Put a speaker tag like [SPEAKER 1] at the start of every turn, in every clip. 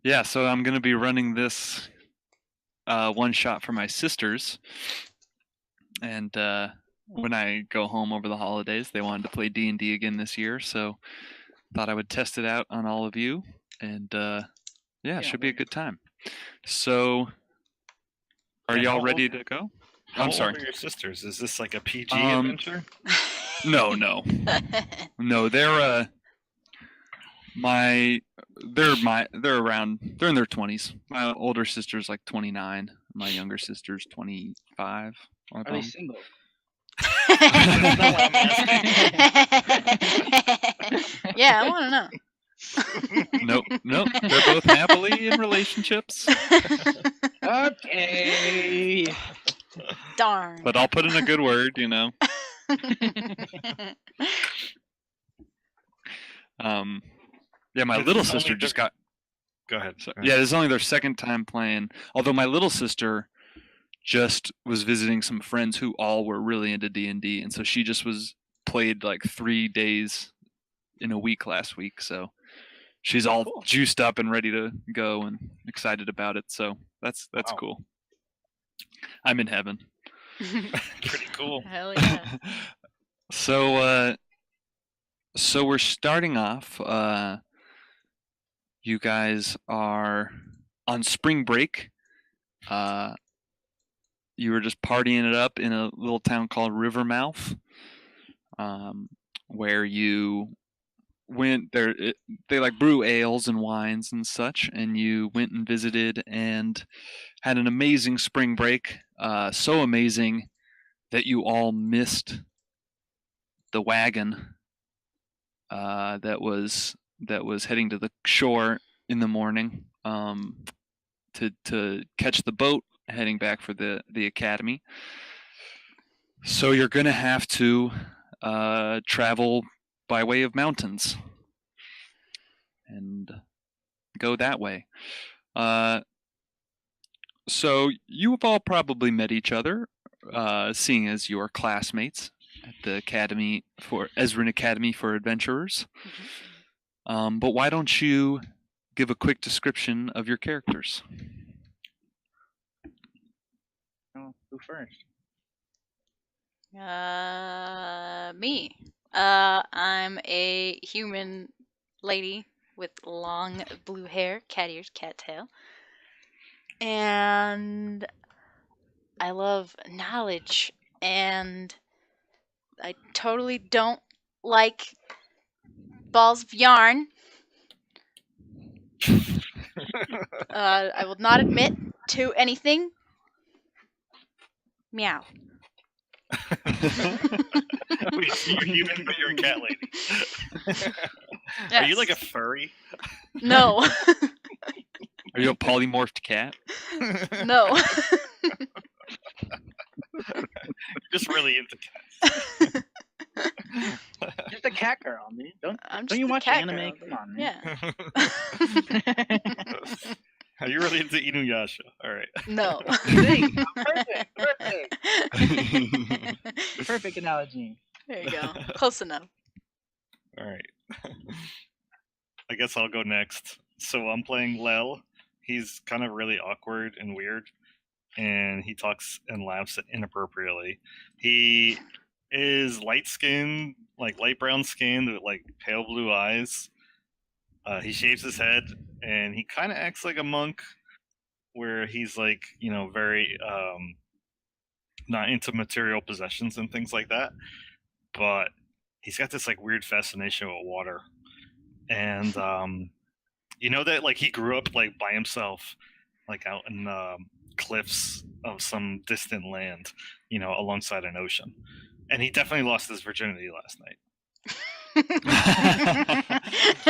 [SPEAKER 1] Yeah, so I'm going to be running this one shot for my sisters. And when I go home over the holidays, they wanted to play D&D again this year, so thought I would test it out on all of you. And yeah, it should be a good time. So, are y'all ready to go?
[SPEAKER 2] How
[SPEAKER 1] I'm sorry.
[SPEAKER 2] old are your sisters? Is this like a PG adventure?
[SPEAKER 1] No. No, they're they're in their 20s. My older sister's like 29. My younger sister's 25.
[SPEAKER 3] Are they single?
[SPEAKER 4] Yeah, I want to know.
[SPEAKER 1] Nope. They're both happily in relationships.
[SPEAKER 3] Okay.
[SPEAKER 4] Darn.
[SPEAKER 1] But I'll put in a good word, Yeah, my little sister just got.
[SPEAKER 2] Go ahead.
[SPEAKER 1] Yeah, this is only their second time playing. Although my little sister just was visiting some friends who all were really into D&D, and so she just played like 3 days in a week last week. So she's all juiced up and ready to go and excited about it. So that's cool. I'm in heaven.
[SPEAKER 2] Pretty cool.
[SPEAKER 4] Hell yeah.
[SPEAKER 1] So we're starting off. You guys are on spring break. You were just partying it up in a little town called Rivermouth, where you went there. They like brew ales and wines and such, and you went and visited and had an amazing spring break. So amazing that you all missed the wagon that was heading to the shore in the morning to catch the boat heading back for the academy. So you're going to have to travel by way of mountains and go that way. So you have all probably met each other, seeing as you are classmates at the Academy for Ezrin Academy for Adventurers. But why don't you give a quick description of your characters?
[SPEAKER 3] Who first?
[SPEAKER 4] Me. I'm a human lady with long blue hair, cat ears, cat tail. And I love knowledge, and I totally don't like balls of yarn. I will not admit to anything. Meow.
[SPEAKER 2] Wait, so you're human, but you're a cat lady.
[SPEAKER 4] Yes.
[SPEAKER 2] Are you like a furry?
[SPEAKER 4] No.
[SPEAKER 1] Are you a polymorphed cat?
[SPEAKER 4] No.
[SPEAKER 2] Just really into cats.
[SPEAKER 3] Just a cat girl, dude. Don't you
[SPEAKER 4] just a
[SPEAKER 3] watch
[SPEAKER 4] cat
[SPEAKER 3] anime?
[SPEAKER 4] girl,
[SPEAKER 3] Come on,
[SPEAKER 4] Yeah.
[SPEAKER 3] man.
[SPEAKER 2] Are you really into Inuyasha? All right.
[SPEAKER 4] No.
[SPEAKER 3] See, perfect analogy.
[SPEAKER 4] There you go. Close enough.
[SPEAKER 2] All right. I guess I'll go next. So I'm playing Lel. He's kind of really awkward and weird, and he talks and laughs inappropriately. He is light-skinned, like light brown skinned with like pale blue eyes. He shaves his head, and he kind of acts like a monk, where he's like, very not into material possessions and things like that. But he's got this like weird fascination with water, and that like he grew up like by himself, like out in cliffs of some distant land, alongside an ocean, and he definitely lost his virginity last night.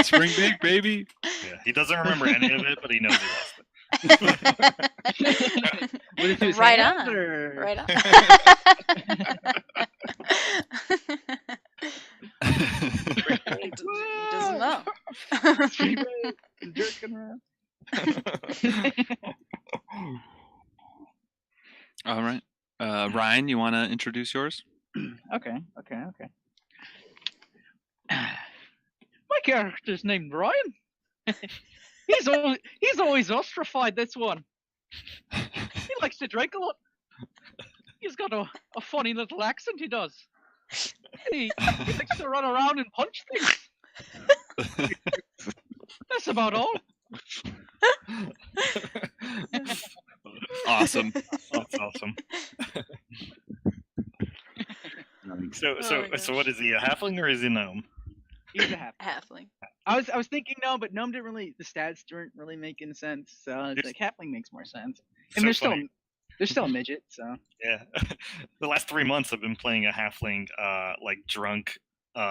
[SPEAKER 1] Spring break, baby.
[SPEAKER 2] Yeah, he doesn't remember any of it, but he knows he lost it.
[SPEAKER 4] Right on. Right on. He doesn't know.
[SPEAKER 3] Jerking around.
[SPEAKER 1] All right. Ryan, you want to introduce yours?
[SPEAKER 3] Okay. My character's named Ryan. He's always ostrified, this one. He likes to drink a lot. He's got a funny little accent, he does. He likes to run around and punch things. That's about all.
[SPEAKER 1] Awesome.
[SPEAKER 2] That's awesome. So
[SPEAKER 4] Oh
[SPEAKER 2] what is he, a halfling or is he a gnome?
[SPEAKER 3] He's a half.
[SPEAKER 4] Halfling.
[SPEAKER 3] I was thinking gnome, but gnome didn't really. The stats weren't really making sense. So it's like halfling makes more sense. And
[SPEAKER 2] So
[SPEAKER 3] they're still a midget. So
[SPEAKER 2] Yeah. The last 3 months I've been playing a halfling, like drunk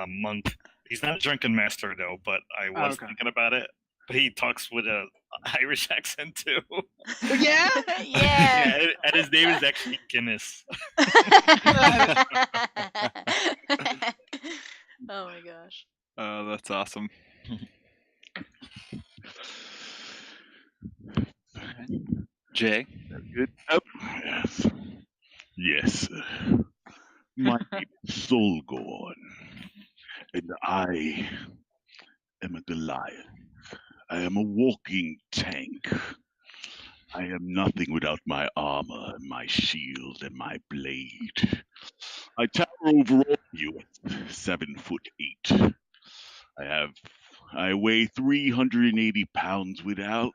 [SPEAKER 2] monk. He's not a drunken master though, but I was thinking about it. But he talks with a Irish accent too.
[SPEAKER 3] yeah.
[SPEAKER 4] Yeah.
[SPEAKER 2] And his name is actually Guinness.
[SPEAKER 4] Oh my gosh.
[SPEAKER 1] Oh, that's awesome. Jay?
[SPEAKER 5] Good. Oh, yes. Yes. My name is Solgorn, and I am a Goliath. I am a walking tank. I am nothing without my armor, and my shield, and my blade. I tower over all of you at 7'8". I weigh 380 pounds without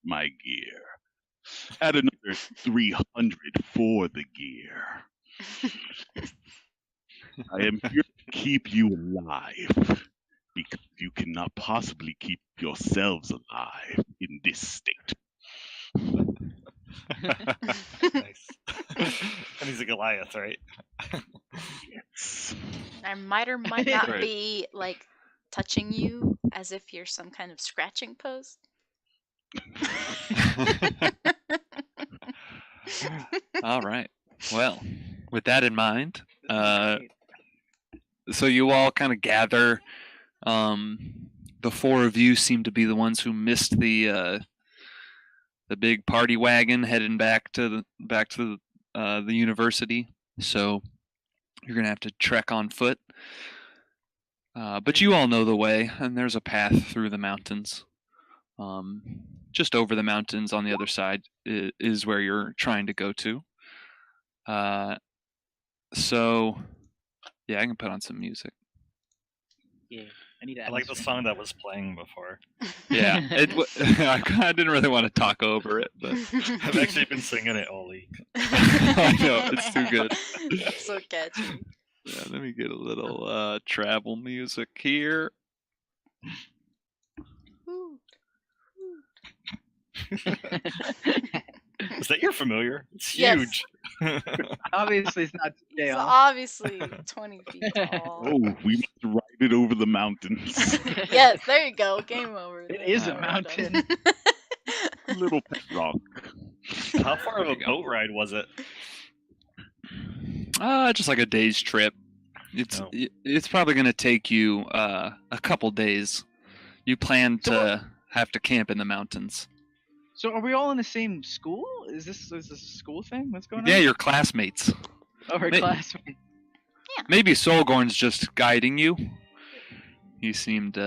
[SPEAKER 5] my gear. Add another 300 for the gear. I am here to keep you alive, because you cannot possibly keep yourselves alive in this state.
[SPEAKER 2] Nice. And he's a Goliath, right?
[SPEAKER 5] Yes.
[SPEAKER 4] I might or might not
[SPEAKER 1] Right.
[SPEAKER 4] be like touching you as if you're some kind of scratching post.
[SPEAKER 1] All right. Well, with that in mind, so you all kind of gather. The four of you seem to be the ones who missed the big party wagon heading back to the university. So you're gonna have to trek on foot. But you all know the way, and there's a path through the mountains. Just over the mountains on the other side is where you're trying to go to. So, yeah, I can put on some music.
[SPEAKER 3] Yeah. I need
[SPEAKER 2] I like the song that was playing before.
[SPEAKER 1] Yeah, I didn't really want to talk over it, but
[SPEAKER 2] I've actually been singing it all week.
[SPEAKER 1] I know it's too good.
[SPEAKER 4] It's so catchy.
[SPEAKER 1] Yeah, let me get a little travel music here.
[SPEAKER 4] Ooh.
[SPEAKER 2] Is that your familiar? It's
[SPEAKER 4] Yes.
[SPEAKER 2] huge.
[SPEAKER 3] Obviously, it's not
[SPEAKER 4] It's
[SPEAKER 3] Dale.
[SPEAKER 4] obviously 20 feet tall.
[SPEAKER 5] Oh, we must ride it over the mountains.
[SPEAKER 4] Yes, there you go. Game over.
[SPEAKER 3] It
[SPEAKER 4] There
[SPEAKER 3] is
[SPEAKER 4] you
[SPEAKER 3] a
[SPEAKER 4] go.
[SPEAKER 3] mountain.
[SPEAKER 5] Little pet rock.
[SPEAKER 2] How far of
[SPEAKER 1] There
[SPEAKER 2] a
[SPEAKER 1] you go.
[SPEAKER 2] boat ride was it?
[SPEAKER 1] Just like a day's trip. It's
[SPEAKER 2] Oh.
[SPEAKER 1] it's probably going to take you a couple days. You plan to have to camp in the mountains.
[SPEAKER 3] So are we all in the same school? Is this a school thing? What's going on?
[SPEAKER 1] Yeah, you're classmates.
[SPEAKER 3] Oh, her
[SPEAKER 1] May-
[SPEAKER 3] classmate.
[SPEAKER 1] Maybe Solgorn's just guiding you. He seemed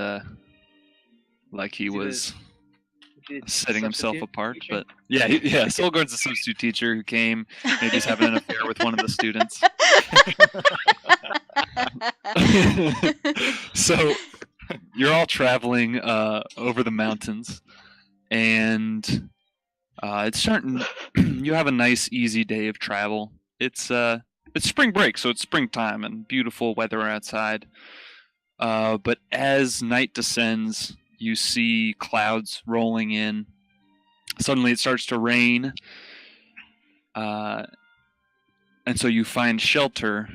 [SPEAKER 1] like he
[SPEAKER 3] Is he
[SPEAKER 1] was
[SPEAKER 3] The
[SPEAKER 1] setting himself
[SPEAKER 3] substitute
[SPEAKER 1] apart.
[SPEAKER 3] teacher?
[SPEAKER 1] But yeah, Solgorn's a substitute teacher who came. Maybe he's having an affair with one of the students. So you're all traveling over the mountains, and it's starting. You have a nice, easy day of travel. It's spring break, so it's springtime and beautiful weather outside. But as night descends, you see clouds rolling in. Suddenly, it starts to rain, and so you find shelter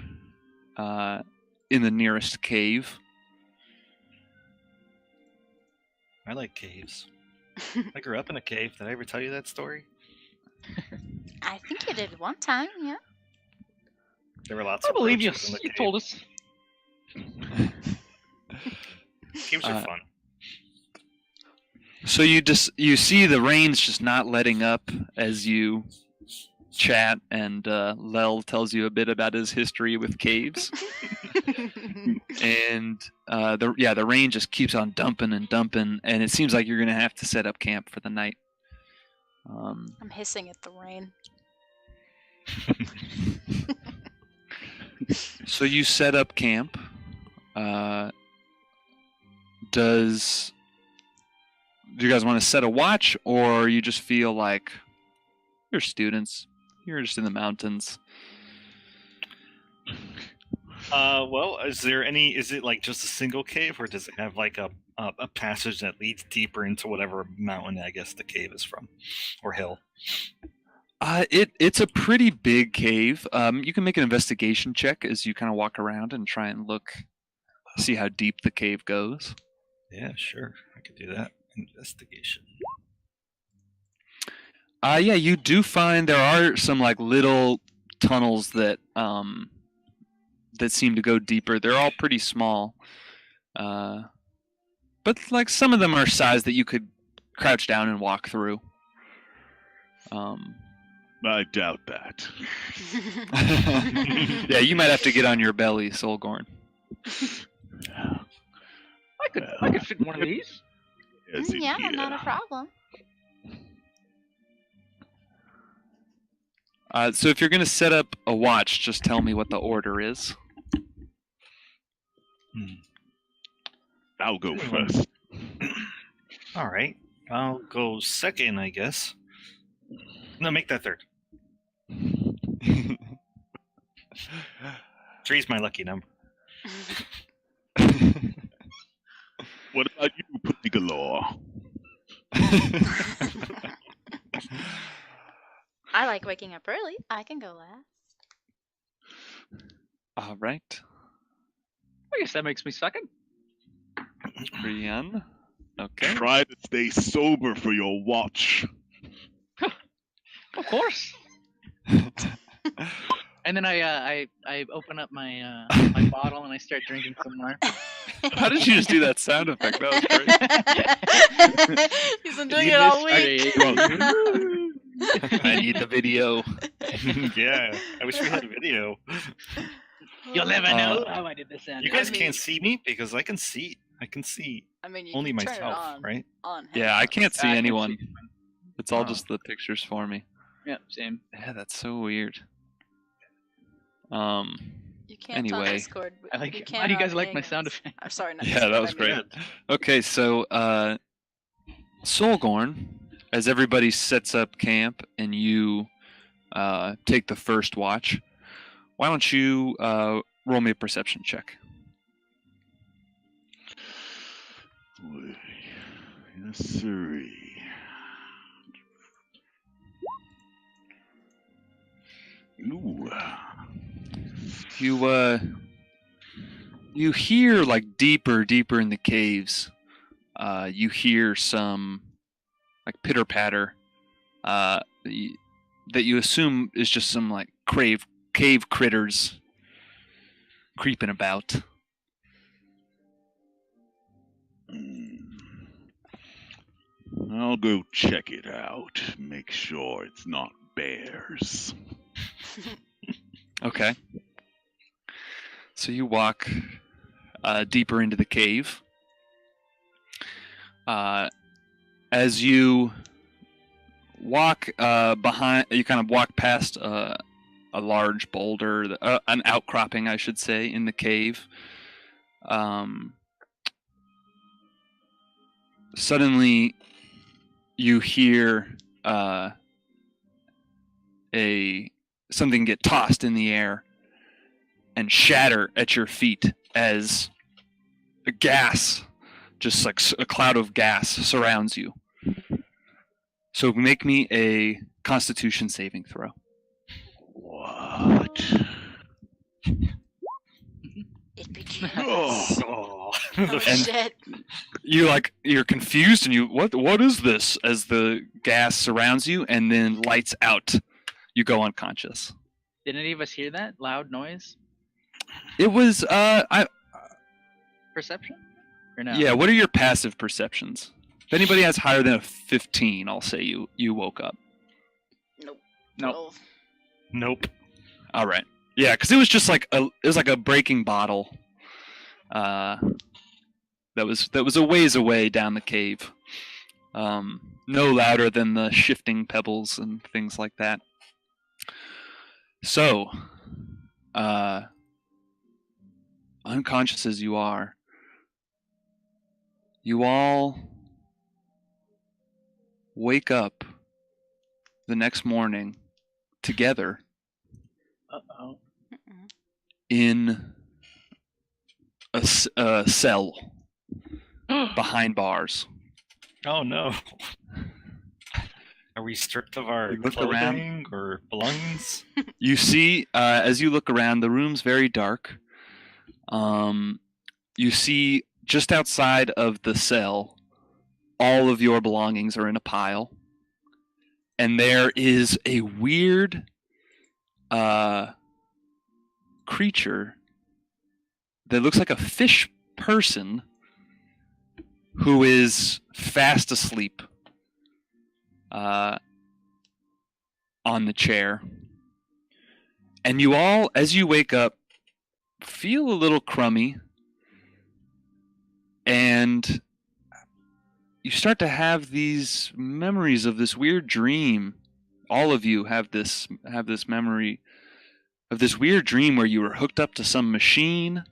[SPEAKER 1] in the nearest cave.
[SPEAKER 2] I like caves. I grew up in a cave. Did I ever tell you that story?
[SPEAKER 4] I think you did one time, yeah.
[SPEAKER 2] There were lots
[SPEAKER 3] I
[SPEAKER 2] of
[SPEAKER 3] believe you.
[SPEAKER 2] roaches in the
[SPEAKER 3] You
[SPEAKER 2] cave.
[SPEAKER 3] told us.
[SPEAKER 2] Caves are fun.
[SPEAKER 1] So you see the rain's just not letting up as you chat, and Lel tells you a bit about his history with caves. and the rain just keeps on dumping and dumping, and it seems like you're gonna have to set up camp for the night.
[SPEAKER 4] I'm hissing at the rain.
[SPEAKER 1] So you set up camp. Do you guys want to set a watch, or you just feel like you're students? You're just in the mountains.
[SPEAKER 2] Well, is it like just a single cave, or does it have like a passage that leads deeper into whatever mountain I guess the cave is from, or hill?
[SPEAKER 1] It's a pretty big cave. You can make an investigation check as you kind of walk around and try and see how deep the cave goes.
[SPEAKER 2] Yeah, sure, I could do that. Investigation.
[SPEAKER 1] Yeah, you do find there are some like little tunnels that seem to go deeper. They're all pretty small, but like some of them are size that you could crouch down and walk through.
[SPEAKER 5] I doubt that.
[SPEAKER 1] Yeah, you might have to get on your belly, Solgorn.
[SPEAKER 3] I could fit in one of these.
[SPEAKER 5] Yes,
[SPEAKER 4] Yeah,
[SPEAKER 5] indeed.
[SPEAKER 4] not a problem.
[SPEAKER 1] So if you're going to set up a watch, just tell me what the order is.
[SPEAKER 5] I'll go first.
[SPEAKER 2] All right, I'll go second, I guess. No, make that third. 3's my lucky number.
[SPEAKER 5] What about you, Pussy Galore?
[SPEAKER 4] I like waking up early. I can go last.
[SPEAKER 1] All right.
[SPEAKER 3] I guess that makes me second.
[SPEAKER 1] Brienne. Okay.
[SPEAKER 5] Try to stay sober for your watch.
[SPEAKER 3] Of course. And then I open up my my bottle and I start drinking some more.
[SPEAKER 1] How did you just do that sound effect? That was great.
[SPEAKER 4] He's been doing it all week.
[SPEAKER 1] I need the video.
[SPEAKER 2] Yeah, I wish we had a video.
[SPEAKER 3] You'll never know how I did this sound.
[SPEAKER 2] You guys can't see me because I can see. I
[SPEAKER 4] mean, you
[SPEAKER 2] only
[SPEAKER 4] can turn it
[SPEAKER 2] myself,
[SPEAKER 4] on,
[SPEAKER 2] right?
[SPEAKER 4] on
[SPEAKER 1] Yeah, I can't see
[SPEAKER 3] I can
[SPEAKER 1] anyone.
[SPEAKER 3] see.
[SPEAKER 1] It's all
[SPEAKER 2] Oh.
[SPEAKER 1] just the pictures for me.
[SPEAKER 3] Yeah, same.
[SPEAKER 1] Yeah, that's so weird.
[SPEAKER 4] You can't on
[SPEAKER 1] Anyway.
[SPEAKER 4] Discord. But
[SPEAKER 3] I like.
[SPEAKER 4] you
[SPEAKER 3] How
[SPEAKER 4] can
[SPEAKER 3] do you guys
[SPEAKER 4] on
[SPEAKER 3] like my
[SPEAKER 4] Hangouts.
[SPEAKER 3] sound effect?
[SPEAKER 4] I'm sorry, not
[SPEAKER 1] Yeah,
[SPEAKER 4] Discord,
[SPEAKER 1] that was
[SPEAKER 4] I mean-
[SPEAKER 1] great. Okay, so Solgorn, as everybody sets up camp and you take the first watch, why don't you roll me a perception check?
[SPEAKER 5] Yes, sir. Ooh.
[SPEAKER 1] You hear like deeper in the caves. You hear some like pitter patter that you assume is just some like cave critters creeping about.
[SPEAKER 5] I'll go check it out. Make sure it's not bears.
[SPEAKER 1] Okay. So you walk deeper into the cave. As you walk you kind of walk past a large boulder, an outcropping, I should say, in the cave. Suddenly, you hear something get tossed in the air and shatter at your feet as a gas, just like a cloud of gas, surrounds you. So make me a Constitution saving throw.
[SPEAKER 5] What?
[SPEAKER 4] It begins.
[SPEAKER 5] Oh.
[SPEAKER 2] Oh,
[SPEAKER 4] Oh
[SPEAKER 1] And-
[SPEAKER 4] shit!
[SPEAKER 1] You're confused and you what is this as the gas surrounds you and then lights out. You go unconscious.
[SPEAKER 3] Did any of us hear that loud noise?
[SPEAKER 1] It was
[SPEAKER 3] Perception? Or no?
[SPEAKER 1] yeah, what are your passive perceptions? If anybody has higher than a 15, I'll say you woke up.
[SPEAKER 4] Nope.
[SPEAKER 3] Nope.
[SPEAKER 4] 12.
[SPEAKER 2] nope.
[SPEAKER 1] All right. Yeah, cuz it was just like a breaking bottle. that was a ways away down the cave. No louder than the shifting pebbles and things like that. So, unconscious as you are, you all wake up the next morning together
[SPEAKER 3] Uh-oh.
[SPEAKER 1] in a cell behind bars.
[SPEAKER 2] Oh no. Are we stripped of our
[SPEAKER 1] You look around.
[SPEAKER 2] clothing or belongings?
[SPEAKER 1] You see, as you look around, the room's very dark. You see just outside of the cell, all of your belongings are in a pile. And there is a weird creature that looks like a fish person who is fast asleep on the chair. And you all, as you wake up, feel a little crummy. And you start to have these memories of this weird dream. All of you have this memory of this weird dream where you were hooked up to some machine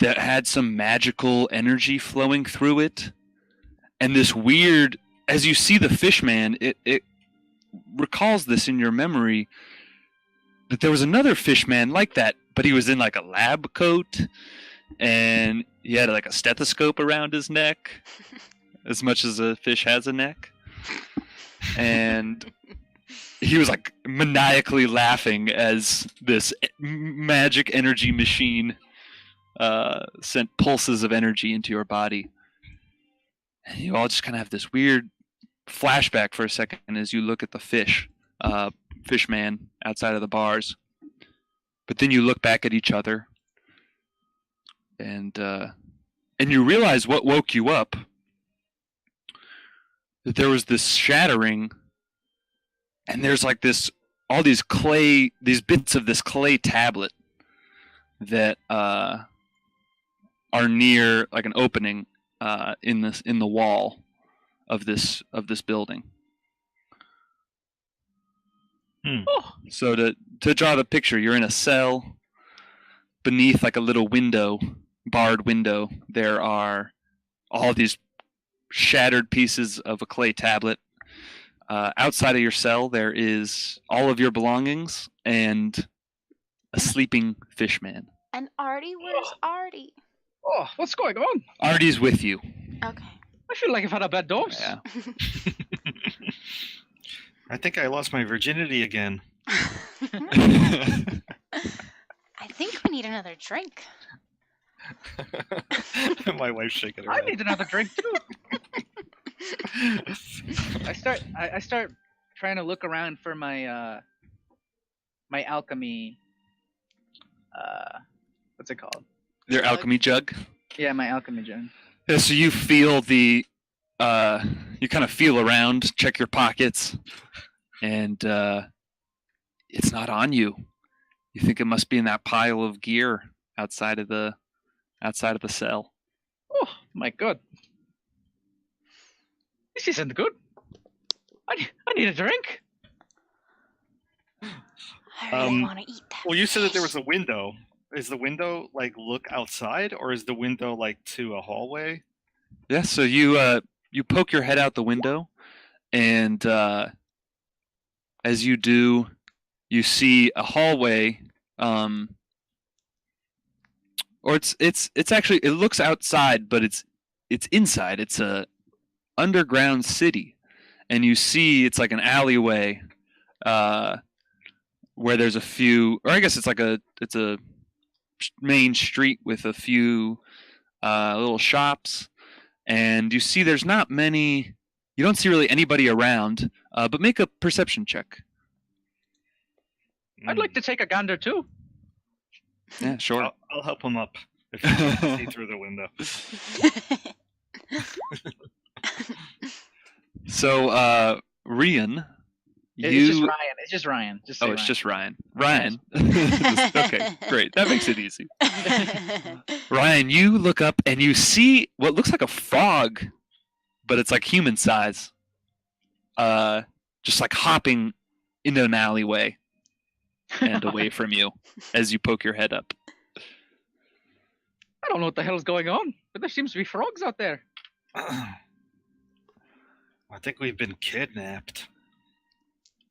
[SPEAKER 1] that had some magical energy flowing through it. And this weird, as you see the fish man, it recalls this in your memory that there was another fish man like that, but he was in like a lab coat and he had like a stethoscope around his neck, as much as a fish has a neck. And he was like maniacally laughing as this magic energy machine sent pulses of energy into your body. And you all just kind of have this weird flashback for a second as you look at the fish man outside of the bars. But then you look back at each other, and you realize what woke you up. That there was this shattering, and there's like all these bits of this clay tablet that are near like an opening in the wall of this building.
[SPEAKER 3] Oh,
[SPEAKER 1] So to draw the picture, you're in a cell beneath like a little window, barred window. There are all these shattered pieces of a clay tablet. Outside of your cell, there is all of your belongings and a sleeping fish man.
[SPEAKER 4] And Artie, where's Artie?
[SPEAKER 3] oh, what's going on?
[SPEAKER 1] Artie's with you.
[SPEAKER 4] Okay.
[SPEAKER 3] I feel like I've had a bad dose.
[SPEAKER 1] Yeah.
[SPEAKER 2] I think I lost my virginity again.
[SPEAKER 4] I think we need another drink.
[SPEAKER 2] My wife's shaking her
[SPEAKER 3] I
[SPEAKER 2] head.
[SPEAKER 3] need another drink too. I start trying to look around for my my alchemy. What's it called?
[SPEAKER 1] Their alchemy jug.
[SPEAKER 3] Yeah, my alchemy gem.
[SPEAKER 1] Yeah, so you feel you kind of feel around, check your pockets, and it's not on you. You think it must be in that pile of gear outside of the cell.
[SPEAKER 3] Oh my god, this isn't good. I need a drink.
[SPEAKER 4] I really want to eat that.
[SPEAKER 2] Well, you said that there
[SPEAKER 4] fish.
[SPEAKER 2] was a window. Is the window like look outside, or is the window like to a hallway?
[SPEAKER 1] Yeah, so you poke your head out the window, and as you do, you see a hallway. Or it's actually, it looks outside, but it's inside. It's a underground city, and you see it's like an alleyway where there's a few, or I guess it's a main street with a few little shops, and you see there's not many. You don't see really anybody around, but make a perception check.
[SPEAKER 3] I'd like to take a gander too.
[SPEAKER 1] Yeah, sure.
[SPEAKER 2] I'll help him up if you can see through the window.
[SPEAKER 1] So, Rian,
[SPEAKER 3] It's just Ryan. It's just Ryan. Just say
[SPEAKER 1] oh, it's
[SPEAKER 3] Ryan.
[SPEAKER 1] just Ryan. Ryan. Okay, great. That makes it easy. Ryan, you look up and you see what looks like a frog, but it's like human size. Just like hopping into an alleyway and away from you as you poke your head up.
[SPEAKER 3] I don't know what the hell's going on, but there seems to be frogs out there.
[SPEAKER 2] I think we've been kidnapped.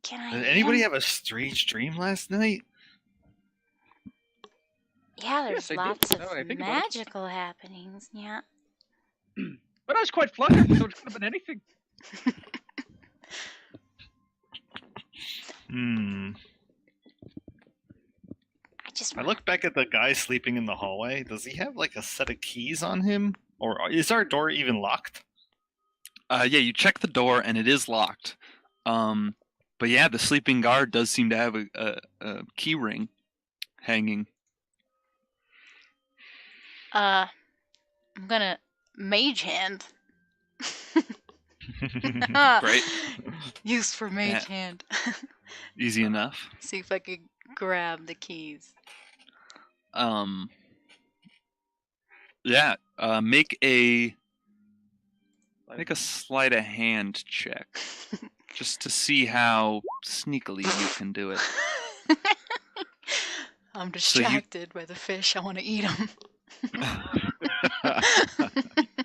[SPEAKER 4] Can I?
[SPEAKER 2] Did anybody have a strange dream last night?
[SPEAKER 4] Yeah, there's
[SPEAKER 3] Yes, I did.
[SPEAKER 4] lots
[SPEAKER 3] Now that I
[SPEAKER 4] of
[SPEAKER 3] think about it.
[SPEAKER 4] magical happenings. Yeah.
[SPEAKER 3] But I was quite flustered, so it could have been anything.
[SPEAKER 2] I look back at the guy sleeping in the hallway. Does he have like a set of keys on him? Or is our door even locked?
[SPEAKER 1] Yeah, you check the door and it is locked. But yeah, the sleeping guard does seem to have a key ring hanging.
[SPEAKER 4] I'm gonna mage hand.
[SPEAKER 1] Great.
[SPEAKER 4] Use for mage
[SPEAKER 1] Yeah.
[SPEAKER 4] hand.
[SPEAKER 1] Easy enough.
[SPEAKER 4] See if I could grab the keys.
[SPEAKER 1] Yeah, make a sleight of hand check just to see how sneakily you can do it.
[SPEAKER 4] I'm
[SPEAKER 1] So you-
[SPEAKER 4] distracted by the fish. I want to eat them.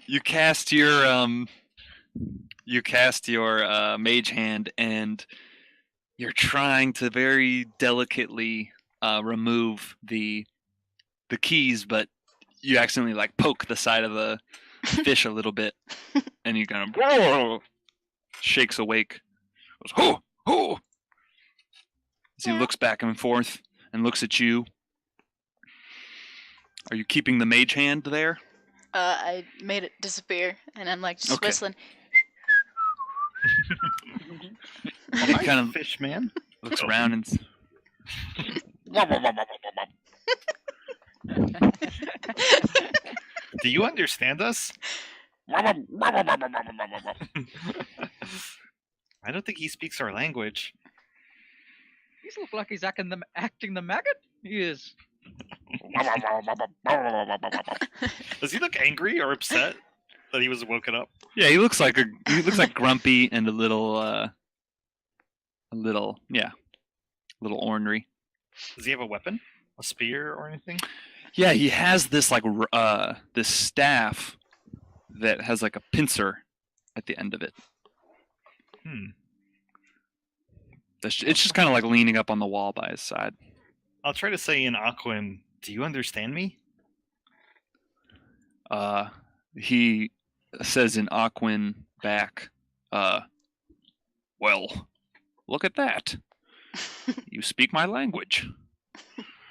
[SPEAKER 1] You cast your mage hand and you're trying to very delicately remove the keys, but you accidentally like poke the side of the fish a little bit, and you kind of shakes awake. Goes, "Ho, ho!" As he
[SPEAKER 4] Yeah.
[SPEAKER 1] looks back and forth and looks at you. Are you keeping the mage hand there?
[SPEAKER 4] I made it disappear, and I'm like just
[SPEAKER 1] Okay.
[SPEAKER 4] whistling.
[SPEAKER 1] He kind of
[SPEAKER 2] Fish man.
[SPEAKER 1] looks around and
[SPEAKER 2] Do you understand us? I don't think he speaks our language.
[SPEAKER 3] He's look like he's acting the maggot. He is.
[SPEAKER 2] Does he look angry or upset that he was woken up?
[SPEAKER 1] yeah, he looks like grumpy and a little ornery.
[SPEAKER 2] Does he have a weapon? A spear or anything?
[SPEAKER 1] Yeah, he has this like this staff that has like a pincer at the end of it. It's just kind of like leaning up on the wall by his side.
[SPEAKER 2] I'll try to say in Aquan, do you understand me?
[SPEAKER 1] He says in Aquan back, well, look at that. You speak my language.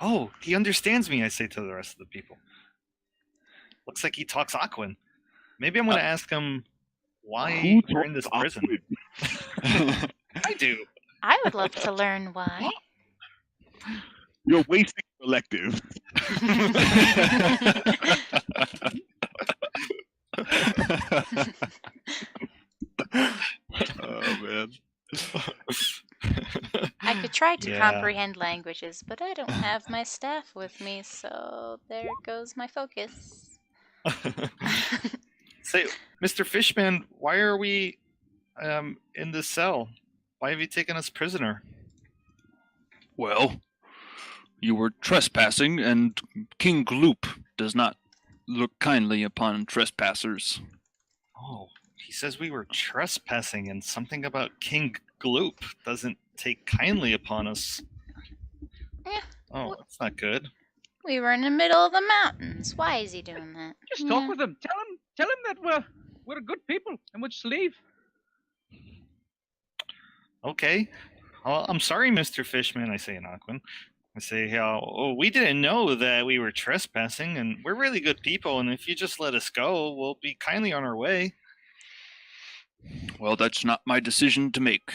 [SPEAKER 2] Oh, he understands me, I say to the rest of the people. Looks like he talks Aquan. Maybe I'm going to ask him why
[SPEAKER 5] Who
[SPEAKER 2] we're in this
[SPEAKER 5] talks
[SPEAKER 2] prison.
[SPEAKER 5] Aquan?
[SPEAKER 2] I do.
[SPEAKER 4] I would love to learn why.
[SPEAKER 5] You're wasting your elective. Oh man.
[SPEAKER 4] I could try to
[SPEAKER 2] Yeah.
[SPEAKER 4] comprehend languages, but I don't have my staff with me, so there goes my focus.
[SPEAKER 2] Say, Mr. Fishman, why are we in this cell? Why have you taken us prisoner?
[SPEAKER 1] Well, you were trespassing, and King Glub does not look kindly upon trespassers.
[SPEAKER 2] Oh, he says we were trespassing, and something about King Gloop doesn't take kindly upon us.
[SPEAKER 4] Eh,
[SPEAKER 2] Oh, that's not good.
[SPEAKER 4] We were in the middle of the mountains. Why is he doing that?
[SPEAKER 3] Just talk
[SPEAKER 4] Yeah.
[SPEAKER 3] with him. Tell him that we're good people and we'll just leave.
[SPEAKER 2] Okay. Well, I'm sorry, Mr. Fishman, I say in Aquan. I say, oh, we didn't know that we were trespassing, and we're really good people, and if you just let us go, we'll be kindly on our way.
[SPEAKER 1] Well, that's not my decision to make.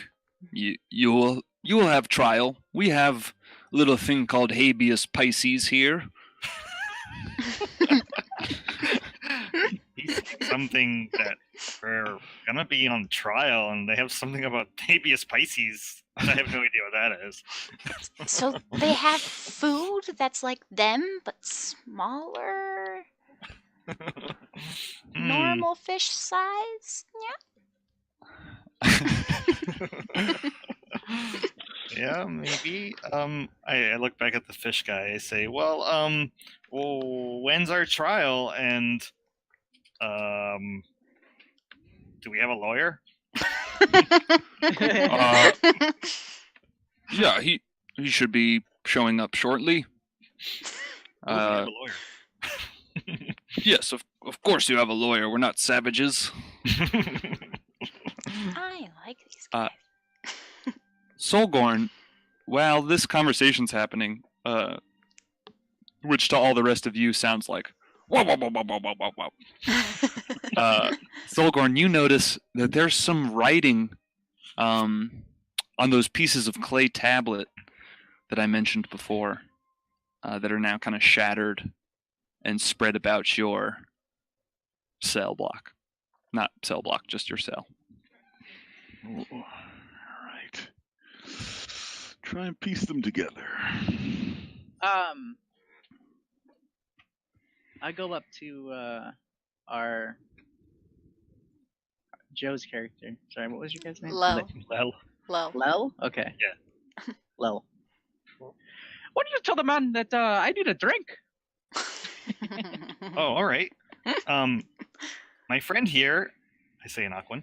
[SPEAKER 1] You will have trial. We have a little thing called habeas Pisces here.
[SPEAKER 2] He's something that we're gonna be on trial, and they have something about habeas Pisces. I have no idea what that is.
[SPEAKER 4] So they have food that's like them, but smaller,
[SPEAKER 2] Hmm.
[SPEAKER 4] normal fish size.
[SPEAKER 2] Yeah, maybe. I look back at the fish guy. I say, well, when's our trial? And do we have a lawyer?
[SPEAKER 1] Uh, Yeah, he should be showing up shortly.
[SPEAKER 2] Oh, we have a lawyer.
[SPEAKER 1] Yes, of course you have a lawyer. We're not savages.
[SPEAKER 4] I like these guys.
[SPEAKER 1] Solgorn, while this conversation's happening, which to all the rest of you sounds like wow, wow, wow, wow, wow, wow, wow, wow. Solgorn, you notice that there's some writing on those pieces of clay tablet that I mentioned before that are now kind of shattered and spread about your cell block. Not cell block, just your cell.
[SPEAKER 5] Oh, right. Try and piece them together.
[SPEAKER 3] I go up to our Joe's character. Sorry, what was your guy's name?
[SPEAKER 4] Low.
[SPEAKER 2] Well,
[SPEAKER 4] Low.
[SPEAKER 3] Lel? Okay.
[SPEAKER 2] Yeah.
[SPEAKER 3] Lel. Why don't you tell the man that I need a drink?
[SPEAKER 2] oh, all right. My friend here, I say in Aquan,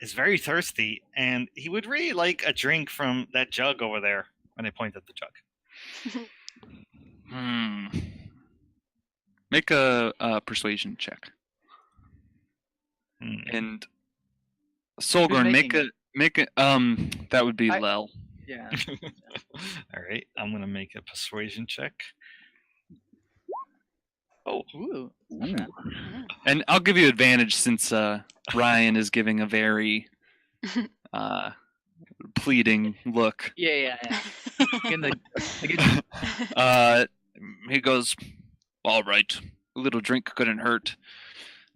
[SPEAKER 2] is very thirsty, and he would really like a drink from that jug over there. And I point at the jug.
[SPEAKER 1] Make a persuasion check. And Solgorn, make
[SPEAKER 3] making
[SPEAKER 1] a that would be
[SPEAKER 3] I-
[SPEAKER 1] Lel.
[SPEAKER 3] Yeah.
[SPEAKER 2] All right, I'm gonna make a persuasion check.
[SPEAKER 3] Oh, ooh. Not bad.
[SPEAKER 1] And I'll give you advantage since Ryan is giving a very pleading look.
[SPEAKER 3] Yeah. In the,
[SPEAKER 1] He goes, all right, a little drink couldn't hurt.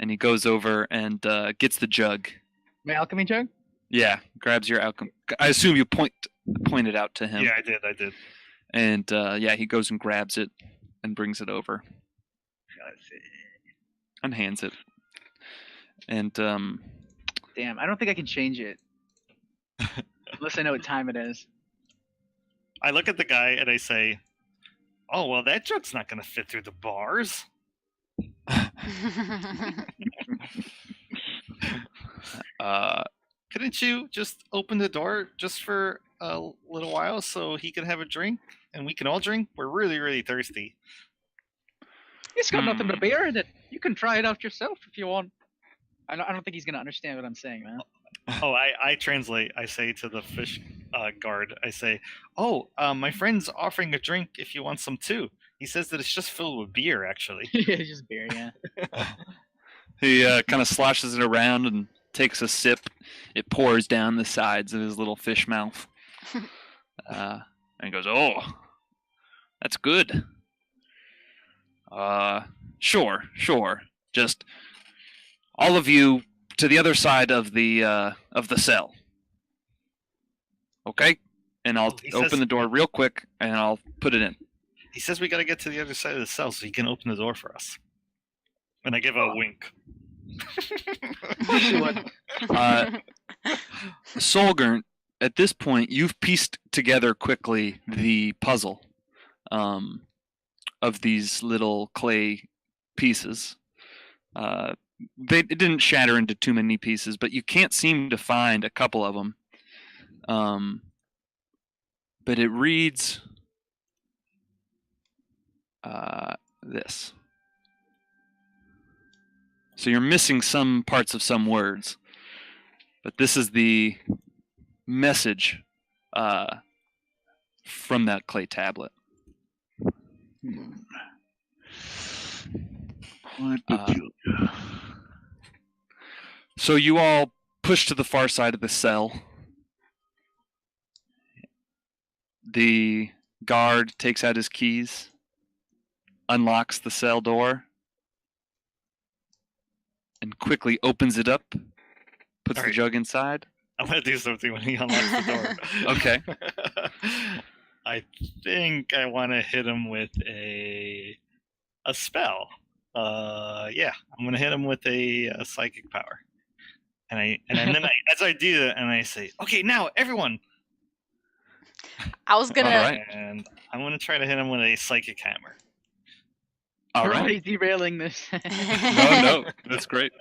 [SPEAKER 1] And he goes over and gets the jug.
[SPEAKER 3] my alchemy jug?
[SPEAKER 1] Yeah, grabs your alchemy. I assume you pointed out to him.
[SPEAKER 2] Yeah, I did.
[SPEAKER 1] And yeah, he goes and grabs it and brings it over and hands it. And
[SPEAKER 3] Damn, I don't think I can change it. Unless I know what time it is.
[SPEAKER 2] I look at the guy and I say, "Oh well, that jug's not gonna fit through the bars." Couldn't you just open the door just for a little while so he can have a drink and we can all drink? We're really, really thirsty.
[SPEAKER 3] It's got nothing but beer in it. You can try it out yourself if you want. I don't think he's gonna understand what I'm saying, man.
[SPEAKER 2] Oh, I translate. I say to the fish guard, I say, "Oh, my friend's offering a drink if you want some too. He says that it's just filled with beer, actually."
[SPEAKER 3] It's just beer, yeah.
[SPEAKER 1] he kind of sloshes it around and takes a sip. It pours down the sides of his little fish mouth. And he goes, "Oh, that's good. Sure. Just all of you to the other side of the cell. Okay?" And I'll open the door real quick and I'll put it in.
[SPEAKER 2] He says we got to get to the other side of the cell so he can open the door for us. And I give a wink.
[SPEAKER 1] Solgern, at this point, you've pieced together quickly the puzzle of these little clay pieces. It didn't shatter into too many pieces, but you can't seem to find a couple of them. But it reads this. So you're missing some parts of some words, but this is the message from that clay tablet.
[SPEAKER 5] Quite peculiar.
[SPEAKER 1] So you all push to the far side of the cell. The guard takes out his keys, unlocks the cell door, and quickly opens it up, puts the
[SPEAKER 2] Alright.
[SPEAKER 1] jug inside.
[SPEAKER 2] I'm gonna do something when he unlocks the door.
[SPEAKER 1] Okay.
[SPEAKER 2] I think I want to hit him with a spell. Yeah, I'm gonna hit him with a psychic power. And then as I do that, and I say, "Okay, now everyone."
[SPEAKER 4] I was gonna.
[SPEAKER 1] Alright.
[SPEAKER 2] And I'm gonna try to hit him with a psychic hammer.
[SPEAKER 1] All
[SPEAKER 3] We're
[SPEAKER 1] right.
[SPEAKER 3] already derailing this.
[SPEAKER 1] No, that's great.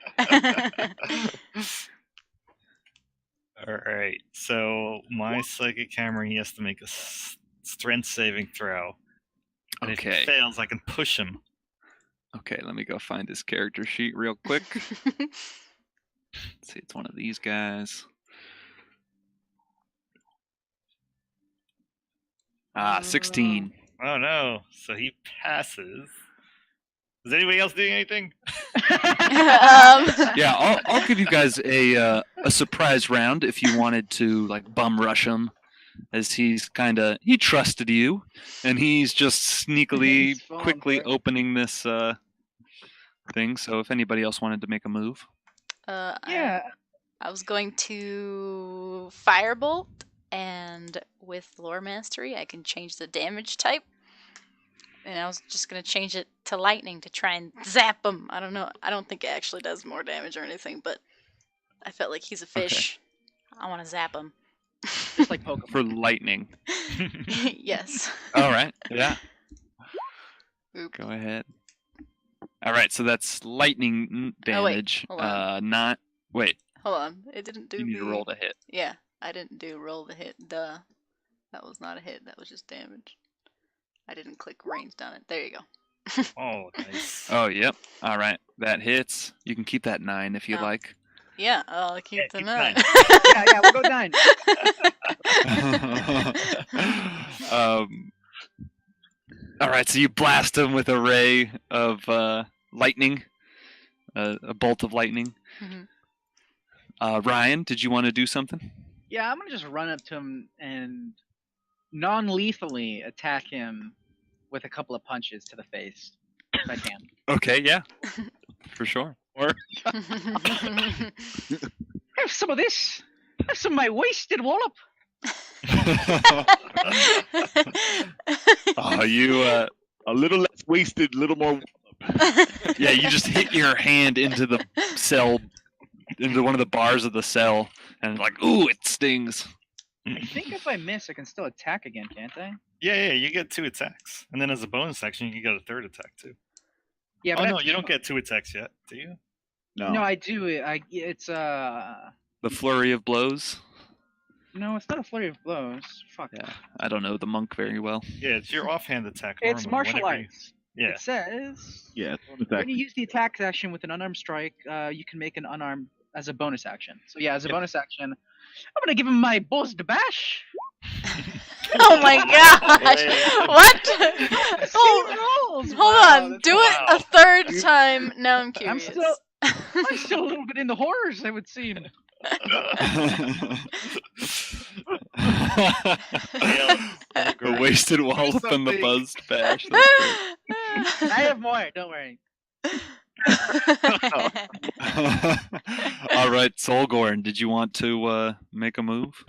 [SPEAKER 2] All right. So my psychic hammer, he has to make a strength saving throw. And if
[SPEAKER 1] Okay.
[SPEAKER 2] he fails, I can push him.
[SPEAKER 1] Okay, let me go find his character sheet real quick. Let's see, it's one of these guys. 16.
[SPEAKER 2] Oh no! So he passes. Is anybody else doing anything?
[SPEAKER 1] Yeah, I'll give you guys a surprise round if you wanted to like bum rush him, as he trusted you, and he's just sneakily,
[SPEAKER 3] He's falling
[SPEAKER 1] quickly
[SPEAKER 3] for it.
[SPEAKER 1] opening this thing. So if anybody else wanted to make a move,
[SPEAKER 3] Yeah.
[SPEAKER 4] I was going to firebolt, and with lore mastery, I can change the damage type. And I was just gonna change it to lightning to try and zap him. I don't know. I don't think it actually does more damage or anything, but I felt like he's a fish. I want to zap him.
[SPEAKER 3] Just like Pokemon.
[SPEAKER 1] for lightning.
[SPEAKER 4] Yes.
[SPEAKER 1] All right, yeah,
[SPEAKER 4] Oop.
[SPEAKER 1] go ahead. All right, so that's lightning
[SPEAKER 4] Oh, wait,
[SPEAKER 1] damage.
[SPEAKER 4] hold on.
[SPEAKER 1] Not wait.
[SPEAKER 4] Hold on. It didn't do
[SPEAKER 1] You need
[SPEAKER 4] the...
[SPEAKER 1] to roll to hit.
[SPEAKER 4] Yeah, I didn't do roll the hit. Duh. That was not a hit. That was just damage. I didn't click ranged on it. There you go.
[SPEAKER 2] Oh, nice.
[SPEAKER 1] Oh, yep. All right, that hits. You can keep that 9 if you
[SPEAKER 4] Oh.
[SPEAKER 1] like.
[SPEAKER 4] Yeah, I'll keep
[SPEAKER 2] Yeah,
[SPEAKER 4] the
[SPEAKER 2] keep
[SPEAKER 4] 9.
[SPEAKER 3] Yeah, we'll go 9.
[SPEAKER 1] All right, so you blast him with a ray of lightning, a bolt of lightning.
[SPEAKER 4] Mhm.
[SPEAKER 1] Ryan, did you want to do something?
[SPEAKER 3] Yeah, I'm gonna just run up to him and non-lethally attack him with a couple of punches to the face, if I can.
[SPEAKER 1] Okay, yeah, for sure.
[SPEAKER 3] Have some of this. Have some of my wasted wallop.
[SPEAKER 1] Oh, you,
[SPEAKER 5] A little less wasted, a little more.
[SPEAKER 1] yeah, you just hit your hand into the cell, into one of the bars of the cell, and like, ooh, it stings.
[SPEAKER 3] I think if I miss, I can still attack again, can't I?
[SPEAKER 2] Yeah, you get 2 attacks, and then as a bonus action, you can get a 3rd attack too.
[SPEAKER 3] Yeah,
[SPEAKER 2] Oh
[SPEAKER 3] but
[SPEAKER 2] no, you don't get 2 attacks yet, do you?
[SPEAKER 3] No, I do. It's
[SPEAKER 1] The flurry of blows.
[SPEAKER 3] no, it's not a flurry of blows. Fuck.
[SPEAKER 1] Yeah, I don't know the monk very well.
[SPEAKER 2] Yeah, it's your offhand attack.
[SPEAKER 3] It's
[SPEAKER 2] normally,
[SPEAKER 3] martial
[SPEAKER 2] whenever you-
[SPEAKER 3] arts.
[SPEAKER 2] Yeah.
[SPEAKER 3] It says
[SPEAKER 5] Yeah, it's bonus
[SPEAKER 3] when
[SPEAKER 5] action.
[SPEAKER 3] you use the attack action with an unarmed strike, you can make an unarmed as a bonus action. So yeah, as a
[SPEAKER 2] Yep.
[SPEAKER 3] bonus action, I'm gonna give him my balls to bash.
[SPEAKER 4] Oh my gosh!
[SPEAKER 2] Yeah.
[SPEAKER 4] What?
[SPEAKER 3] See
[SPEAKER 4] Oh,
[SPEAKER 3] rolls.
[SPEAKER 4] hold
[SPEAKER 3] Wow,
[SPEAKER 4] on.
[SPEAKER 3] that's
[SPEAKER 4] Do
[SPEAKER 3] wow.
[SPEAKER 4] it a 3rd time. Now I'm
[SPEAKER 3] I'm
[SPEAKER 4] curious.
[SPEAKER 3] still a little bit into horrors, I would seem.
[SPEAKER 1] A wasted wallop and the
[SPEAKER 3] something.
[SPEAKER 1] buzzed bash. That's
[SPEAKER 3] I have more. Don't worry.
[SPEAKER 1] great. All right, Solgorn, did you want to make a move?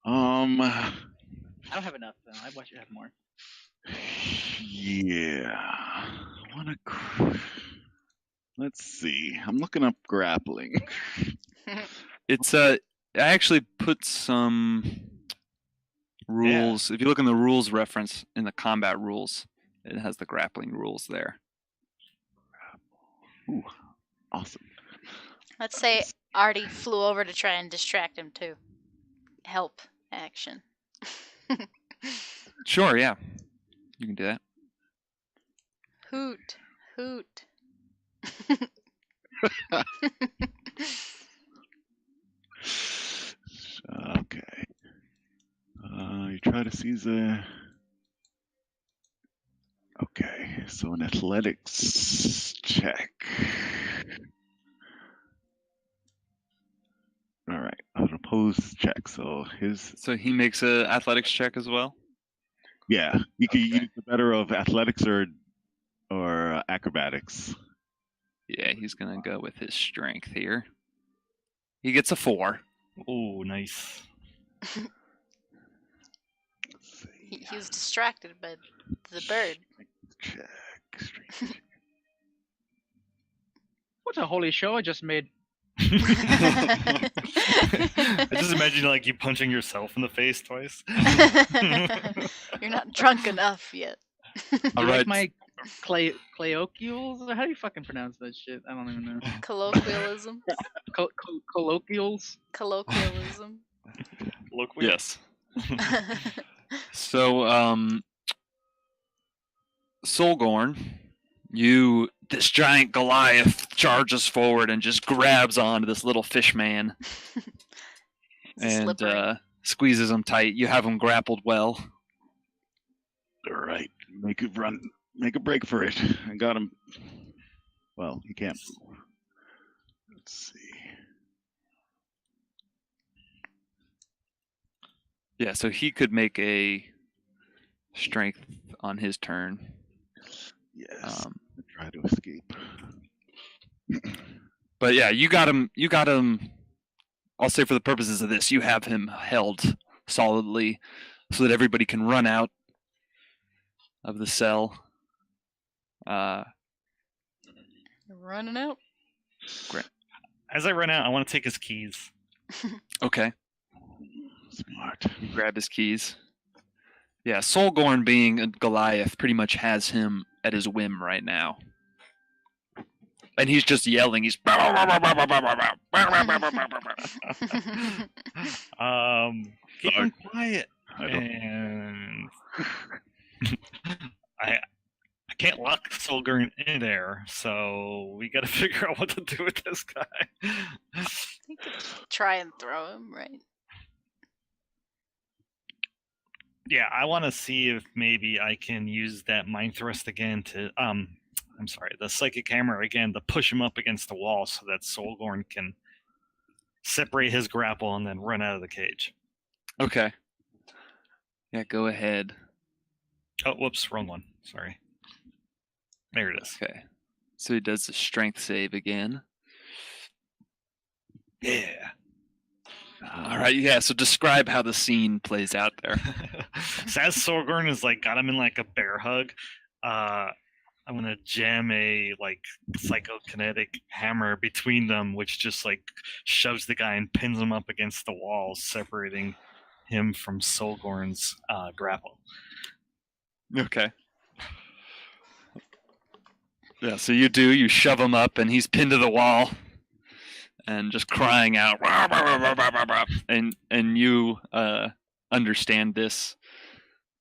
[SPEAKER 3] I don't have enough though. I want you to have more.
[SPEAKER 5] Yeah. I want to. Let's see. I'm looking up grappling.
[SPEAKER 1] It's I actually put some rules. If you look in the rules reference in the combat rules, it has the grappling rules there.
[SPEAKER 5] Ooh, awesome.
[SPEAKER 4] Let's say Artie flew over to try and distract him too. Help action.
[SPEAKER 1] Sure, yeah. You can do that.
[SPEAKER 4] Hoot, hoot.
[SPEAKER 5] Okay. You try to seize a. Okay, so an athletics check. All right, an opposed check. So his.
[SPEAKER 1] So he makes a athletics check as well.
[SPEAKER 5] Yeah, you can
[SPEAKER 1] Okay.
[SPEAKER 5] use the better of athletics or acrobatics.
[SPEAKER 1] Yeah, he's gonna go with his strength here. He gets a 4.
[SPEAKER 2] Oh, nice.
[SPEAKER 5] Let's see.
[SPEAKER 4] He was distracted by the bird.
[SPEAKER 5] Check. Strength.
[SPEAKER 3] What a holy show I just made.
[SPEAKER 2] I just imagine like you punching yourself in the face twice.
[SPEAKER 4] You're not drunk enough yet.
[SPEAKER 1] All
[SPEAKER 3] You
[SPEAKER 1] right.
[SPEAKER 3] like my colloquials? How do you fucking pronounce that shit? I don't even know.
[SPEAKER 4] Colloquialism.
[SPEAKER 3] Colloquials?
[SPEAKER 4] Colloquialism.
[SPEAKER 2] Look weird.
[SPEAKER 1] Yes. So, Solgorn, this giant Goliath charges forward and just grabs onto this little fish man and
[SPEAKER 4] Slippery.
[SPEAKER 1] squeezes him tight. You have him grappled well.
[SPEAKER 5] All right. Make a break for it. I got him. Well, he can't move. Let's see.
[SPEAKER 1] Yeah, so he could make a strength on his turn.
[SPEAKER 5] Yes. Try to escape.
[SPEAKER 1] But yeah, you got him. I'll say for the purposes of this, you have him held solidly so that everybody can run out of the cell.
[SPEAKER 4] Running out.
[SPEAKER 2] As I run out, I want to take his keys.
[SPEAKER 1] Okay,
[SPEAKER 5] Smart.
[SPEAKER 1] grab his keys. Yeah, Solgorn being a Goliath pretty much has him at his whim right now. And he's just yelling. He's
[SPEAKER 2] Keep him quiet.
[SPEAKER 5] I don't.
[SPEAKER 2] And I can't lock Solgurn in there, so we got to figure out what to do with this guy.
[SPEAKER 4] You could try and throw him, right?
[SPEAKER 2] Yeah, I want to see if maybe I can use that mind thrust again to the psychic hammer again to push him up against the wall so that Solgorn can separate his grapple and then run out of the cage.
[SPEAKER 1] okay. Yeah, go ahead.
[SPEAKER 2] Oh, whoops, wrong one. Sorry. There it is.
[SPEAKER 1] Okay. So he does the strength save again.
[SPEAKER 2] Yeah.
[SPEAKER 1] All right. Yeah. So describe how the scene plays out there.
[SPEAKER 2] So as Sorgorn is like got him in like a bear hug, I'm gonna jam a like psychokinetic hammer between them, which just like shoves the guy and pins him up against the wall, separating him from Solgorn's grapple.
[SPEAKER 1] Okay. Yeah. So you shove him up, and he's pinned to the wall, and just crying out, and you understand this,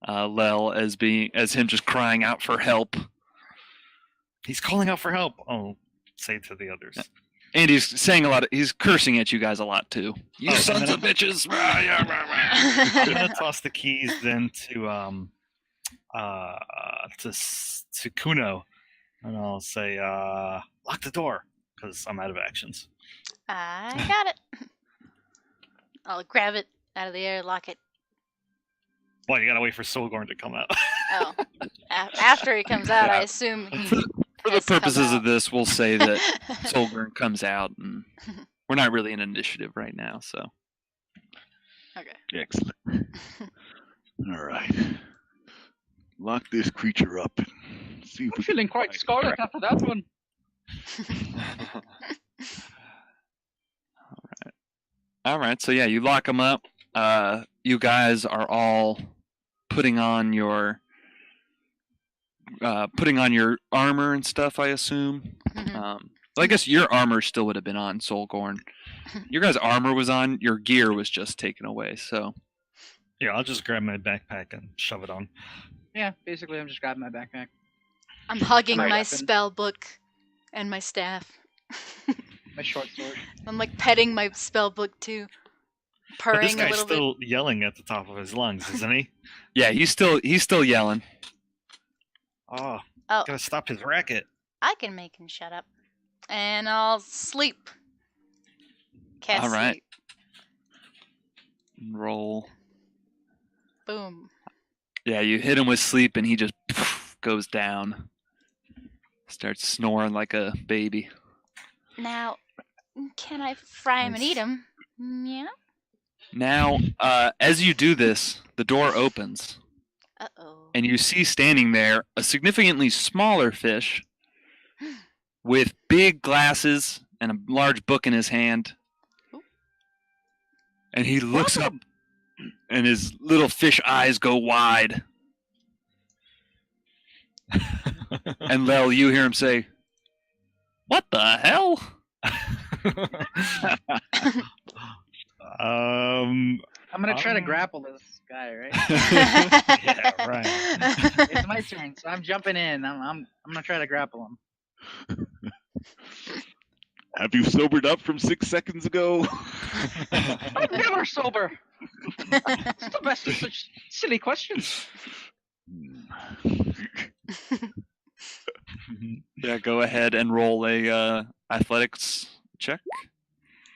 [SPEAKER 1] Lel, as him just crying out for help.
[SPEAKER 2] He's calling out for help. I'll say to the others.
[SPEAKER 1] And he's saying he's cursing at you guys a lot too. You
[SPEAKER 2] Oh,
[SPEAKER 1] sons
[SPEAKER 2] and
[SPEAKER 1] of bitches!
[SPEAKER 2] I'm gonna toss the keys then to Kuno, and I'll say lock the door because I'm out of actions.
[SPEAKER 4] I got it. I'll grab it out of the air, lock it.
[SPEAKER 2] Well, you gotta wait for Solgorn to come out.
[SPEAKER 4] Oh, after he comes out, I assume he
[SPEAKER 1] For the
[SPEAKER 4] has to come
[SPEAKER 1] purposes of
[SPEAKER 4] out.
[SPEAKER 1] this, we'll say that Solgren comes out, and we're not really in initiative right now, so.
[SPEAKER 4] Okay.
[SPEAKER 5] Excellent. All right. Lock this creature up and see if
[SPEAKER 3] I'm
[SPEAKER 5] we
[SPEAKER 3] feeling
[SPEAKER 5] can
[SPEAKER 3] quite
[SPEAKER 5] find
[SPEAKER 3] scarlet
[SPEAKER 5] crack.
[SPEAKER 3] after that one.
[SPEAKER 1] All right, so yeah, you lock them up. You guys are all putting on your armor and stuff, I assume.
[SPEAKER 4] Mhm.
[SPEAKER 1] Well, I guess your armor still would have been on, Solgorn. Your guys' armor was on. Your gear was just taken away. So
[SPEAKER 2] Yeah, I'll just grab my backpack and shove it on.
[SPEAKER 3] Yeah, basically I'm just grabbing my backpack.
[SPEAKER 4] I'm hugging
[SPEAKER 3] My
[SPEAKER 4] my
[SPEAKER 3] weapon.
[SPEAKER 4] spell book and my staff.
[SPEAKER 3] My short sword.
[SPEAKER 4] I'm like petting my spell book too,
[SPEAKER 2] But this
[SPEAKER 4] purring a
[SPEAKER 2] guy's
[SPEAKER 4] little bit.
[SPEAKER 2] still yelling at the top of his lungs, isn't he?
[SPEAKER 1] yeah, he's still yelling.
[SPEAKER 2] Oh,
[SPEAKER 4] Oh,
[SPEAKER 2] gotta stop his racket.
[SPEAKER 4] I can make him shut up. And I'll sleep. Cast
[SPEAKER 1] All right.
[SPEAKER 4] sleep.
[SPEAKER 1] Roll.
[SPEAKER 4] Boom.
[SPEAKER 1] Yeah, you hit him with sleep, and he just goes down. Starts snoring like a baby.
[SPEAKER 4] Now, can I fry him and eat
[SPEAKER 1] Nice.
[SPEAKER 4] him? Yeah.
[SPEAKER 1] Now, as you do this, the door opens,
[SPEAKER 4] Uh-oh.
[SPEAKER 1] and you see standing there a significantly smaller fish with big glasses and a large book in his hand. And he looks up, and his little fish eyes go wide. And Lel, you hear him say, "What the hell?"
[SPEAKER 2] Um,
[SPEAKER 3] I'm gonna try to grapple this guy, right?
[SPEAKER 2] yeah, right.
[SPEAKER 3] It's my turn, so I'm jumping in. I'm gonna try to grapple him.
[SPEAKER 5] Have you sobered up from 6 seconds ago?
[SPEAKER 3] I'm never sober. It's the best of such silly questions.
[SPEAKER 1] Yeah, go ahead and roll a athletics check.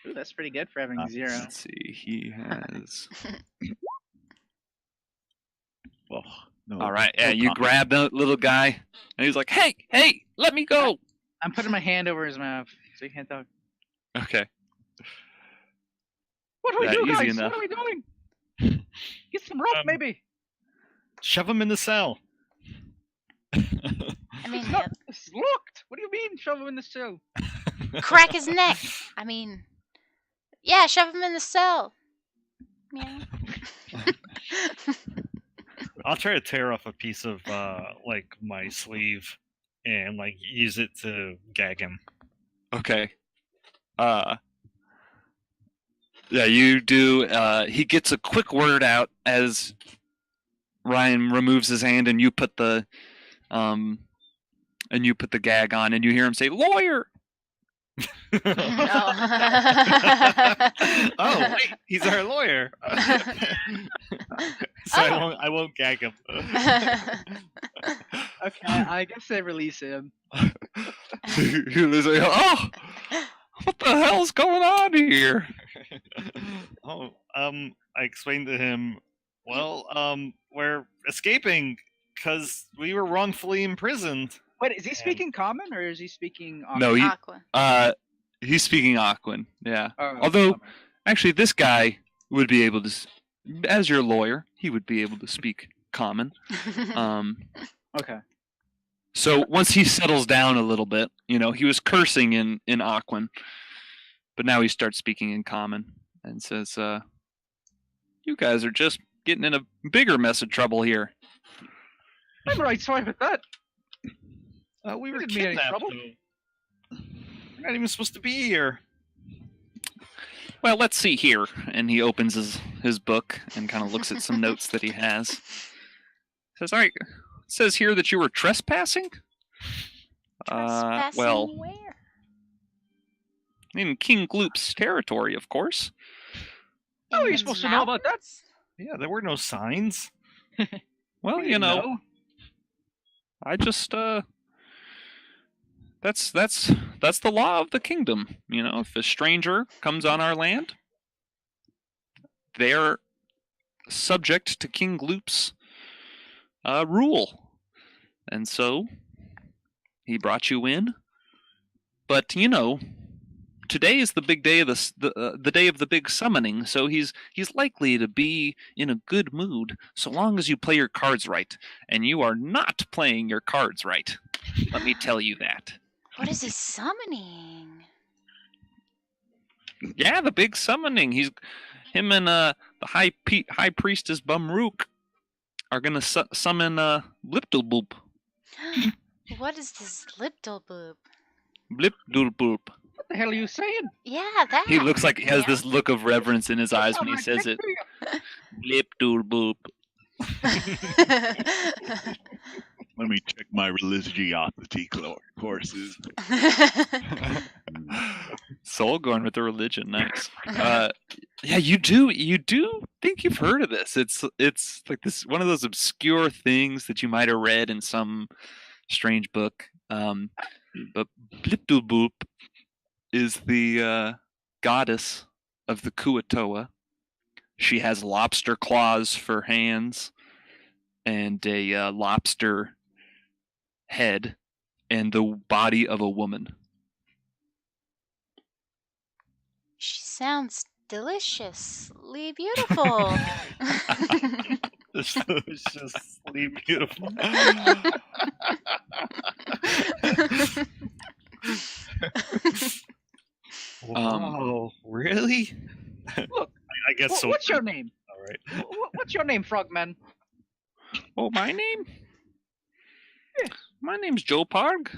[SPEAKER 3] Ooh, that's pretty good for having 0.
[SPEAKER 1] Let's see, he has.
[SPEAKER 5] Oh, no.
[SPEAKER 1] All right, yeah,
[SPEAKER 5] no
[SPEAKER 1] you
[SPEAKER 5] comment.
[SPEAKER 1] grab the little guy, and he's like, "Hey, let me go."
[SPEAKER 3] I'm putting my hand over his mouth so he can't talk.
[SPEAKER 1] Okay.
[SPEAKER 3] What do we
[SPEAKER 1] Yeah,
[SPEAKER 3] do,
[SPEAKER 1] easy
[SPEAKER 3] guys?
[SPEAKER 1] enough.
[SPEAKER 3] What are we doing? Get some rope, maybe.
[SPEAKER 2] Shove him in the cell.
[SPEAKER 4] I mean, yeah,
[SPEAKER 3] It's locked. What do you mean, shove him in the cell?
[SPEAKER 4] crack his neck. I mean, yeah, shove him in the cell. Yeah.
[SPEAKER 2] I'll try to tear off a piece of like my sleeve and like use it to gag him.
[SPEAKER 1] Okay. Yeah, you do. He gets a quick word out as Ryan removes his hand, and you put the gag on, and you hear him say, "Lawyer."
[SPEAKER 2] Oh, wait, he's our lawyer. So I won't gag him.
[SPEAKER 3] Okay, I guess I release him.
[SPEAKER 1] He's like, "Oh, what the hell's going on here?"
[SPEAKER 2] Oh, I explained to him, well, we're escaping because we were wrongfully imprisoned.
[SPEAKER 3] Wait, is he speaking common or is he speaking?
[SPEAKER 1] No,
[SPEAKER 4] Aqua.
[SPEAKER 1] he's speaking Aquan. Yeah.
[SPEAKER 3] Oh,
[SPEAKER 1] Although,
[SPEAKER 3] bummer.
[SPEAKER 1] actually, this guy would be able to, as your lawyer, he would be able to speak common.
[SPEAKER 3] Okay.
[SPEAKER 1] So once he settles down a little bit, he was cursing in Aquan, but now he starts speaking in common and says, "You guys are just getting in a bigger mess of trouble here."
[SPEAKER 3] I'm right sorry about that.
[SPEAKER 2] We were
[SPEAKER 3] Didn't mean any
[SPEAKER 2] kidnapped.
[SPEAKER 3] trouble.
[SPEAKER 2] We're not even supposed to be here.
[SPEAKER 1] Well, let's see here. And he opens his book and kind of looks at some notes that he has. Says, "All right, it says here that you were trespassing?"
[SPEAKER 4] Trespassing
[SPEAKER 1] Well,
[SPEAKER 4] where?
[SPEAKER 1] in King Gloop's territory, of course.
[SPEAKER 3] Oh, you're
[SPEAKER 4] In
[SPEAKER 3] supposed to know about that.
[SPEAKER 4] mountains?
[SPEAKER 2] Yeah, there were no signs.
[SPEAKER 1] Well,
[SPEAKER 3] We didn't know.
[SPEAKER 1] I just that's the law of the kingdom. If a stranger comes on our land, they're subject to King Gloop's rule. And so he brought you in. But today is the big day of the day of the big summoning, so he's likely to be in a good mood so long as you play your cards right, and you are not playing your cards right. Let me tell you that.
[SPEAKER 4] What is he summoning?
[SPEAKER 1] Yeah, the big summoning. Him and the high priestess Bumrook are gonna summon Blipdulboop.
[SPEAKER 4] What is this Lipdulboop?
[SPEAKER 1] Blipdulboop.
[SPEAKER 3] What the hell are you saying?
[SPEAKER 4] Yeah, that.
[SPEAKER 1] He looks like he has
[SPEAKER 4] Yeah.
[SPEAKER 1] this look of reverence in his eyes when he says it. Blipdulboop.
[SPEAKER 5] Let me check my religiosity courses.
[SPEAKER 1] Soul going with the religion, nice. Yeah, you do think you've heard of this. It's like this one of those obscure things that you might have read in some strange book. But Blipdulboop is the goddess of the Kuatoa. She has lobster claws for hands and a lobster head and the body of a woman.
[SPEAKER 4] She sounds deliciously beautiful.
[SPEAKER 2] It's just beautiful. Wow, really?
[SPEAKER 3] Look,
[SPEAKER 2] I guess so.
[SPEAKER 3] what's your name?
[SPEAKER 2] All right.
[SPEAKER 3] What's your name, Frogman?
[SPEAKER 1] Oh, my name?
[SPEAKER 3] Yes.
[SPEAKER 1] My name's Joe Parg.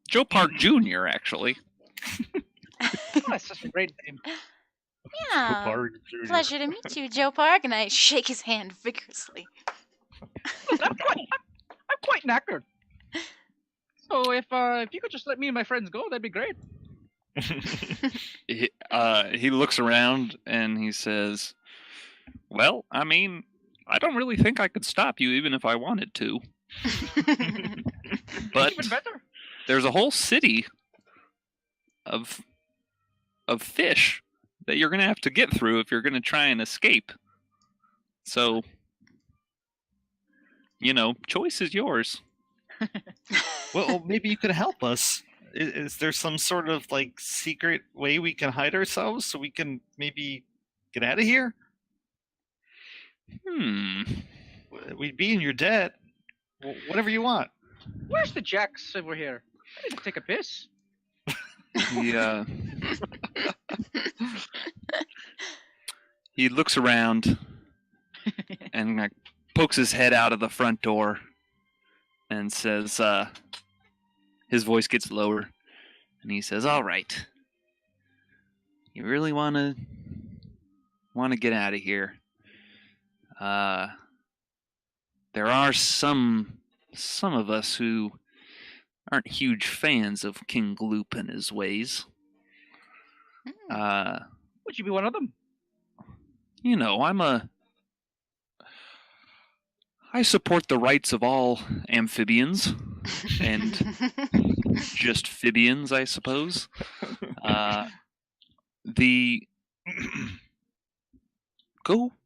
[SPEAKER 1] Joe Parg Jr., actually.
[SPEAKER 3] Oh, that's such a great name.
[SPEAKER 4] Yeah.
[SPEAKER 2] Park Jr.
[SPEAKER 4] Pleasure to meet you, Joe Park. And I shake his hand vigorously.
[SPEAKER 3] Look, I'm quite knackered. So if you could just let me and my friends go, that'd be great.
[SPEAKER 1] He looks around and he says, well, I mean, I don't really think I could stop you even if I wanted to. But
[SPEAKER 3] Even better.
[SPEAKER 1] there's a whole city of fish that you're going to have to get through if you're going to try and escape. So, choice is yours.
[SPEAKER 2] Well, maybe you could help us. Is there some sort of like secret way we can hide ourselves so we can maybe get out of here? We'd be in your debt. Whatever you want.
[SPEAKER 3] Where's the Jacks over here? I need to take a piss.
[SPEAKER 1] He looks around and like, pokes his head out of the front door and says, his voice gets lower, and he says, all right, you really want to get out of here. There are some of us who aren't huge fans of King Gloop and his ways.
[SPEAKER 3] Would you be one of them?
[SPEAKER 1] I support the rights of all amphibians and just phibians, I suppose.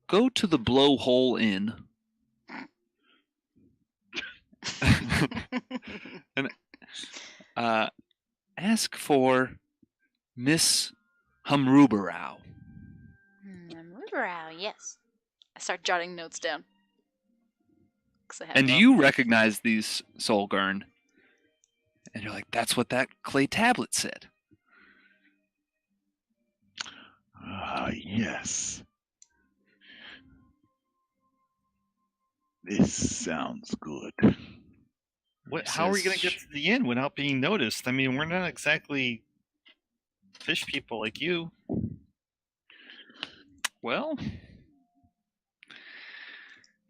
[SPEAKER 1] Go to the Blowhole Inn and ask for Miss Humrubarau.
[SPEAKER 4] Humrubarau, yes. I start jotting notes down.
[SPEAKER 1] And you recognize these, Solgurn. And you're like, that's what that clay tablet said.
[SPEAKER 5] Yes. This sounds good.
[SPEAKER 2] How are we going to get to the inn without being noticed? I mean, we're not exactly fish people like you.
[SPEAKER 1] Well,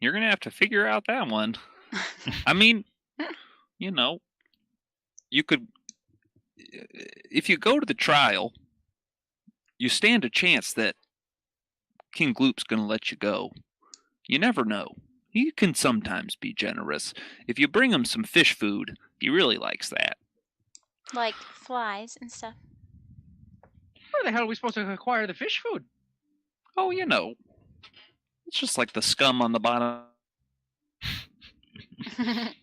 [SPEAKER 1] you're going to have to figure out that one. I mean, you could, if you go to the trial, you stand a chance that King Gloop's going to let you go. You never know. He can sometimes be generous. If you bring him some fish food, he really likes that.
[SPEAKER 4] Like flies and stuff.
[SPEAKER 3] Where the hell are we supposed to acquire the fish food?
[SPEAKER 1] Oh, it's just like the scum on the bottom.
[SPEAKER 2] I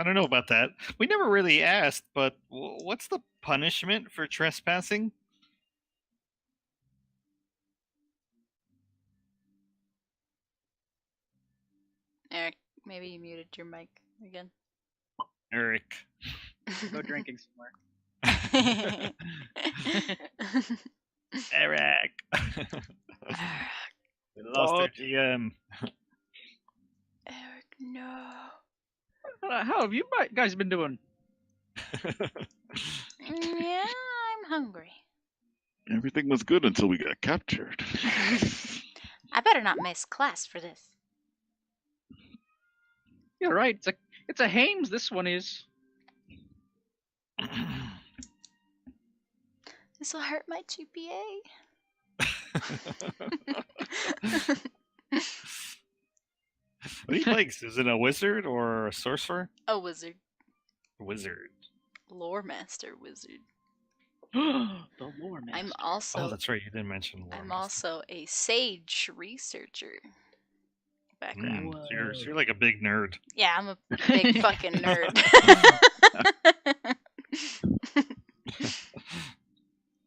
[SPEAKER 2] don't know about that. We never really asked, but what's the punishment for trespassing?
[SPEAKER 4] Eric, maybe you muted your mic again.
[SPEAKER 2] Eric.
[SPEAKER 3] Go drinking somewhere.
[SPEAKER 2] Eric. We lost our GM.
[SPEAKER 4] Eric, no.
[SPEAKER 3] How have you guys been doing?
[SPEAKER 4] Yeah, I'm hungry.
[SPEAKER 5] Everything was good until we got captured.
[SPEAKER 4] I better not miss class for this.
[SPEAKER 3] You're right. It's a Hames. This one is.
[SPEAKER 4] This will hurt my GPA.
[SPEAKER 2] What do you like? Is it a wizard or a sorcerer?
[SPEAKER 4] A wizard.
[SPEAKER 2] Wizard.
[SPEAKER 4] Lore master wizard.
[SPEAKER 3] The lore master.
[SPEAKER 4] I'm also.
[SPEAKER 2] Oh, that's right. You didn't mention lore
[SPEAKER 4] I'm
[SPEAKER 2] master.
[SPEAKER 4] also a sage researcher. background.
[SPEAKER 2] So you're like a big nerd.
[SPEAKER 4] Yeah, I'm a big fucking nerd.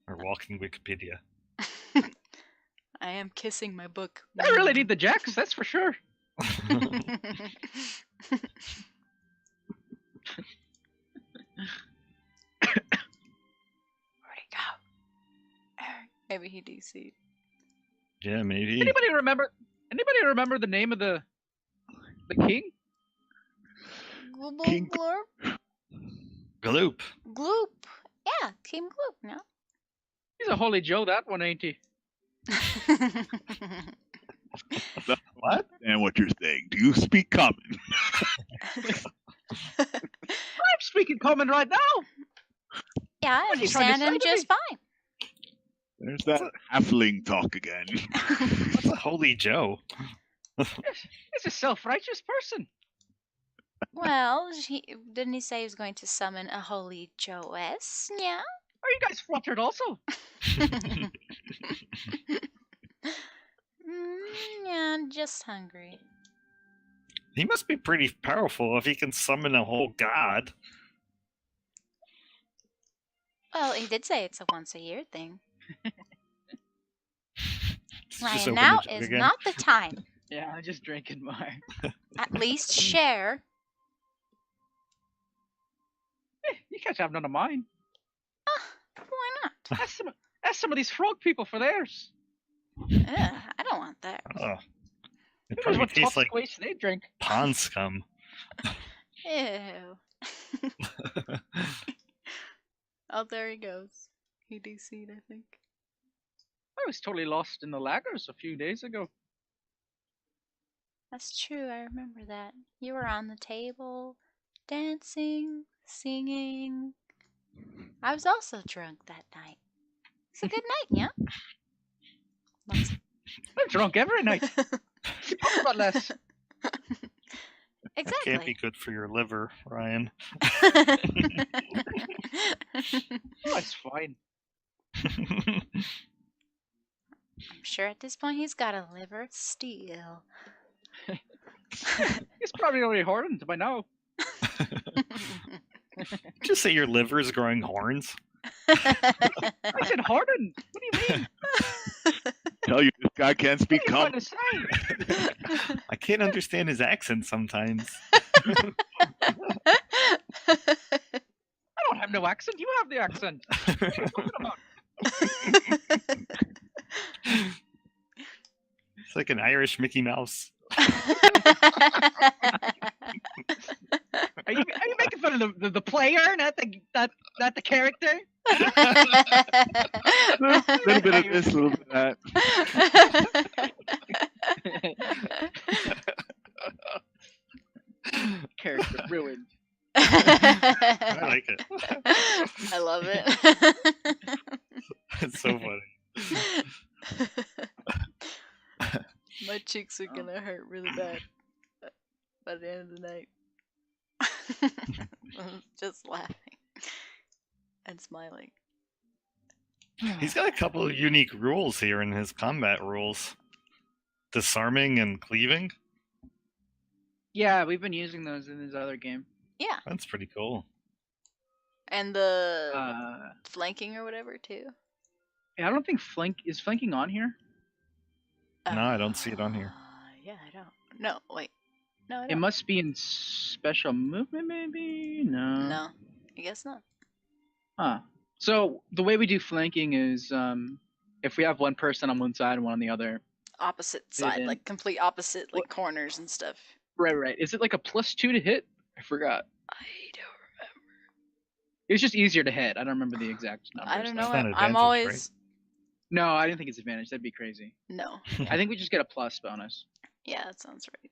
[SPEAKER 2] Or walking Wikipedia.
[SPEAKER 4] I am kissing my book.
[SPEAKER 3] I really need the jacks, that's for sure.
[SPEAKER 4] Where'd he go? Maybe he DC'd.
[SPEAKER 2] Yeah, maybe.
[SPEAKER 3] Anybody remember the name of the king?
[SPEAKER 5] King-
[SPEAKER 4] Glub?
[SPEAKER 2] Gloop.
[SPEAKER 4] Gloop. Yeah, King Gloop, no?
[SPEAKER 3] He's a holy Joe, that one, ain't he?
[SPEAKER 2] What?
[SPEAKER 5] And what you're saying? Do you speak common?
[SPEAKER 3] I'm speaking common right now.
[SPEAKER 4] Yeah, I
[SPEAKER 3] What are you trying to
[SPEAKER 4] understand him
[SPEAKER 3] say to
[SPEAKER 4] just
[SPEAKER 3] me?
[SPEAKER 4] fine.
[SPEAKER 5] There's that halfling talk again.
[SPEAKER 2] What's a holy Joe?
[SPEAKER 3] He's a self-righteous person.
[SPEAKER 4] Well, didn't he say he was going to summon a holy Joess? Yeah.
[SPEAKER 3] Are you guys flattered also?
[SPEAKER 4] Yeah, I'm just hungry.
[SPEAKER 2] He must be pretty powerful if he can summon a whole god.
[SPEAKER 4] Well, he did say it's a once a year thing.
[SPEAKER 2] Just
[SPEAKER 4] Ryan,
[SPEAKER 2] open
[SPEAKER 4] now
[SPEAKER 2] the jug
[SPEAKER 4] is
[SPEAKER 2] again.
[SPEAKER 4] not the time.
[SPEAKER 3] Yeah, I'm just drinking mine.
[SPEAKER 4] At least share.
[SPEAKER 3] You can't have none of mine.
[SPEAKER 4] Why not?
[SPEAKER 3] Ask some of these frog people for theirs.
[SPEAKER 4] Ugh, I don't want that.
[SPEAKER 2] Oh. It
[SPEAKER 3] Who knows
[SPEAKER 2] probably
[SPEAKER 3] what
[SPEAKER 2] tastes
[SPEAKER 3] toxic
[SPEAKER 2] like
[SPEAKER 3] waste they drink?
[SPEAKER 2] pond scum.
[SPEAKER 4] Ew. Oh, there he goes. He DC'd, I think.
[SPEAKER 3] I was totally lost in the lagers a few days ago.
[SPEAKER 4] That's true, I remember that. You were on the table, dancing, singing. I was also drunk that night. It's a good night, yeah? Lots
[SPEAKER 3] I'm drunk every night. Talk about less.
[SPEAKER 2] That
[SPEAKER 4] Exactly.
[SPEAKER 2] can't be good for your liver, Ryan.
[SPEAKER 3] Oh, it's fine.
[SPEAKER 4] I'm sure at this point he's got a liver of steel.
[SPEAKER 3] He's probably already hardened by now.
[SPEAKER 2] Just say your liver is growing horns.
[SPEAKER 3] I said hardened. What do you mean?
[SPEAKER 5] Tell you this guy can't speak
[SPEAKER 3] What are you
[SPEAKER 5] common.
[SPEAKER 3] trying to say?
[SPEAKER 2] I can't understand his accent sometimes.
[SPEAKER 3] I don't have no accent. You have the accent. What are you talking about?
[SPEAKER 2] It's like an Irish Mickey Mouse.
[SPEAKER 3] Are you making fun of the player, not the character?
[SPEAKER 5] A little bit of this, a little bit of that.
[SPEAKER 3] Character ruined.
[SPEAKER 2] I like it.
[SPEAKER 4] I love it.
[SPEAKER 2] It's so funny.
[SPEAKER 4] My cheeks are gonna hurt really bad by the end of the night. I'm just laughing and smiling.
[SPEAKER 2] He's got a couple of unique rules here in his combat rules. Disarming and cleaving.
[SPEAKER 3] Yeah, we've been using those in his other game.
[SPEAKER 4] Yeah,
[SPEAKER 2] That's pretty cool.
[SPEAKER 4] and the
[SPEAKER 3] Uh,
[SPEAKER 4] flanking or whatever too.
[SPEAKER 3] yeah, I don't think is flanking on here.
[SPEAKER 2] No, I don't see it on here.
[SPEAKER 4] Yeah, I don't. No, wait. No, I
[SPEAKER 3] It
[SPEAKER 4] don't.
[SPEAKER 3] must be in special movement, maybe. No.
[SPEAKER 4] No, I guess not.
[SPEAKER 3] Huh. So the way we do flanking is, if we have one person on one side and one on the other.
[SPEAKER 4] Opposite side,
[SPEAKER 3] Yeah.
[SPEAKER 4] like complete opposite, like
[SPEAKER 3] What-
[SPEAKER 4] corners and stuff.
[SPEAKER 3] Right. Is it like a +2 to hit? I forgot.
[SPEAKER 4] I don't remember.
[SPEAKER 3] It was just easier to hit. I don't remember the exact numbers.
[SPEAKER 4] I don't
[SPEAKER 3] though.
[SPEAKER 4] know.
[SPEAKER 2] not
[SPEAKER 4] I'm
[SPEAKER 2] advantage,
[SPEAKER 4] always
[SPEAKER 3] No, I didn't think it's advantage. That'd be crazy.
[SPEAKER 4] no.
[SPEAKER 3] I think we just get a plus bonus.
[SPEAKER 4] Yeah, that sounds right.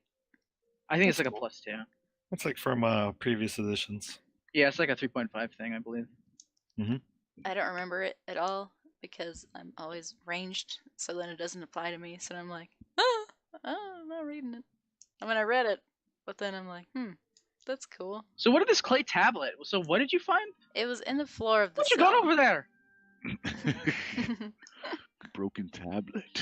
[SPEAKER 3] I think it's like a +2.
[SPEAKER 2] That's like from previous editions.
[SPEAKER 3] Yeah, it's like a 3.5 thing, I believe.
[SPEAKER 4] I don't remember it at all because I'm always ranged, so then it doesn't apply to me. So I'm like, I'm not reading it. I mean, I read it, but then I'm like, that's cool.
[SPEAKER 3] So what is this clay tablet? So what did you find?
[SPEAKER 4] It was in the floor of the
[SPEAKER 3] What you got
[SPEAKER 4] cell.
[SPEAKER 3] over there?
[SPEAKER 5] Broken tablet.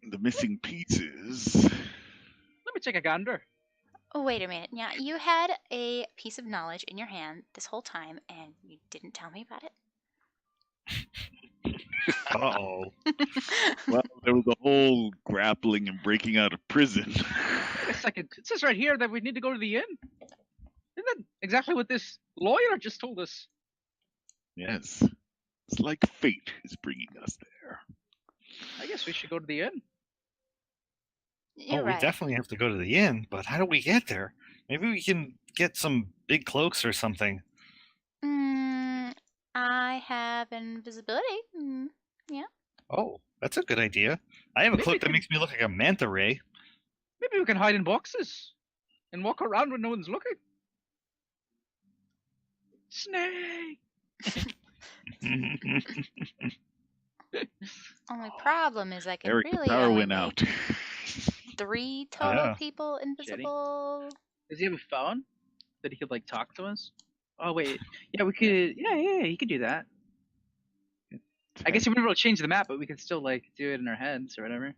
[SPEAKER 5] the missing pieces.
[SPEAKER 3] Let me take a gander.
[SPEAKER 4] Oh, wait a minute. Now, you had a piece of knowledge in your hand this whole time, and you didn't tell me about it?
[SPEAKER 2] Uh-oh.
[SPEAKER 5] Well, there was a whole grappling and breaking out of prison.
[SPEAKER 3] Wait a second. It says right here that we need to go to the inn. Isn't that exactly what this lawyer just told us?
[SPEAKER 5] Yes. It's like fate is bringing us there.
[SPEAKER 3] I guess we should go to the inn.
[SPEAKER 4] You're
[SPEAKER 2] We
[SPEAKER 4] right.
[SPEAKER 2] definitely have to go to the inn, but how do we get there? Maybe we can get some big cloaks or something.
[SPEAKER 4] I have invisibility.
[SPEAKER 2] Oh, that's a good idea. I have a
[SPEAKER 3] Maybe
[SPEAKER 2] cloak
[SPEAKER 3] we
[SPEAKER 2] that
[SPEAKER 3] can-
[SPEAKER 2] makes me look like a manta ray.
[SPEAKER 3] Maybe we can hide in boxes and walk around when no one's looking. Snake.
[SPEAKER 4] Only problem is I can
[SPEAKER 5] Eric, the
[SPEAKER 4] really
[SPEAKER 5] power
[SPEAKER 4] only
[SPEAKER 5] went
[SPEAKER 4] make
[SPEAKER 5] out.
[SPEAKER 4] 3 total
[SPEAKER 2] Yeah.
[SPEAKER 4] people invisible.
[SPEAKER 3] Does he have a phone that he could like talk to us? Oh wait, yeah, we could. Yeah, he could do that. I guess he wouldn't be able to change the map, but we could still like do it in our heads or whatever.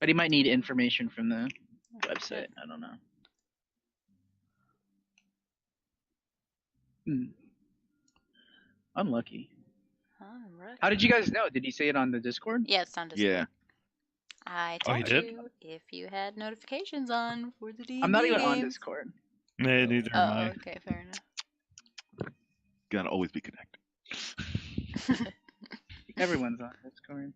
[SPEAKER 3] But he might need information from the website. I don't know. Unlucky.
[SPEAKER 4] Alright.
[SPEAKER 3] How did you guys know? Did he say it on the Discord?
[SPEAKER 4] Yeah, it's on Discord.
[SPEAKER 5] Yeah.
[SPEAKER 4] I
[SPEAKER 2] Oh, he
[SPEAKER 4] told
[SPEAKER 2] did?
[SPEAKER 4] you if you had notifications on for the D&D
[SPEAKER 3] I'm not even on
[SPEAKER 4] games.
[SPEAKER 3] Discord.
[SPEAKER 2] Nah, neither am
[SPEAKER 4] Oh,
[SPEAKER 2] I.
[SPEAKER 4] okay, fair enough.
[SPEAKER 5] Gotta always be connected.
[SPEAKER 3] Everyone's on Discord.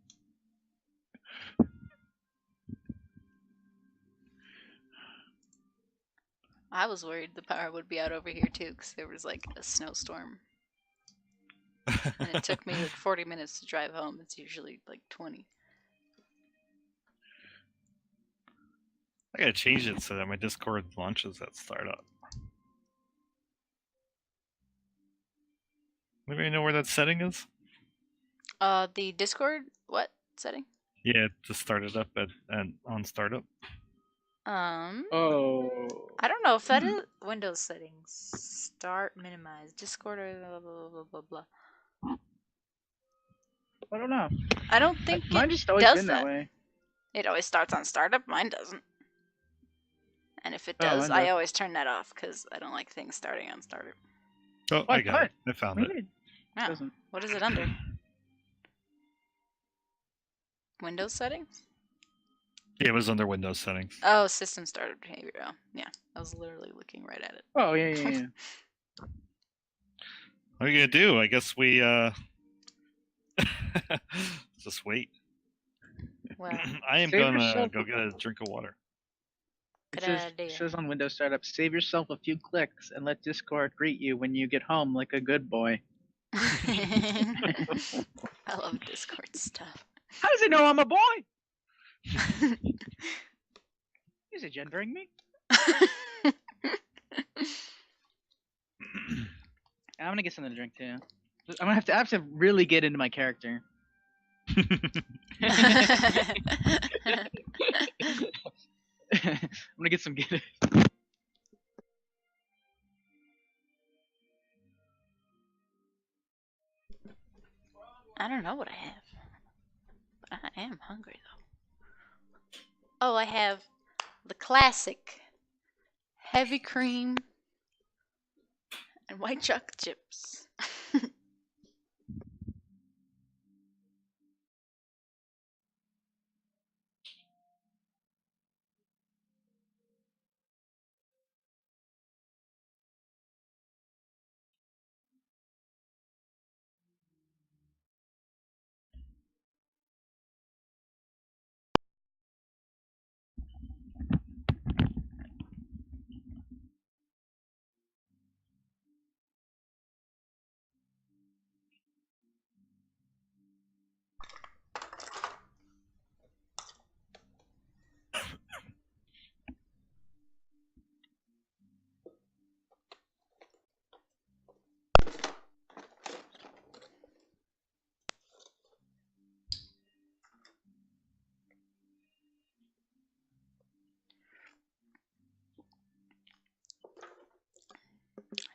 [SPEAKER 4] I was worried the power would be out over here too, because there was like a snowstorm. And it took me like 40 minutes to drive home. It's usually like 20.
[SPEAKER 2] I gotta change it so that my Discord launches at startup. Maybe I know where that setting is?
[SPEAKER 4] The Discord, what setting?
[SPEAKER 2] Yeah, to start it up on startup.
[SPEAKER 3] Oh.
[SPEAKER 4] I don't know if that is Windows settings. Start, minimize, Discord, or blah blah blah blah blah.
[SPEAKER 3] I don't know.
[SPEAKER 4] I don't think
[SPEAKER 3] Mine
[SPEAKER 4] it
[SPEAKER 3] just always
[SPEAKER 4] does
[SPEAKER 3] been that way.
[SPEAKER 4] It always starts on startup. Mine doesn't. And if it
[SPEAKER 3] Oh,
[SPEAKER 4] does,
[SPEAKER 3] mine
[SPEAKER 4] I
[SPEAKER 3] does.
[SPEAKER 4] always turn that off because I don't like things starting on startup.
[SPEAKER 2] Oh, I got it. I found it.
[SPEAKER 3] Really?
[SPEAKER 4] Oh,
[SPEAKER 3] Doesn't.
[SPEAKER 4] what is it under? Windows settings?
[SPEAKER 2] Yeah, it was under Windows settings.
[SPEAKER 4] Oh, system startup behavior. Oh, yeah. I was literally looking right at it.
[SPEAKER 3] Oh yeah.
[SPEAKER 2] What are you gonna do? I guess we just wait.
[SPEAKER 4] Well,
[SPEAKER 2] I am
[SPEAKER 3] Save
[SPEAKER 2] gonna
[SPEAKER 3] yourself
[SPEAKER 2] go get a drink of water.
[SPEAKER 3] It
[SPEAKER 4] good
[SPEAKER 3] says,
[SPEAKER 4] idea.
[SPEAKER 3] says on Windows Startup, save yourself a few clicks and let Discord greet you when you get home like a good boy.
[SPEAKER 4] I love Discord stuff.
[SPEAKER 3] How does he know I'm a boy? Is it gendering me? I'm gonna get something to drink too. I'm gonna have to really get into my character. I'm gonna get some Guinness.
[SPEAKER 4] I don't know what I have. But I am hungry though. Oh, I have the classic heavy cream and white chocolate chips.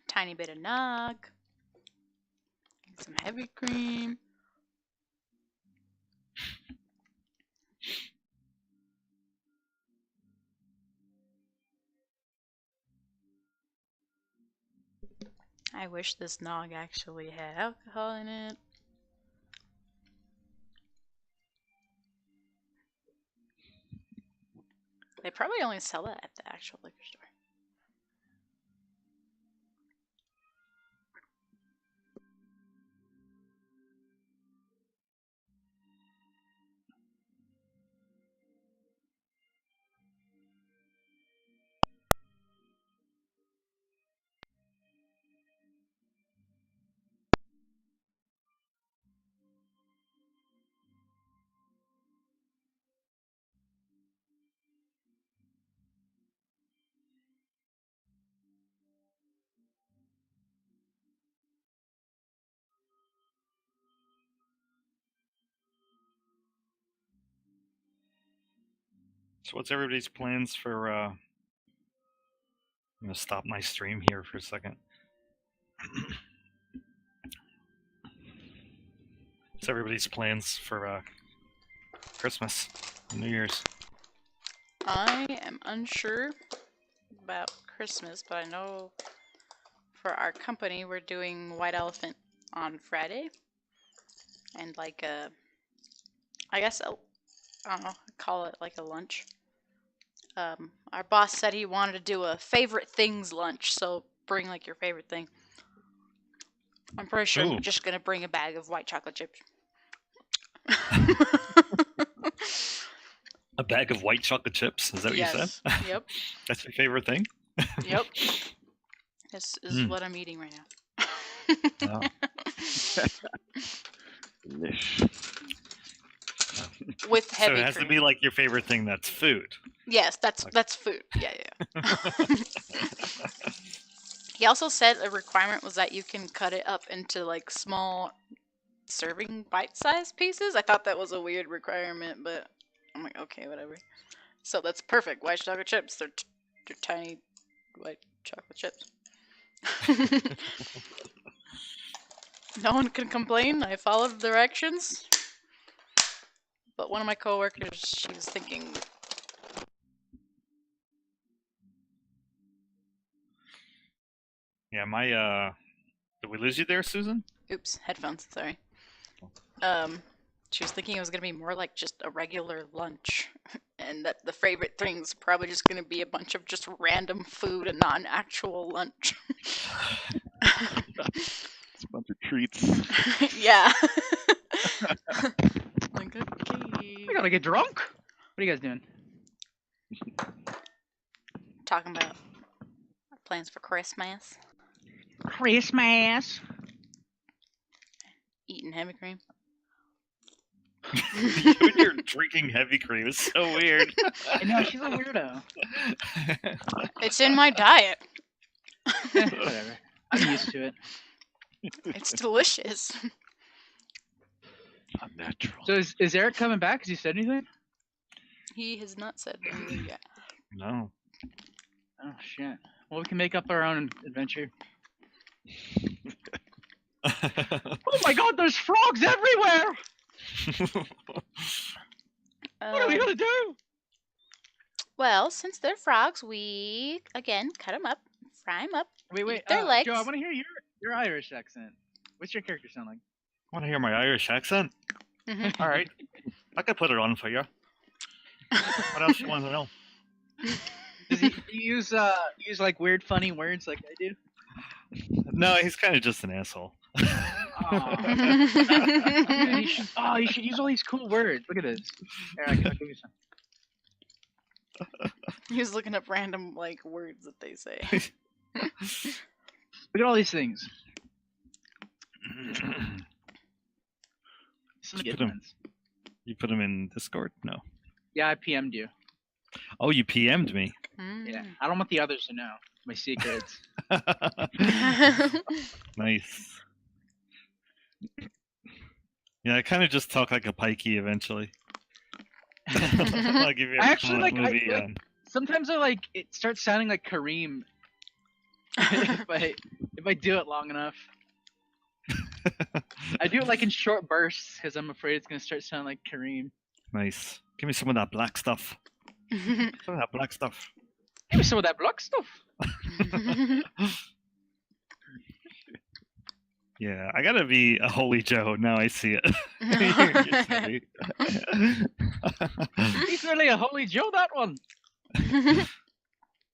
[SPEAKER 4] Tiny bit of nog. Some heavy cream. I wish this nog actually had alcohol in it. They probably only sell that at the actual liquor store.
[SPEAKER 2] So what's everybody's plans for? I'm gonna stop my stream here for a second. What's everybody's plans for Christmas, New Year's?
[SPEAKER 4] I am unsure about Christmas, but I know for our company we're doing White Elephant on Friday. And like I guess I don't know, call it like a lunch. Our boss said he wanted to do a favorite things lunch, so bring like your favorite thing. I'm pretty sure
[SPEAKER 2] Ooh.
[SPEAKER 4] I'm just gonna bring a bag of white chocolate chips.
[SPEAKER 2] A bag of white chocolate chips? Is that what you said?
[SPEAKER 4] Yep.
[SPEAKER 2] That's your favorite thing?
[SPEAKER 4] Yep. This is what I'm eating right now.
[SPEAKER 2] Oh.
[SPEAKER 5] Delish.
[SPEAKER 4] With
[SPEAKER 2] So
[SPEAKER 4] heavy
[SPEAKER 2] it has
[SPEAKER 4] cream.
[SPEAKER 2] to be like your favorite thing that's food.
[SPEAKER 4] Yes, that's food. Yeah. He also said a requirement was that you can cut it up into like small serving bite-sized pieces. I thought that was a weird requirement, but I'm like, okay, whatever. So that's perfect. White chocolate chips. They're tiny white chocolate chips. No one can complain. I followed the directions. But one of my coworkers, she was thinking.
[SPEAKER 2] Yeah, my did we lose you there, Susan?
[SPEAKER 4] Oops, headphones. Sorry. She was thinking it was gonna be more like just a regular lunch, and that the favorite thing's probably just gonna be a bunch of just random food and not an actual lunch.
[SPEAKER 5] It's a bunch of treats.
[SPEAKER 4] Yeah. Like, okay.
[SPEAKER 3] We gotta get drunk. What are you guys doing?
[SPEAKER 4] Talking about our plans for Christmas.
[SPEAKER 3] Christmas.
[SPEAKER 4] Eating heavy cream.
[SPEAKER 2] You're drinking heavy cream. It's so weird.
[SPEAKER 3] I know, she's a weirdo.
[SPEAKER 4] It's in my diet.
[SPEAKER 3] Whatever. I'm used to it.
[SPEAKER 4] It's delicious.
[SPEAKER 5] Unnatural.
[SPEAKER 3] So is Eric coming back? Has he said anything?
[SPEAKER 4] He has not said anything yet.
[SPEAKER 2] No.
[SPEAKER 3] Oh, shit. Well, we can make up our own adventure. Oh my god, there's frogs everywhere! What are we gonna do?
[SPEAKER 4] Well, since they're frogs, we again cut them up, fry them up.
[SPEAKER 3] Wait,
[SPEAKER 4] Eat their legs.
[SPEAKER 3] Joe, I want to hear your Irish accent. What's your character sound like?
[SPEAKER 2] Want to hear my Irish accent?
[SPEAKER 4] Mhm.
[SPEAKER 2] All right, I could put it on for you. What else you want to know?
[SPEAKER 3] Does he use like weird, funny words like I do?
[SPEAKER 2] No, he's kind of just an asshole.
[SPEAKER 3] Dude, you should use all these cool words. Look at this. Here, I'll give you some.
[SPEAKER 4] He was looking up random like words that they say.
[SPEAKER 3] Look at all these things. Some
[SPEAKER 2] Just
[SPEAKER 3] good
[SPEAKER 2] put 'em-
[SPEAKER 3] ones.
[SPEAKER 2] You put him in Discord? No.
[SPEAKER 3] Yeah, I PM'd you.
[SPEAKER 2] Oh, you PM'd me.
[SPEAKER 3] Yeah, I don't want the others to know my secrets.
[SPEAKER 2] Nice. Yeah, I kind of just talk like a pikey eventually. I'll give you a
[SPEAKER 3] I actually like.
[SPEAKER 2] movie.
[SPEAKER 3] Sometimes it starts sounding like Kareem if I do it long enough. I do it like in short bursts because I'm afraid it's gonna start sounding like Kareem.
[SPEAKER 2] Nice. Give me some of that black stuff. Some of that black stuff.
[SPEAKER 3] Give me some of that block stuff.
[SPEAKER 2] Yeah, I gotta be a holy Joe. Now I see it.
[SPEAKER 3] He's really a holy Joe, that one.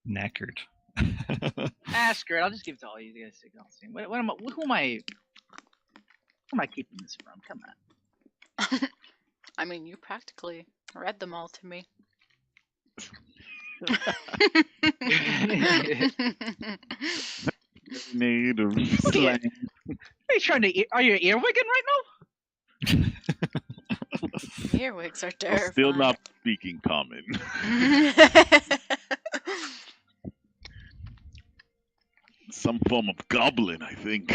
[SPEAKER 2] Knackered.
[SPEAKER 3] Screw it. I'll just give it to all you guys. Who am I keeping this from? Come on.
[SPEAKER 4] I mean, you practically read them all to me.
[SPEAKER 5] Made of
[SPEAKER 3] What are you-
[SPEAKER 5] slang.
[SPEAKER 3] Are you trying to? Are you earwigging right now?
[SPEAKER 4] Earwigs are
[SPEAKER 5] I'm
[SPEAKER 4] terrifying.
[SPEAKER 5] still not speaking common. Some form of goblin, I think.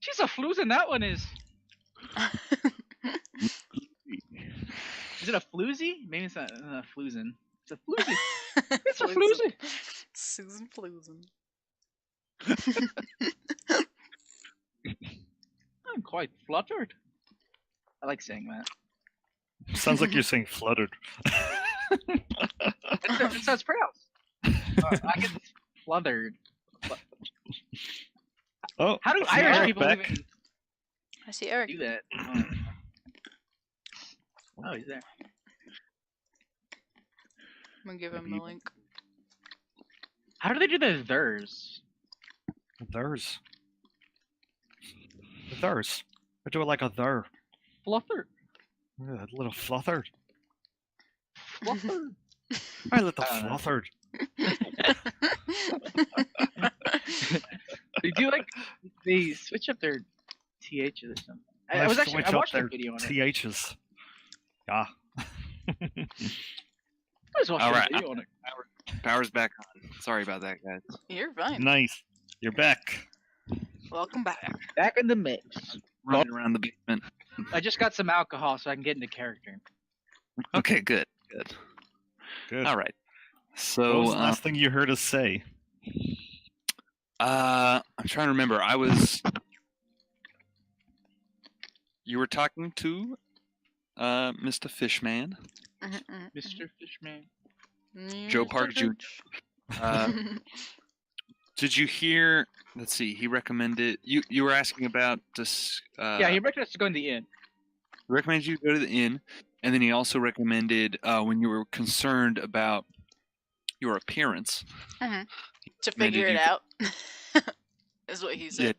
[SPEAKER 3] She's a floozy. That one is. Is it a floozy? Maybe it's not a floozin. It's a floozy. It's a floozy.
[SPEAKER 4] Susan Floozen.
[SPEAKER 3] I'm quite fluttered. I like saying that.
[SPEAKER 2] Sounds like you're saying fluttered.
[SPEAKER 3] That's how it's pronounced. I get fluttered.
[SPEAKER 2] Oh,
[SPEAKER 3] How do
[SPEAKER 2] I see
[SPEAKER 3] Irish
[SPEAKER 2] Eric
[SPEAKER 3] people
[SPEAKER 2] back.
[SPEAKER 3] even
[SPEAKER 4] I see Eric.
[SPEAKER 3] do that? Oh, he's there.
[SPEAKER 4] I'm gonna give him the link.
[SPEAKER 3] How do they do the theirs?
[SPEAKER 2] Theirs. Theirs. I do it like a there.
[SPEAKER 3] Fluttered.
[SPEAKER 2] Yeah, a little fluttered.
[SPEAKER 3] Fluttered.
[SPEAKER 2] I little
[SPEAKER 3] I don't know.
[SPEAKER 2] fluttered.
[SPEAKER 3] They do like they switch up their TH or something. I
[SPEAKER 2] Switch up
[SPEAKER 3] watched a
[SPEAKER 2] their
[SPEAKER 3] video on it.
[SPEAKER 2] THs. Yeah.
[SPEAKER 3] I just watched
[SPEAKER 1] All
[SPEAKER 3] a
[SPEAKER 1] right.
[SPEAKER 3] video on it.
[SPEAKER 1] Power's back on. Sorry about that, guys.
[SPEAKER 4] You're fine.
[SPEAKER 2] Nice. You're back.
[SPEAKER 4] Welcome back.
[SPEAKER 3] Back in the mix.
[SPEAKER 1] Running around the basement.
[SPEAKER 3] I just got some alcohol so I can get into character.
[SPEAKER 1] Okay, good. Good.
[SPEAKER 2] Good.
[SPEAKER 1] All right.
[SPEAKER 2] What
[SPEAKER 1] So,
[SPEAKER 2] was the last thing you heard us say?
[SPEAKER 1] I'm trying to remember. You were talking to Mr. Fishman,
[SPEAKER 3] Mr. Fishman.
[SPEAKER 1] Joe Park Jr. Did you hear? Let's see. He recommended you were asking about this.
[SPEAKER 3] Yeah, he recommended us to go in the inn.
[SPEAKER 1] Recommended you go to the inn, and then he also recommended when you were concerned about your appearance.
[SPEAKER 4] To figure it out, is what he said.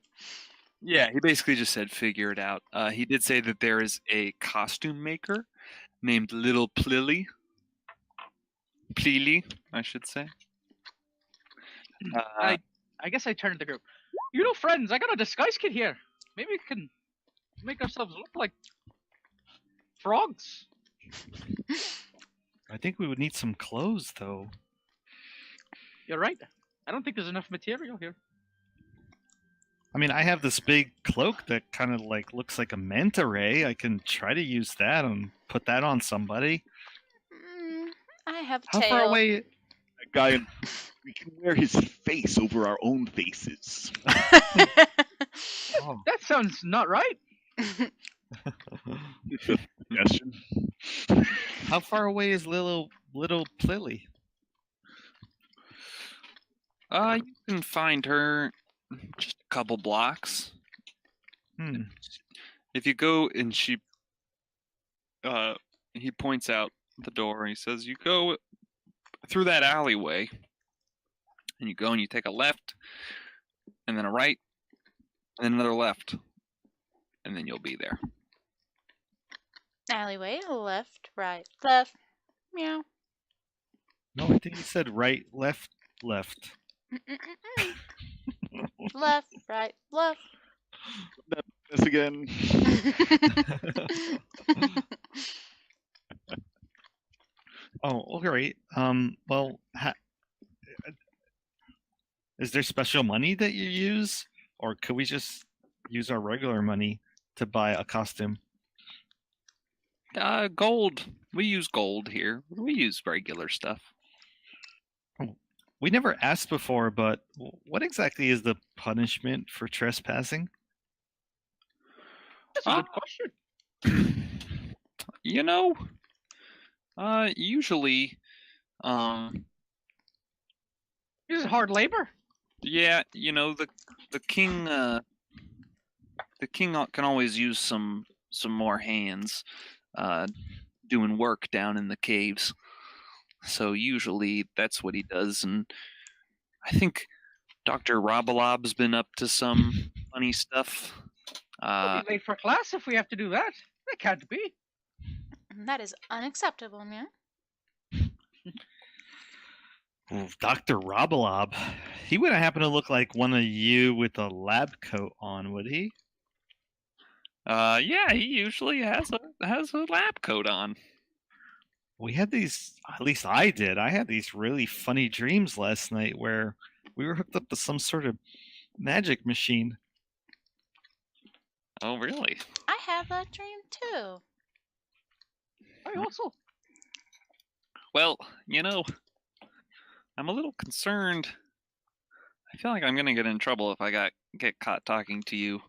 [SPEAKER 1] Yeah, he basically just said figure it out. He did say that there is a costume maker named Little Plilly. Plilly, I should say.
[SPEAKER 3] I guess I turned to the group. You know, friends, I got a disguise kit here. Maybe we can make ourselves look like frogs.
[SPEAKER 2] I think we would need some clothes, though.
[SPEAKER 3] You're right. I don't think there's enough material here.
[SPEAKER 2] I mean, I have this big cloak that kind of like looks like a manta ray. I can try to use that and put that on somebody.
[SPEAKER 4] I have a
[SPEAKER 2] How
[SPEAKER 4] tail.
[SPEAKER 2] far away?
[SPEAKER 5] A guy, we can wear his face over our own faces.
[SPEAKER 2] Oh.
[SPEAKER 3] That sounds not right.
[SPEAKER 5] Suggestion.
[SPEAKER 2] How far away is little Plilly?
[SPEAKER 1] You can find her just a couple blocks. If you go and he points out the door and he says, you go through that alleyway and you go and you take a left and then a right and then another left and then you'll be there.
[SPEAKER 4] Alleyway, left, right, left. Meow.
[SPEAKER 2] No, I think he said right, left, left.
[SPEAKER 4] Left, right, left.
[SPEAKER 5] This again.
[SPEAKER 2] Oh, all right. Well, is there special money that you use, or could we just use our regular money to buy a costume?
[SPEAKER 1] Gold. We use gold here. We use regular stuff.
[SPEAKER 2] We never asked before, but what exactly is the punishment for trespassing?
[SPEAKER 3] That's a good question.
[SPEAKER 1] You know, usually,
[SPEAKER 3] This is hard labor.
[SPEAKER 1] Yeah, the king can always use some more hands doing work down in the caves. So usually that's what he does, and I think Dr. Robalob's been up to some funny stuff.
[SPEAKER 3] We'll be late for class if we have to do that. That can't be.
[SPEAKER 4] That is unacceptable, man.
[SPEAKER 2] Dr. Robolob. He wouldn't happen to look like one of you with a lab coat on, would he?
[SPEAKER 1] Yeah, he usually has a lab coat on.
[SPEAKER 2] We had these, at least I did. I had these really funny dreams last night where we were hooked up to some sort of magic machine.
[SPEAKER 1] Oh, really?
[SPEAKER 4] I have that dream too.
[SPEAKER 3] I also.
[SPEAKER 1] Well, I'm a little concerned. I feel like I'm gonna get in trouble if I get caught talking to you.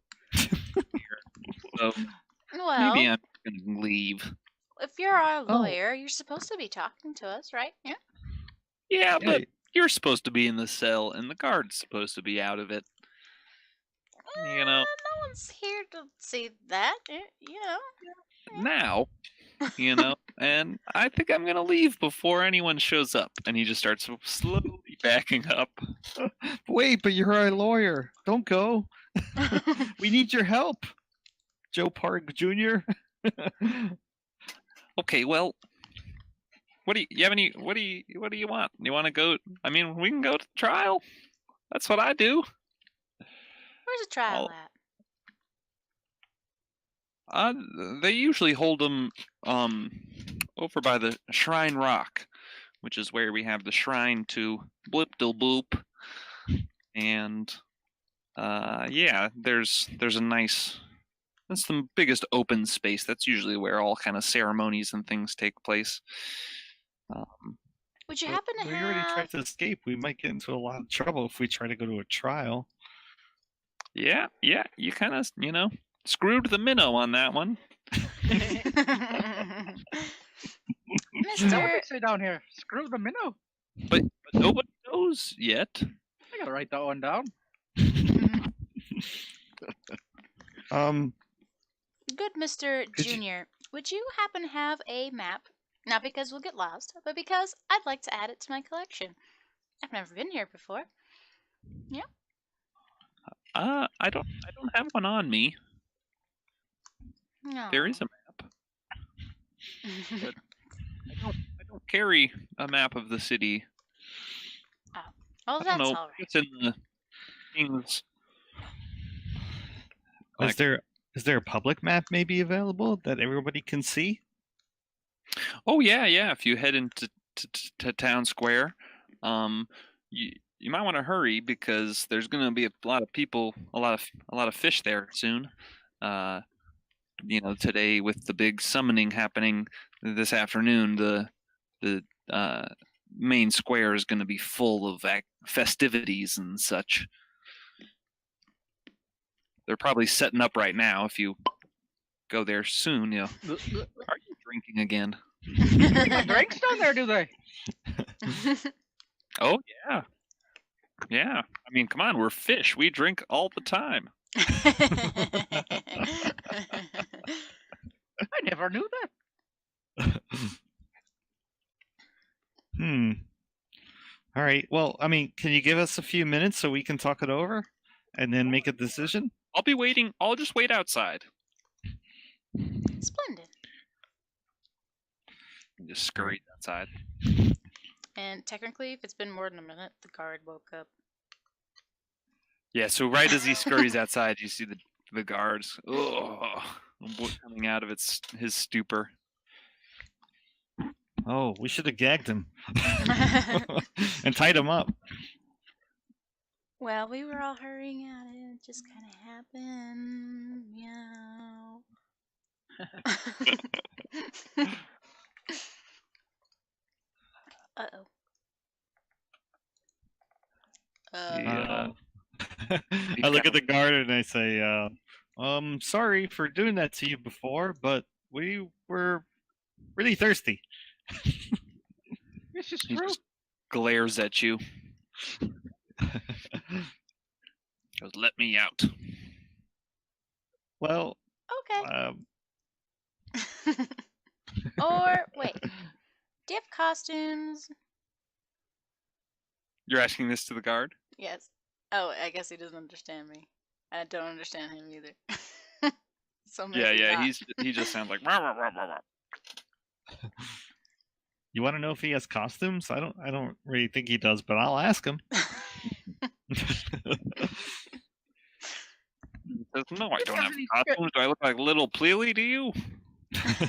[SPEAKER 1] So
[SPEAKER 4] Well,
[SPEAKER 1] maybe I'm gonna leave.
[SPEAKER 4] if you're our lawyer, you're supposed to be talking to us, right? Yeah.
[SPEAKER 1] Yeah, but you're supposed to be in the cell, and the guard's supposed to be out of it.
[SPEAKER 4] No one's here to see that.
[SPEAKER 1] Now, and I think I'm gonna leave before anyone shows up. And he just starts slowly backing up.
[SPEAKER 2] Wait, but you're our lawyer. Don't go. We need your help, Joe Park Jr.
[SPEAKER 1] Okay, well, what do you have any? What do you want? You want to go? I mean, we can go to trial. That's what I do.
[SPEAKER 4] Where's the trial at?
[SPEAKER 1] They usually hold them over by the Shrine Rock, which is where we have the shrine to Blip-Dil-Boop. And yeah, there's a nice. That's the biggest open space. That's usually where all kind of ceremonies and things take place.
[SPEAKER 4] Would you happen to
[SPEAKER 2] We
[SPEAKER 4] have?
[SPEAKER 2] already tried to escape. We might get into a lot of trouble if we try to go to a trial.
[SPEAKER 1] Yeah, you kind of, screwed the minnow on that one.
[SPEAKER 4] Mister,
[SPEAKER 3] Say down here. Screw the minnow.
[SPEAKER 1] But nobody knows yet.
[SPEAKER 3] I gotta write that one down.
[SPEAKER 4] Good Mr. Junior, would you happen to have a map? Not because we'll get lost, but because I'd like to add it to my collection. I've never been here before. Yeah.
[SPEAKER 1] I don't have one on me.
[SPEAKER 4] No.
[SPEAKER 1] There is a map. But I don't carry a map of the city.
[SPEAKER 4] Oh,
[SPEAKER 1] I
[SPEAKER 4] that's
[SPEAKER 1] don't know.
[SPEAKER 4] all right.
[SPEAKER 1] It's in the king's.
[SPEAKER 2] Is there a public map maybe available that everybody can see?
[SPEAKER 1] Oh yeah. If you head into to town square, you might want to hurry because there's going to be a lot of people, a lot of fish there soon. Today with the big summoning happening this afternoon, the main square is going to be full of festivities and such. They're probably setting up right now. If you go there soon, are you drinking again?
[SPEAKER 3] They got drinks down there, do they?
[SPEAKER 1] Oh yeah. Yeah. I mean, come on, we're fish. We drink all the time.
[SPEAKER 3] I never knew that.
[SPEAKER 2] All right. Well, I mean, can you give us a few minutes so we can talk it over and then make a decision?
[SPEAKER 1] I'll be waiting. I'll just wait outside.
[SPEAKER 4] Splendid.
[SPEAKER 1] Just scurried outside.
[SPEAKER 4] And technically, if it's been more than a minute, the guard woke up.
[SPEAKER 1] Yeah, so right as he scurries outside, you see the guards coming out of his stupor.
[SPEAKER 2] Oh, we should have gagged him and tied him up.
[SPEAKER 4] Well, we were all hurrying at it. It just kind of happened. Meow. Uh-oh.
[SPEAKER 1] Yeah.
[SPEAKER 2] I look at the guard and I say, sorry for doing that to you before, but we were really thirsty.
[SPEAKER 3] This is
[SPEAKER 1] He
[SPEAKER 3] true.
[SPEAKER 1] just glares at you. Goes, let me out.
[SPEAKER 2] Well,
[SPEAKER 4] Okay. Or wait, do you have costumes?
[SPEAKER 1] You're asking this to the guard?
[SPEAKER 4] Yes. Oh, I guess he doesn't understand me. I don't understand him either. So maybe
[SPEAKER 1] Yeah.
[SPEAKER 4] not.
[SPEAKER 1] He just sounds like. "Rah, rah, rah, rah, rah."
[SPEAKER 2] you want to know if he has costumes? I don't really think he does, but I'll ask him.
[SPEAKER 1] He says, no, I
[SPEAKER 3] You
[SPEAKER 1] don't
[SPEAKER 3] have
[SPEAKER 1] have
[SPEAKER 3] any spare-
[SPEAKER 1] costumes. Do I look like little Pleely to you?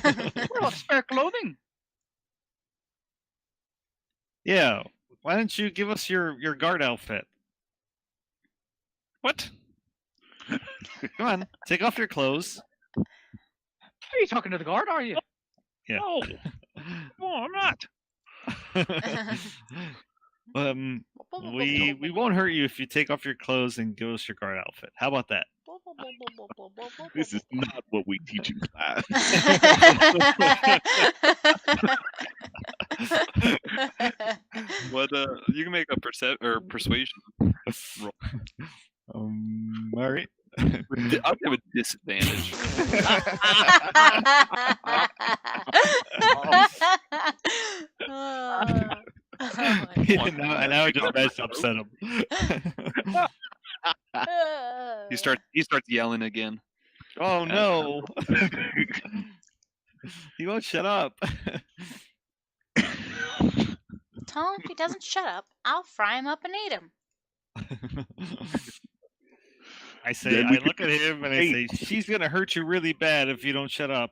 [SPEAKER 3] What about spare clothing?
[SPEAKER 2] Yeah. Why don't you give us your guard outfit?
[SPEAKER 1] What?
[SPEAKER 2] Come on, take off your clothes.
[SPEAKER 3] Are you talking to the guard? Are you?
[SPEAKER 2] Yeah.
[SPEAKER 1] No. No, I'm not.
[SPEAKER 2] We won't hurt you if you take off your clothes and give us your guard outfit. How about that?
[SPEAKER 5] This is not what we teach in class.
[SPEAKER 1] What? You can make a persuasion.
[SPEAKER 2] All right.
[SPEAKER 1] I'll give it disadvantage.
[SPEAKER 2] now it just messed upset him.
[SPEAKER 1] He starts yelling again.
[SPEAKER 2] Oh no! He won't shut up.
[SPEAKER 4] Tell him if he doesn't shut up, I'll fry him up and eat him.
[SPEAKER 2] I say,
[SPEAKER 5] Then
[SPEAKER 2] I
[SPEAKER 5] we
[SPEAKER 2] look at him and I say,
[SPEAKER 5] Hey.
[SPEAKER 2] she's gonna hurt you really bad if you don't shut up.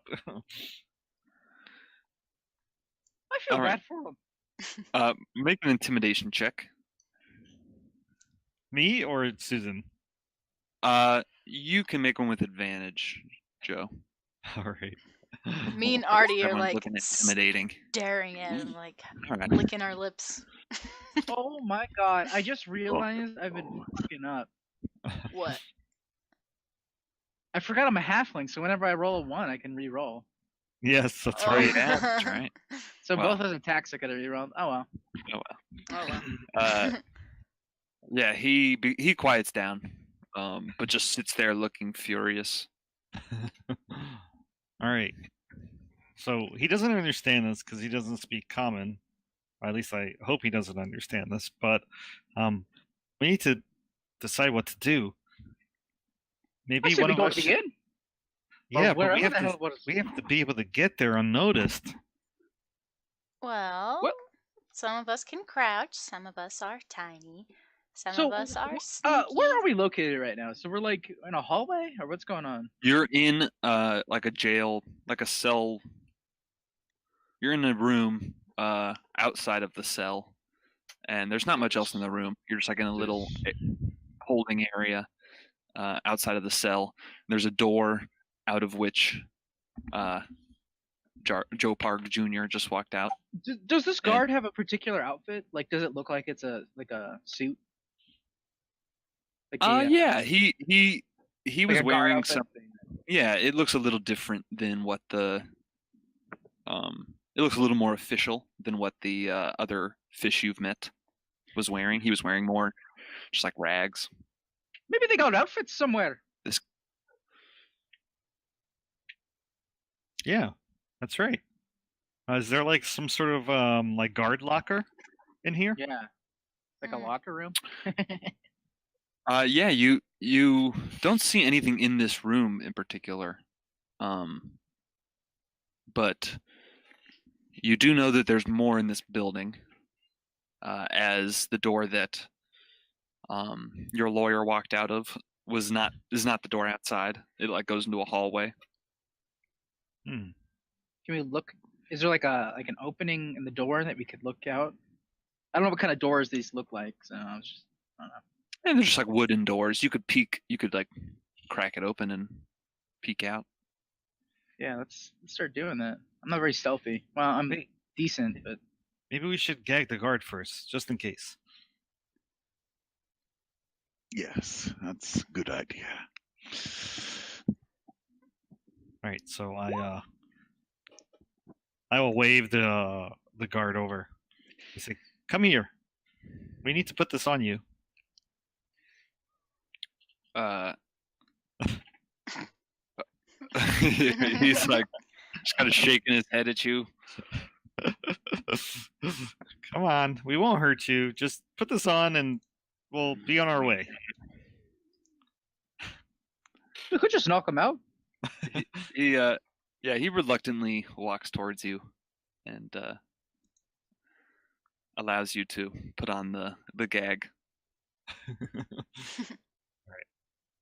[SPEAKER 3] I feel
[SPEAKER 1] All right.
[SPEAKER 3] bad for him.
[SPEAKER 1] Make an intimidation check.
[SPEAKER 2] Me or Susan?
[SPEAKER 1] You can make one with advantage, Joe.
[SPEAKER 2] All right.
[SPEAKER 4] Me and Artie are
[SPEAKER 1] Everyone's
[SPEAKER 4] like
[SPEAKER 1] looking intimidating.
[SPEAKER 4] staring at him, like
[SPEAKER 1] All right.
[SPEAKER 4] licking our lips.
[SPEAKER 3] Oh my god! I just realized I've been fucking up.
[SPEAKER 4] What?
[SPEAKER 3] I forgot I'm a halfling, so whenever I roll a 1, I can re-roll.
[SPEAKER 2] Yes, that's
[SPEAKER 4] Oh.
[SPEAKER 2] right.
[SPEAKER 1] Yeah, that's right.
[SPEAKER 3] So
[SPEAKER 1] Wow.
[SPEAKER 3] both those attacks I could have re-rolled. Oh well.
[SPEAKER 4] Oh well.
[SPEAKER 1] Yeah, he quiets down, but just sits there looking furious.
[SPEAKER 2] All right. So he doesn't understand this because he doesn't speak common. Or at least I hope he doesn't understand this. But we need to decide what to do. Maybe
[SPEAKER 3] I say
[SPEAKER 2] one
[SPEAKER 3] we
[SPEAKER 2] of
[SPEAKER 3] go
[SPEAKER 2] us.
[SPEAKER 3] again.
[SPEAKER 2] Yeah,
[SPEAKER 3] Or
[SPEAKER 2] but we
[SPEAKER 3] wherever
[SPEAKER 2] have
[SPEAKER 3] the
[SPEAKER 2] to.
[SPEAKER 3] hell it was.
[SPEAKER 2] We have to be able to get there unnoticed.
[SPEAKER 4] Well,
[SPEAKER 3] What?
[SPEAKER 4] some of us can crouch, some of us are tiny, some
[SPEAKER 3] So,
[SPEAKER 4] of us are sneaky.
[SPEAKER 3] where are we located right now? So we're like in a hallway, or what's going on?
[SPEAKER 1] You're in like a jail, like a cell. You're in a room outside of the cell, and there's not much else in the room. You're just like in a little holding area outside of the cell. There's a door out of which Joe Park Jr. just walked out.
[SPEAKER 3] Does this guard have a particular outfit? Like, does it look like it's a suit? Like
[SPEAKER 1] Yeah, he
[SPEAKER 3] like
[SPEAKER 1] was
[SPEAKER 3] a guard
[SPEAKER 1] wearing
[SPEAKER 3] outfit?
[SPEAKER 1] something. Yeah, it looks a little different than what the it looks a little more official than what the other fish you've met was wearing. He was wearing more just like rags.
[SPEAKER 3] Maybe they got outfits somewhere.
[SPEAKER 2] Yeah, that's right. Is there like some sort of like guard locker in here?
[SPEAKER 3] Yeah, like a
[SPEAKER 4] Hmm.
[SPEAKER 3] locker room.
[SPEAKER 1] Yeah, you don't see anything in this room in particular, but you do know that there's more in this building, as the door that your lawyer walked out of is not the door outside. It like goes into a hallway.
[SPEAKER 2] Hmm.
[SPEAKER 3] Can we look? Is there like an opening in the door that we could look out? I don't know what kind of doors these look like, so I was just I don't know.
[SPEAKER 1] And they're just like wooden doors. You could peek. You could like crack it open and peek out.
[SPEAKER 3] Yeah, let's start doing that. I'm not very stealthy. Well, I'm decent, but
[SPEAKER 2] Maybe we should gag the guard first, just in case.
[SPEAKER 5] Yes, that's a good idea.
[SPEAKER 2] All right, so I will wave the guard over. I say, "Come here. We need to put this on you."
[SPEAKER 1] Uh, he's like just kind of shaking his head at you.
[SPEAKER 2] Come on, we won't hurt you. Just put this on and we'll be on our way.
[SPEAKER 3] We could just knock him out.
[SPEAKER 1] He reluctantly walks towards you and allows you to put on the gag.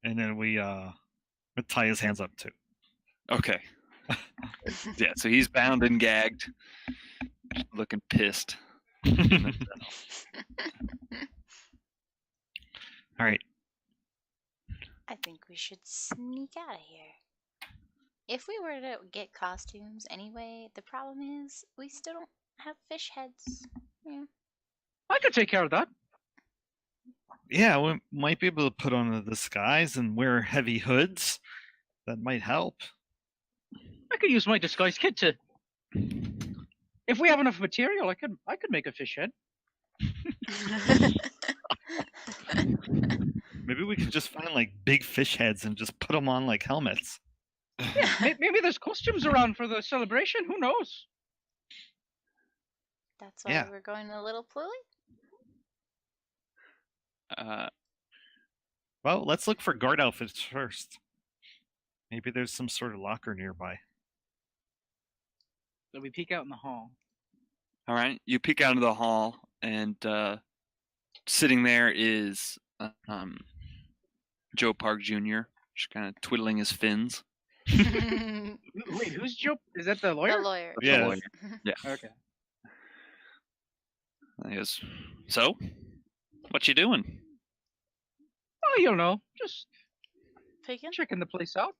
[SPEAKER 2] And then we tie his hands up too.
[SPEAKER 1] Okay. Yeah, so he's bound and gagged, looking pissed.
[SPEAKER 2] All right.
[SPEAKER 4] I think we should sneak out of here. If we were to get costumes anyway, the problem is we still don't have fish heads. Yeah.
[SPEAKER 3] I could take care of that.
[SPEAKER 2] Yeah, we might be able to put on a disguise and wear heavy hoods. That might help.
[SPEAKER 3] I could use my disguise kit to. If we have enough material, I could make a fish head.
[SPEAKER 2] Maybe we could just find like big fish heads and just put them on like helmets.
[SPEAKER 3] Yeah, maybe there's costumes around for the celebration. Who knows?
[SPEAKER 4] That's why
[SPEAKER 2] Yeah.
[SPEAKER 4] we're going to Little Pluly?
[SPEAKER 2] Well, let's look for guard outfits first. Maybe there's some sort of locker nearby.
[SPEAKER 3] So we peek out in the hall.
[SPEAKER 1] All right, you peek out into the hall, and sitting there is Joe Park Jr., just kind of twiddling his fins.
[SPEAKER 3] Wait, who's Joe? Is that the lawyer?
[SPEAKER 4] The lawyer.
[SPEAKER 1] The
[SPEAKER 2] Yeah.
[SPEAKER 1] lawyer. Yeah.
[SPEAKER 3] Okay.
[SPEAKER 1] He goes, so, what you doing?
[SPEAKER 3] Oh, you know, just
[SPEAKER 4] Peeking?
[SPEAKER 3] checking the place out.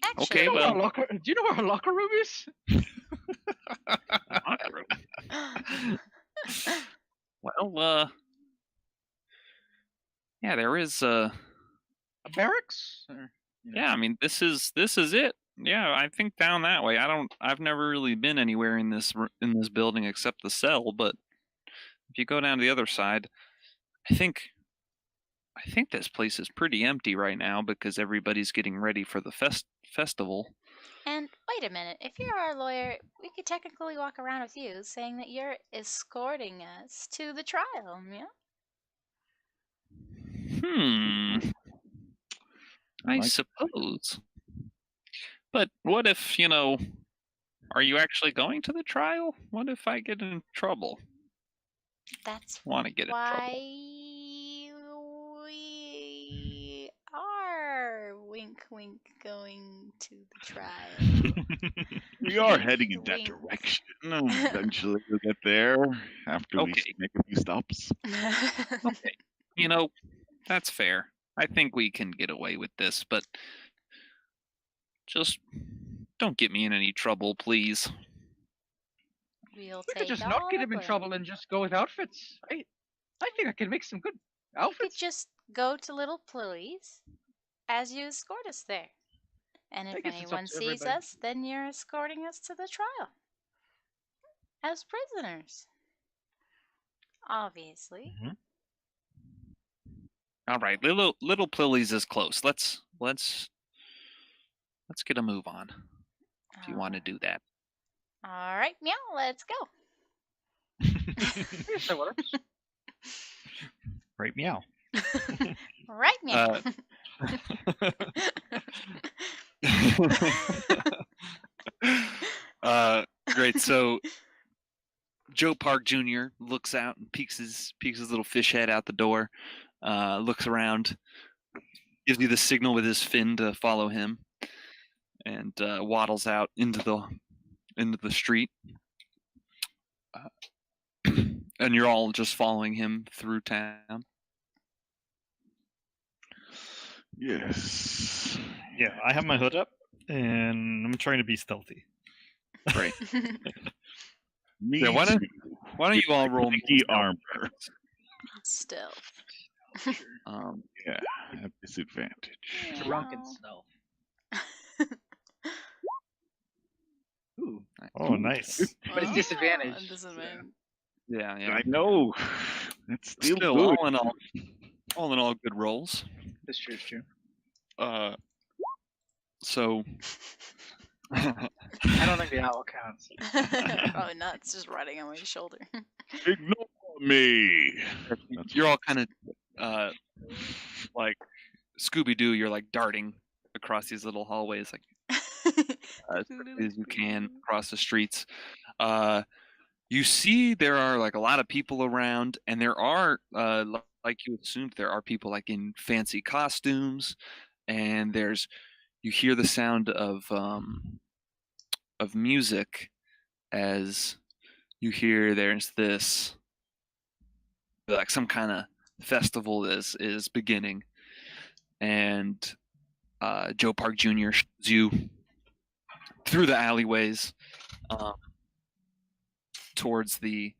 [SPEAKER 4] Actually,
[SPEAKER 1] Okay,
[SPEAKER 3] Do you know
[SPEAKER 1] well-
[SPEAKER 3] where do you know where our locker room is?
[SPEAKER 1] Well, yeah, there is.
[SPEAKER 3] A barracks? Or,
[SPEAKER 1] Yeah, I mean, this is it. Yeah, I think down that way. I've never really been anywhere in this building except the cell. But if you go down to the other side, I think this place is pretty empty right now because everybody's getting ready for the festival.
[SPEAKER 4] And wait a minute, if you're our lawyer, we could technically walk around with you saying that you're escorting us to the trial, yeah?
[SPEAKER 1] I
[SPEAKER 5] like-
[SPEAKER 1] suppose. But what if, are you actually going to the trial? What if I get in trouble?
[SPEAKER 4] That's
[SPEAKER 1] Want to get in
[SPEAKER 4] why
[SPEAKER 1] trouble?
[SPEAKER 4] we are, wink wink, going to the trial.
[SPEAKER 5] We are heading in that
[SPEAKER 4] Wink.
[SPEAKER 5] direction. Eventually we'll get there after we
[SPEAKER 1] Okay.
[SPEAKER 5] make a few stops.
[SPEAKER 1] Okay. That's fair. I think we can get away with this, but just don't get me in any trouble, please.
[SPEAKER 4] We'll
[SPEAKER 3] we
[SPEAKER 4] take
[SPEAKER 3] could just
[SPEAKER 4] all
[SPEAKER 3] not get
[SPEAKER 4] the
[SPEAKER 3] him in
[SPEAKER 4] blame.
[SPEAKER 3] trouble and just go with outfits. I think I can make some good
[SPEAKER 4] We could
[SPEAKER 3] outfits.
[SPEAKER 4] just go to Little Pluly's as you escort us there. And
[SPEAKER 3] I
[SPEAKER 4] if
[SPEAKER 3] guess it's up
[SPEAKER 4] anyone
[SPEAKER 3] to
[SPEAKER 4] sees
[SPEAKER 3] everybody.
[SPEAKER 4] us, then you're escorting us to the trial. As prisoners. Obviously.
[SPEAKER 1] All right, little Plilly's is close. Let's get a move on if you want to do that.
[SPEAKER 4] All right, meow, let's go.
[SPEAKER 3] Yes, that works.
[SPEAKER 2] Right, meow.
[SPEAKER 4] Right, meow.
[SPEAKER 1] Great. So Joe Park Jr. looks out and peeks his little fish head out the door. Looks around, gives you the signal with his fin to follow him, and waddles out into the street. And you're all just following him through town.
[SPEAKER 5] Yes.
[SPEAKER 2] Yeah, I have my hood up and I'm trying to be stealthy.
[SPEAKER 1] Great.
[SPEAKER 5] Me
[SPEAKER 1] Yeah, why don't
[SPEAKER 5] too.
[SPEAKER 1] you all roll me
[SPEAKER 5] Sticky
[SPEAKER 1] stealth
[SPEAKER 5] armor.
[SPEAKER 1] checks?
[SPEAKER 4] Stealth.
[SPEAKER 5] Yeah, I have disadvantage.
[SPEAKER 3] Drunken
[SPEAKER 4] Meow.
[SPEAKER 3] stealth. Ooh,
[SPEAKER 2] Oh, nice.
[SPEAKER 3] but it's disadvantage.
[SPEAKER 4] Disadvantage.
[SPEAKER 1] Yeah.
[SPEAKER 5] I know. That's still
[SPEAKER 1] Still,
[SPEAKER 5] good.
[SPEAKER 1] all in all, all in all, good rolls.
[SPEAKER 3] This true, it's true.
[SPEAKER 1] So
[SPEAKER 3] I don't think the owl counts.
[SPEAKER 4] Probably not. It's just riding on my shoulder.
[SPEAKER 5] Ignore me.
[SPEAKER 1] you're all kind of like Scooby-Doo. You're like darting across these little hallways, like as quickly as you can across the streets. You see there are like a lot of people around, and there are like you assumed, there are people like in fancy costumes, and you hear the sound of music as you hear there's this like some kind of festival is beginning, and Joe Park Jr. shows you through the alleyways towards the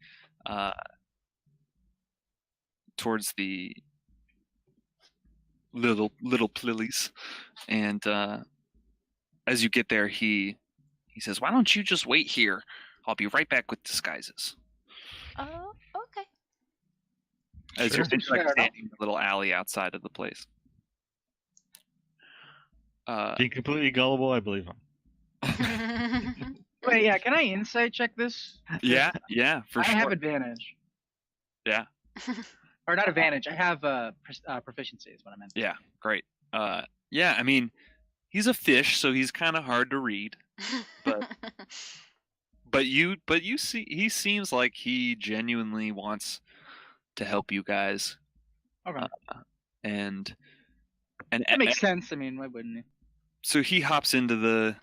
[SPEAKER 1] little Plillies, and as you get there, he says, "Why don't you just wait here? I'll be right back with disguises."
[SPEAKER 4] Oh, okay.
[SPEAKER 1] As
[SPEAKER 2] Sure.
[SPEAKER 1] you're like
[SPEAKER 3] Fair enough.
[SPEAKER 1] standing in the little alley outside of the place.
[SPEAKER 2] Being completely gullible, I believe him.
[SPEAKER 3] Wait, yeah, can I insight check this?
[SPEAKER 1] yeah, for
[SPEAKER 3] I
[SPEAKER 1] sure.
[SPEAKER 3] have advantage.
[SPEAKER 1] Yeah.
[SPEAKER 3] Or not advantage, I have proficiency is what I meant.
[SPEAKER 1] Yeah, great. Yeah, I mean, he's a fish, so he's kind of hard to read. But you see, he seems like he genuinely wants to help you guys,
[SPEAKER 3] Okay.
[SPEAKER 1] and
[SPEAKER 3] That makes sense. I mean, why wouldn't he?
[SPEAKER 1] so he hops into the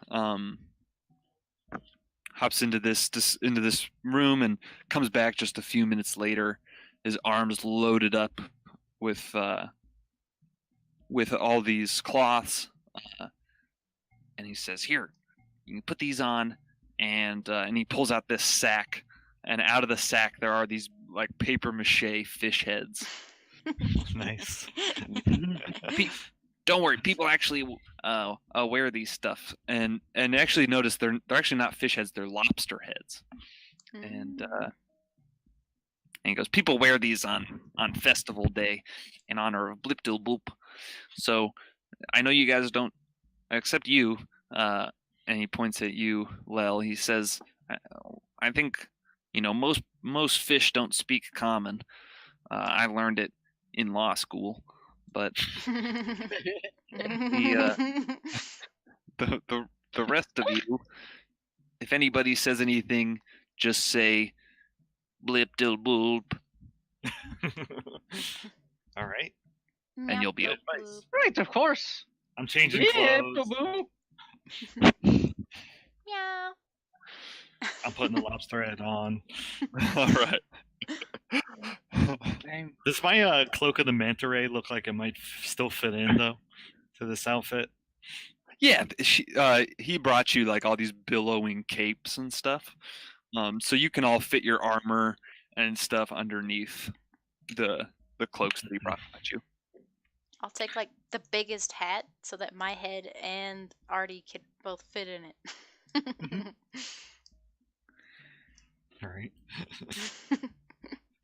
[SPEAKER 1] into this room and comes back just a few minutes later, his arms loaded up with all these cloths, and he says, "Here, you can put these on," and he pulls out this sack, and out of the sack there are these like paper mache fish heads.
[SPEAKER 2] Nice.
[SPEAKER 1] Don't worry, people actually wear these stuff, and actually notice they're actually not fish heads; they're lobster heads. And he goes, "People wear these on festival day in honor of Blipdil Boop. So I know you guys don't, except you." And he points at you, Lel. He says, "I think most fish don't speak common. I learned it in law school, but the rest of you, if anybody says anything, just say blip dill boop,
[SPEAKER 2] All right.
[SPEAKER 1] and you'll be okay."
[SPEAKER 2] Advice.
[SPEAKER 3] Right, of course.
[SPEAKER 2] I'm changing
[SPEAKER 3] Yeah,
[SPEAKER 2] clothes.
[SPEAKER 3] boo-boo.
[SPEAKER 4] Meow.
[SPEAKER 2] I'm putting the lobster head on.
[SPEAKER 1] All right.
[SPEAKER 3] Dang.
[SPEAKER 2] Does my cloak of the manta ray look like it might still fit in though to this outfit?
[SPEAKER 1] Yeah, he brought you like all these billowing capes and stuff, so you can all fit your armor and stuff underneath the cloaks that he brought you.
[SPEAKER 4] I'll take like the biggest hat so that my head and Artie could both fit in it.
[SPEAKER 2] All right.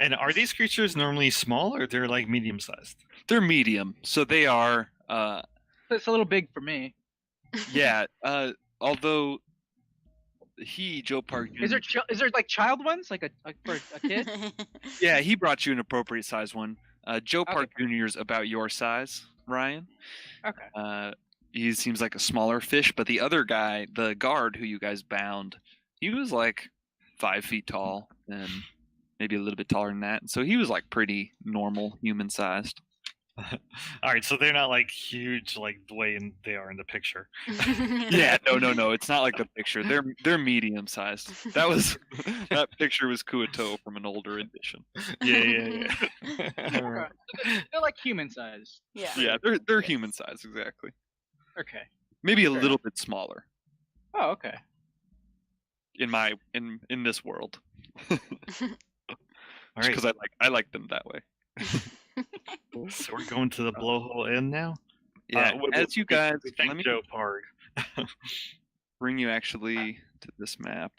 [SPEAKER 2] And are these creatures normally small or they're like medium sized?
[SPEAKER 1] They're medium, so they are.
[SPEAKER 3] It's a little big for me.
[SPEAKER 1] Yeah. Although Joe Park Jr.
[SPEAKER 3] Is there like child ones, like for a kid?
[SPEAKER 1] Yeah, he brought you an appropriate size one. Joe
[SPEAKER 3] Okay.
[SPEAKER 1] Park Jr. is about your size, Ryan.
[SPEAKER 3] Okay.
[SPEAKER 1] He seems like a smaller fish, but the other guy, the guard who you guys bound, he was like 5 feet tall and maybe a little bit taller than that. So he was like pretty normal, human sized.
[SPEAKER 2] All right, so they're not like huge like the way they are in the picture.
[SPEAKER 1] Yeah, no, it's not like the picture. They're medium sized. That picture was Kuato from an older edition.
[SPEAKER 2] Yeah.
[SPEAKER 3] Okay. They're like human sized.
[SPEAKER 4] Yeah.
[SPEAKER 1] Yeah, they're human sized, exactly.
[SPEAKER 3] Okay.
[SPEAKER 1] Maybe a
[SPEAKER 3] Fair
[SPEAKER 1] little bit smaller
[SPEAKER 3] Oh, okay.
[SPEAKER 1] in this world.
[SPEAKER 2] All right,
[SPEAKER 1] Because I like them that way.
[SPEAKER 2] so we're going to the blowhole inn now.
[SPEAKER 1] Yeah, as you guys,
[SPEAKER 2] thank
[SPEAKER 1] let me
[SPEAKER 2] Joe Park.
[SPEAKER 1] bring you actually to this map.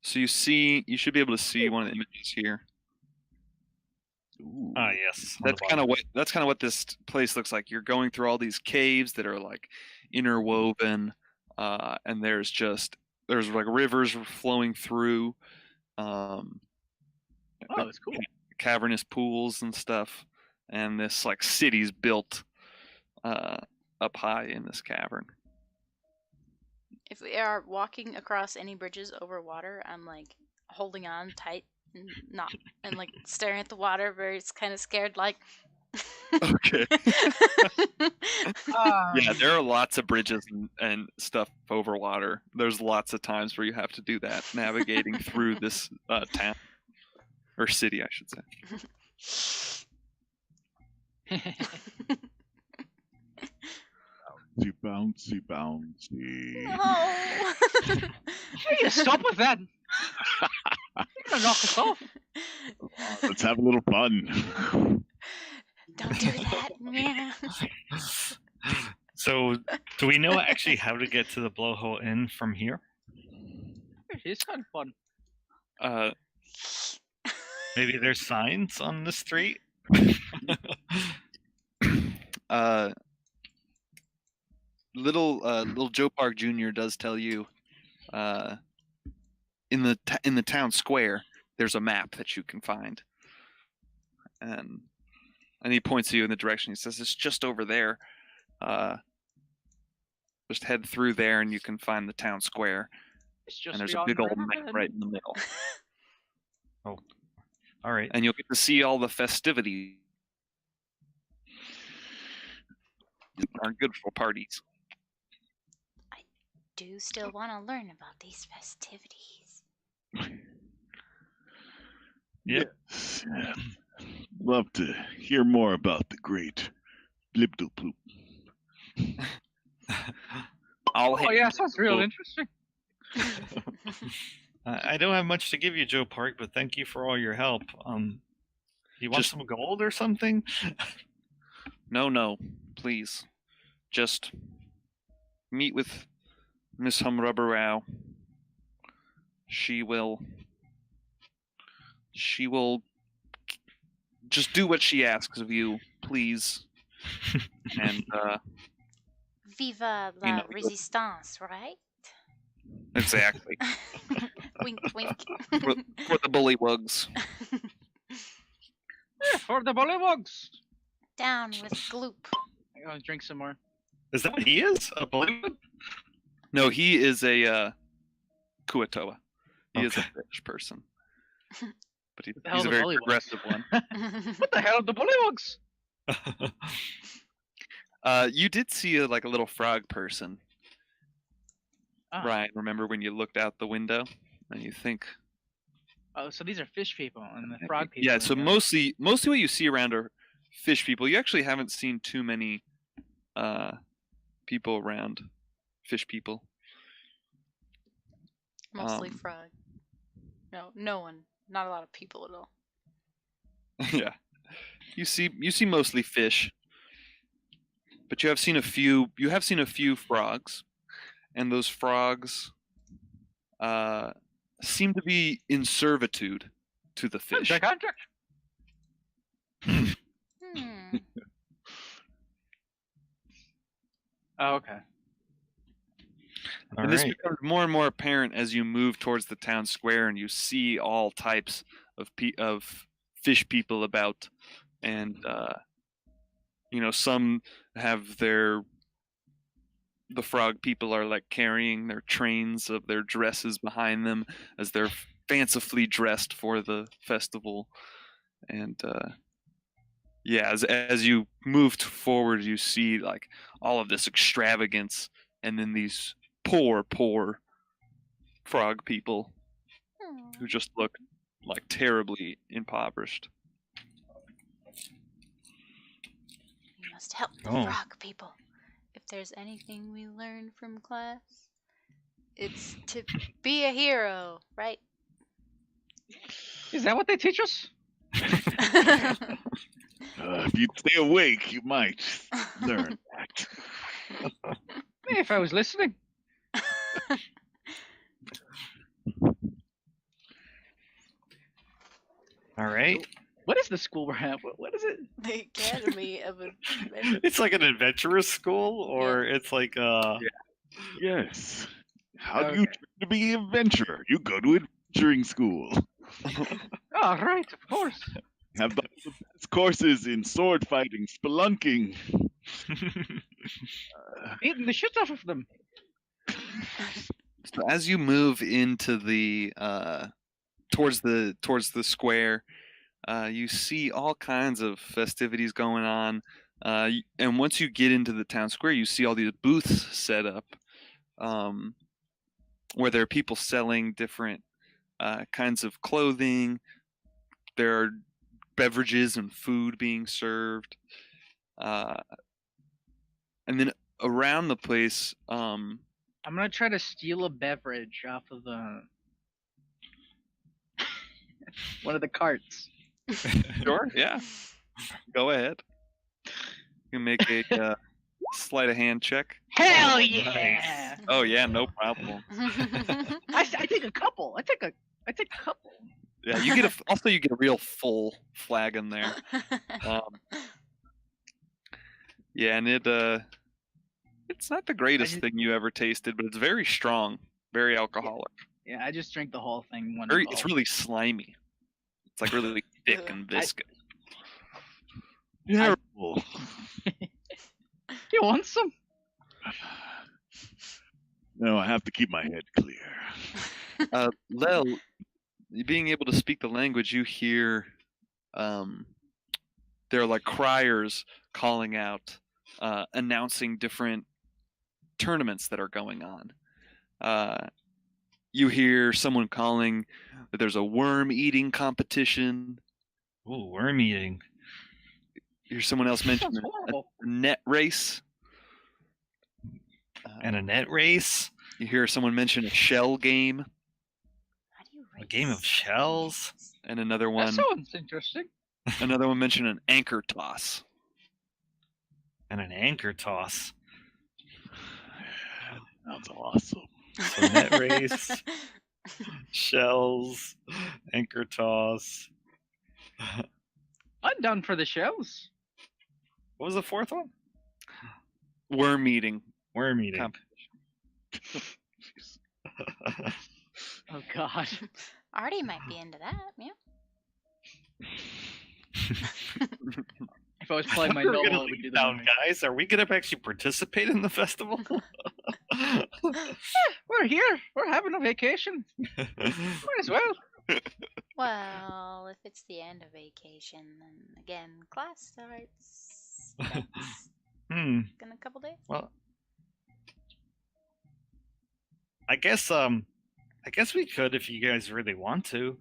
[SPEAKER 1] So you should be able to see one of the images here.
[SPEAKER 5] Ooh.
[SPEAKER 2] Ah, yes. on the
[SPEAKER 1] That's kind
[SPEAKER 2] bottom.
[SPEAKER 1] of what this place looks like. You're going through all these caves that are like interwoven, and there's like rivers flowing through, um,
[SPEAKER 3] Oh, that's cool.
[SPEAKER 1] cavernous pools and stuff, and this like city's built up high in this cavern.
[SPEAKER 4] If we are walking across any bridges over water, I'm like holding on tight and not and like staring at the water, very kind of scared, like.
[SPEAKER 1] Okay. Yeah,
[SPEAKER 3] Um,
[SPEAKER 1] there are lots of bridges and stuff over water. There's lots of times where you have to do that, navigating through this town or city, I should say.
[SPEAKER 5] Bouncy, bouncy.
[SPEAKER 4] No.
[SPEAKER 3] you need to stop with that. You're gonna knock us off.
[SPEAKER 5] Let's have a little fun.
[SPEAKER 4] Don't do that. Yeah.
[SPEAKER 2] So, do we know actually how to get to the Blowhole Inn from here?
[SPEAKER 3] It is kind of fun.
[SPEAKER 1] Uh,
[SPEAKER 2] Maybe there's signs on the street.
[SPEAKER 1] Little Joe Park Jr. does tell you, in the town square, there's a map that you can find, and he points you in the direction. He says it's just over there. Just head through there, and you can find the town square.
[SPEAKER 3] It's just
[SPEAKER 1] And there's a
[SPEAKER 3] beyond
[SPEAKER 1] big old
[SPEAKER 3] Riverbend.
[SPEAKER 1] map right in the middle,
[SPEAKER 2] All right.
[SPEAKER 1] and you'll get to see all the festivities. Are good for parties.
[SPEAKER 4] Do still want to learn about these festivities.
[SPEAKER 2] Yep.
[SPEAKER 5] Yes. Love to hear more about the great Blibdooploop.
[SPEAKER 1] I'll
[SPEAKER 3] Oh
[SPEAKER 1] hit
[SPEAKER 3] yeah,
[SPEAKER 1] you
[SPEAKER 3] sounds
[SPEAKER 1] with a
[SPEAKER 3] real
[SPEAKER 1] book.
[SPEAKER 3] interesting.
[SPEAKER 2] I don't have much to give you, Joe Park, but thank you for all your help. You want
[SPEAKER 1] Just-
[SPEAKER 2] some gold or something?
[SPEAKER 1] No, please. Just meet with Miss Humrubberrow. She will just do what she asks of you, please. And
[SPEAKER 4] Viva
[SPEAKER 1] You
[SPEAKER 4] la
[SPEAKER 1] know,
[SPEAKER 4] resistance, right?
[SPEAKER 1] exactly.
[SPEAKER 4] Wink, wink.
[SPEAKER 1] For the bullywugs.
[SPEAKER 3] Yeah, for the bullywugs.
[SPEAKER 4] Down with Gloop.
[SPEAKER 3] I'm gonna drink some more.
[SPEAKER 2] Is that what he is? A Bollywood?
[SPEAKER 1] No, he is a Kuatoa. He is a
[SPEAKER 2] Okay.
[SPEAKER 1] British person. But
[SPEAKER 3] the
[SPEAKER 1] he's
[SPEAKER 3] hell
[SPEAKER 1] a
[SPEAKER 3] the
[SPEAKER 1] very
[SPEAKER 3] bullywugs?
[SPEAKER 1] progressive one.
[SPEAKER 3] What the hell are the bullywugs?
[SPEAKER 1] You did see a little frog person,
[SPEAKER 3] Ah.
[SPEAKER 1] Ryan. Remember when you looked out the window and you think,
[SPEAKER 3] Oh, so these are fish people and the frog people.
[SPEAKER 1] yeah.
[SPEAKER 3] in
[SPEAKER 1] So
[SPEAKER 3] here.
[SPEAKER 1] mostly what you see around are fish people. You actually haven't seen too many people around fish people.
[SPEAKER 4] Mostly
[SPEAKER 1] Um,
[SPEAKER 4] frog. No one. Not a lot of people at all.
[SPEAKER 1] Yeah, you see mostly fish, but you have seen a few frogs, and those frogs seem to be in servitude to the fish.
[SPEAKER 3] Gigantic.
[SPEAKER 4] Hmm.
[SPEAKER 3] Oh, okay.
[SPEAKER 2] All
[SPEAKER 1] And this
[SPEAKER 2] right.
[SPEAKER 1] becomes more and more apparent as you move towards the town square and you see all types of fish people about, and some have the frog people are like carrying their trains of their dresses behind them as they're fancifully dressed for the festival, and yeah, as you moved forward, you see like all of this extravagance, and then these poor frog people who just look like terribly impoverished.
[SPEAKER 4] We must help the
[SPEAKER 2] Oh.
[SPEAKER 4] frog people. If there's anything we learn from class, it's to be a hero, right?
[SPEAKER 3] Is that what they teach us?
[SPEAKER 5] If you stay awake, you might learn that.
[SPEAKER 3] If I was listening.
[SPEAKER 2] All right.
[SPEAKER 3] What is the school we're at? What is it?
[SPEAKER 4] The Academy of Adventure.
[SPEAKER 2] It's like an adventurous school, or it's like
[SPEAKER 5] Yes. How do you
[SPEAKER 3] Okay.
[SPEAKER 5] train to be an adventurer? You go to adventuring school.
[SPEAKER 3] Oh, right, of course.
[SPEAKER 5] Have the best courses in sword fighting, spelunking.
[SPEAKER 3] Beating the shit out of them.
[SPEAKER 1] So as you move into the towards the square, you see all kinds of festivities going on. And once you get into the town square, you see all these booths set up, where there are people selling different kinds of clothing. There are beverages and food being served, and then around the place,
[SPEAKER 3] I'm gonna try to steal a beverage off of the one of the carts.
[SPEAKER 1] sure, yeah, go ahead. You can make a sleight of hand check.
[SPEAKER 3] Hell
[SPEAKER 2] yeah!
[SPEAKER 3] yeah!
[SPEAKER 1] Oh yeah, no problem.
[SPEAKER 3] I take a couple. I take a couple.
[SPEAKER 1] Yeah, you get also you get a real full flagon there. Yeah, and it's not the greatest
[SPEAKER 3] just-
[SPEAKER 1] thing you ever tasted, but it's very strong, very alcoholic.
[SPEAKER 3] Yeah, I just drank the whole thing.
[SPEAKER 1] It's really slimy. It's like really thick and viscous.
[SPEAKER 5] Terrible.
[SPEAKER 3] You want some?
[SPEAKER 5] No, I have to keep my head clear.
[SPEAKER 1] Lel, being able to speak the language, you hear there are like criers calling out, announcing different tournaments that are going on. You hear someone calling that there's a worm eating competition.
[SPEAKER 2] Ooh, worm eating.
[SPEAKER 1] You hear someone else mention
[SPEAKER 3] Sounds horrible.
[SPEAKER 1] a net race.
[SPEAKER 2] And a net race.
[SPEAKER 1] You hear someone mention a shell game,
[SPEAKER 4] How do you
[SPEAKER 2] A game of
[SPEAKER 4] race?
[SPEAKER 2] shells.
[SPEAKER 1] and another
[SPEAKER 3] That
[SPEAKER 1] one
[SPEAKER 3] sounds interesting.
[SPEAKER 1] mention an anchor toss.
[SPEAKER 2] And an anchor toss.
[SPEAKER 5] Sounds awesome.
[SPEAKER 2] So net race, shells, anchor toss.
[SPEAKER 3] I'm down for the shells.
[SPEAKER 2] What was the fourth one?
[SPEAKER 1] Worm eating.
[SPEAKER 2] Worm eating.
[SPEAKER 3] Oh God.
[SPEAKER 4] Artie might be into that. Yeah.
[SPEAKER 3] If I was playing my
[SPEAKER 2] We're
[SPEAKER 3] normal,
[SPEAKER 2] gonna
[SPEAKER 3] I would
[SPEAKER 2] leave
[SPEAKER 3] do
[SPEAKER 2] down,
[SPEAKER 3] the
[SPEAKER 2] guys. Are we gonna actually participate in the festival?
[SPEAKER 3] We're here. We're having a vacation. Might as well.
[SPEAKER 4] Well, if it's the end of vacation, then again, class starts next
[SPEAKER 2] Hmm.
[SPEAKER 4] in a couple days.
[SPEAKER 2] Well, I guess we could if you guys really want to.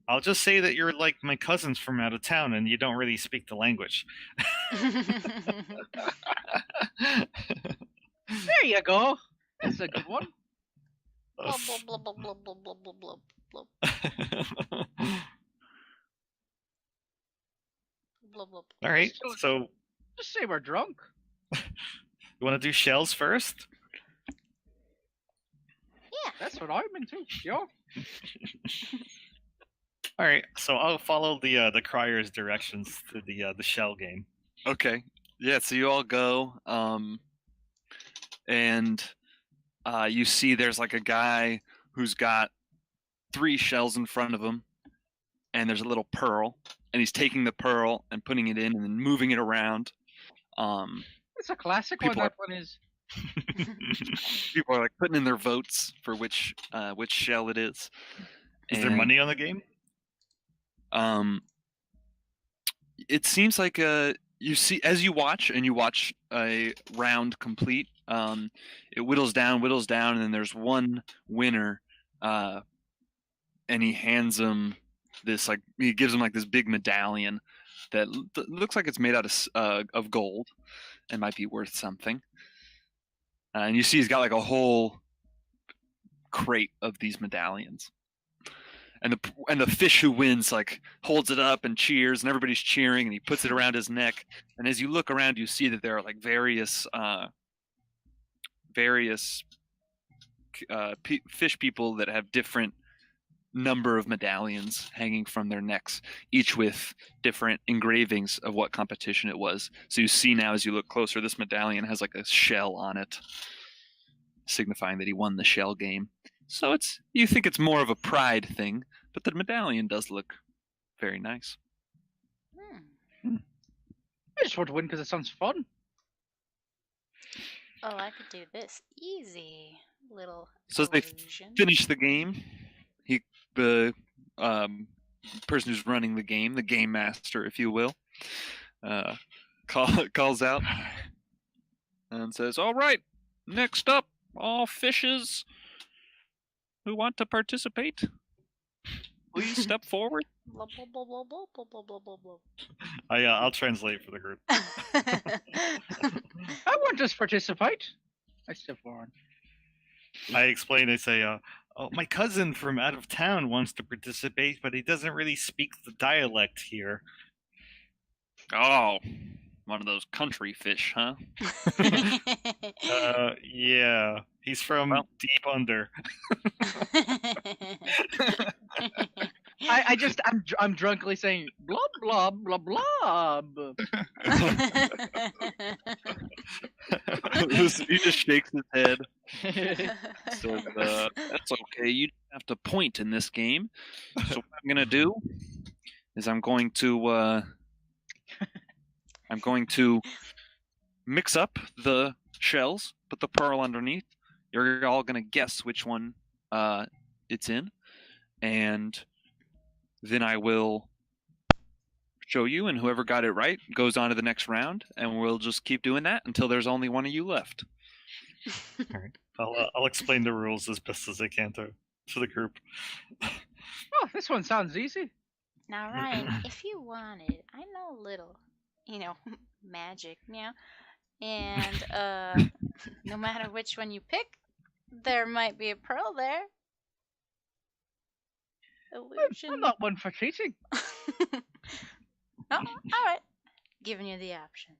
[SPEAKER 2] I'll just say that you're like my cousins from out of town and you don't really speak the language.
[SPEAKER 3] There you go. That's a good one.
[SPEAKER 4] Blub, blub, blub, blub, blub, blub, blub, blub, blub, blub, blub.
[SPEAKER 2] All right. So
[SPEAKER 3] Just say we're drunk.
[SPEAKER 2] you want to do shells first?
[SPEAKER 4] Yeah.
[SPEAKER 3] That's what I'm into. Yeah.
[SPEAKER 2] All right. So I'll follow the crier's directions to the shell game.
[SPEAKER 1] Okay. Yeah, so you all go, and you see there's like a guy who's got 3 shells in front of him, and there's a little pearl, and he's taking the pearl and putting it in and then moving it around.
[SPEAKER 3] It's a classic
[SPEAKER 1] People
[SPEAKER 3] one. That one is.
[SPEAKER 1] People are like putting in their votes for which shell it is.
[SPEAKER 2] Is there
[SPEAKER 1] And,
[SPEAKER 2] money on the game?
[SPEAKER 1] It seems like you see as you watch a round complete. It whittles down, and then there's one winner, and he hands him this he gives him like this big medallion that looks like it's made out of gold and might be worth something. And you see he's got like a whole crate of these medallions. And the fish who wins like holds it up and cheers, and everybody's cheering, and he puts it around his neck. And as you look around, you see that there are like various fish people that have different number of medallions hanging from their necks, each with different engravings of what competition it was. So you see now as you look closer, this medallion has like a shell on it, signifying that he won the shell game. So you think it's more of a pride thing, but the medallion does look very nice.
[SPEAKER 3] I just want to win because it sounds fun.
[SPEAKER 4] Oh, I could do this easy. Little
[SPEAKER 1] So as they
[SPEAKER 4] illusion.
[SPEAKER 1] finish the game, the person who's running the game master, if you will, calls out and says, "All right, next up, all fishes who want to participate, please step forward."
[SPEAKER 4] Blah, blah, blah, blah, blah, blah, blah, blah, blah, blah.
[SPEAKER 2] I'll translate for the group.
[SPEAKER 3] I want to participate. I step forward.
[SPEAKER 2] I explain. I say, "Oh, my cousin from out of town wants to participate, but he doesn't really speak the dialect here."
[SPEAKER 1] Oh, one of those country fish, huh?
[SPEAKER 2] Yeah, he's from
[SPEAKER 1] Well.
[SPEAKER 2] deep under.
[SPEAKER 3] I'm drunkenly saying blub blub blub blub.
[SPEAKER 1] He just shakes his head. So that's okay. You don't have to point in this game. So what I'm gonna do is I'm going to mix up the shells, put the pearl underneath. You're all gonna guess which one it's in, and then I will show you, and whoever got it right goes on to the next round, and we'll just keep doing that until there's only one of you left.
[SPEAKER 2] I'll explain the rules as best as I can to the group.
[SPEAKER 3] Oh, this one sounds easy.
[SPEAKER 4] Now, Ryan, if you wanted, I know a little, magic, meow. And no matter which one you pick, there might be a pearl there. Illusion.
[SPEAKER 3] I'm not one for cheating.
[SPEAKER 4] Oh, all right. Giving you the option.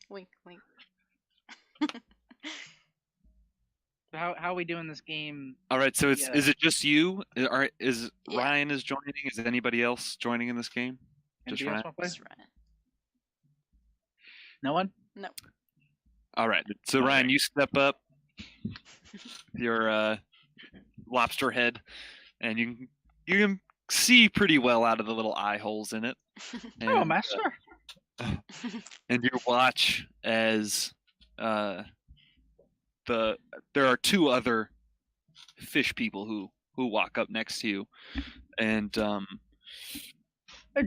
[SPEAKER 4] Wink, wink.
[SPEAKER 3] How are we doing this game?
[SPEAKER 1] All right, so is it just you? Is
[SPEAKER 4] Yeah.
[SPEAKER 1] Ryan is joining? Is anybody else joining in this game? Just
[SPEAKER 3] Anybody else
[SPEAKER 1] Ryan?
[SPEAKER 3] wanna play?
[SPEAKER 4] Just Ryan.
[SPEAKER 3] No one?
[SPEAKER 4] No.
[SPEAKER 1] All right, so Ryan, you step up your lobster head, and you can see pretty well out of the little eye holes in it.
[SPEAKER 3] Oh,
[SPEAKER 1] And,
[SPEAKER 3] master.
[SPEAKER 1] and you watch as there are two other fish people who walk up next to you, and
[SPEAKER 3] A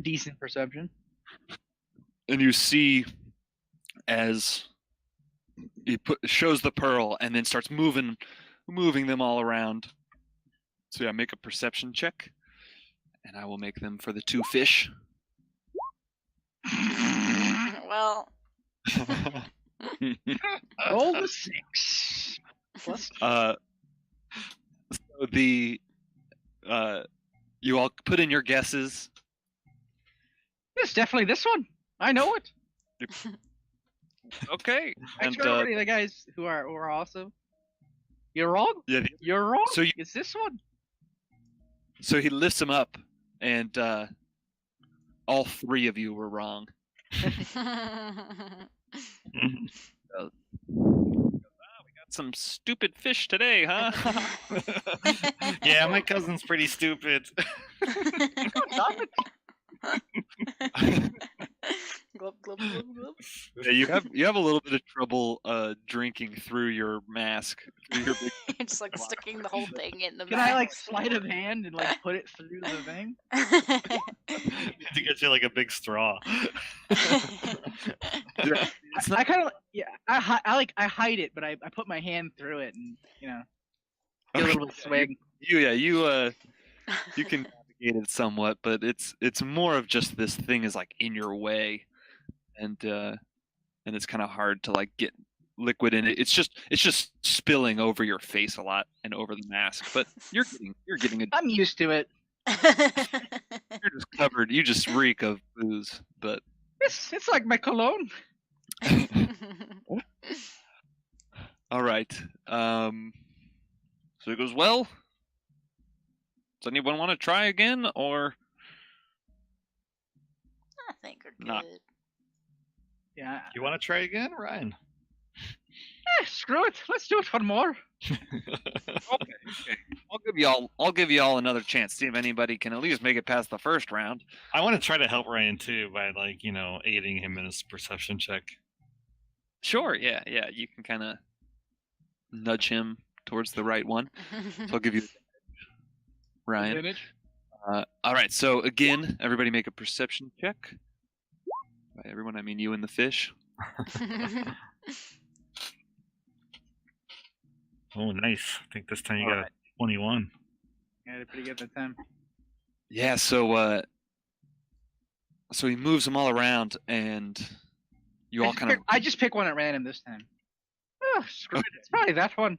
[SPEAKER 3] decent perception.
[SPEAKER 1] you see as he shows the pearl and then starts moving them all around. So yeah, make a perception check, and I will make them for the two fish.
[SPEAKER 4] Well,
[SPEAKER 3] Roll the 6. Plus
[SPEAKER 1] so the you all put in your guesses.
[SPEAKER 3] it's definitely this one. I know it.
[SPEAKER 1] Okay,
[SPEAKER 3] I
[SPEAKER 1] and
[SPEAKER 3] turn over to the guys who are awesome. You're wrong.
[SPEAKER 1] yeah,
[SPEAKER 3] You're wrong.
[SPEAKER 1] So
[SPEAKER 3] it's this one.
[SPEAKER 1] so he lifts him up, and all three of you were wrong. Some stupid fish today, huh?
[SPEAKER 2] Yeah, my cousin's pretty stupid.
[SPEAKER 3] Stop it.
[SPEAKER 4] Glub, glub, glub, glub.
[SPEAKER 1] Yeah, you have a little bit of trouble drinking through your mask. Through your big...
[SPEAKER 4] It's like sticking the whole thing in the
[SPEAKER 3] Can
[SPEAKER 4] mouth.
[SPEAKER 3] I like sleight of hand and like put it through the thing?
[SPEAKER 2] To get you like a big straw.
[SPEAKER 1] It's
[SPEAKER 3] I kind of I hide it, but I put my hand through it and get a little swig.
[SPEAKER 1] You can navigate it somewhat, but it's more of just this thing is like in your way, and it's kind of hard to like get liquid in it. It's just spilling over your face a lot and over the mask, but you're getting a
[SPEAKER 3] I'm used to it.
[SPEAKER 1] you're just covered. You just reek of booze, but
[SPEAKER 3] It's like my cologne.
[SPEAKER 1] all right. So it goes, well, Does anyone want to try again, or
[SPEAKER 4] I think we're good.
[SPEAKER 1] Not-
[SPEAKER 3] Yeah.
[SPEAKER 2] You want to try again, Ryan?
[SPEAKER 3] Screw it. Let's do it one more.
[SPEAKER 1] okay? I'll give y'all another chance. See if anybody can at least make it past the first round.
[SPEAKER 2] I want to try to help Ryan too by aiding him in his perception check.
[SPEAKER 1] Sure. Yeah. You can kind of nudge him towards the right one. So I'll give you Ryan.
[SPEAKER 3] Advantage.
[SPEAKER 1] All right. So again, everybody make a perception check. By everyone, I mean you and the fish.
[SPEAKER 2] Oh, nice. I think this time you
[SPEAKER 1] All
[SPEAKER 2] got a 21.
[SPEAKER 3] Yeah, did pretty good that time.
[SPEAKER 1] Yeah. So he moves them all around, and you all kind of
[SPEAKER 3] I just pick one at random this time. Oh, screw it. It's probably that one.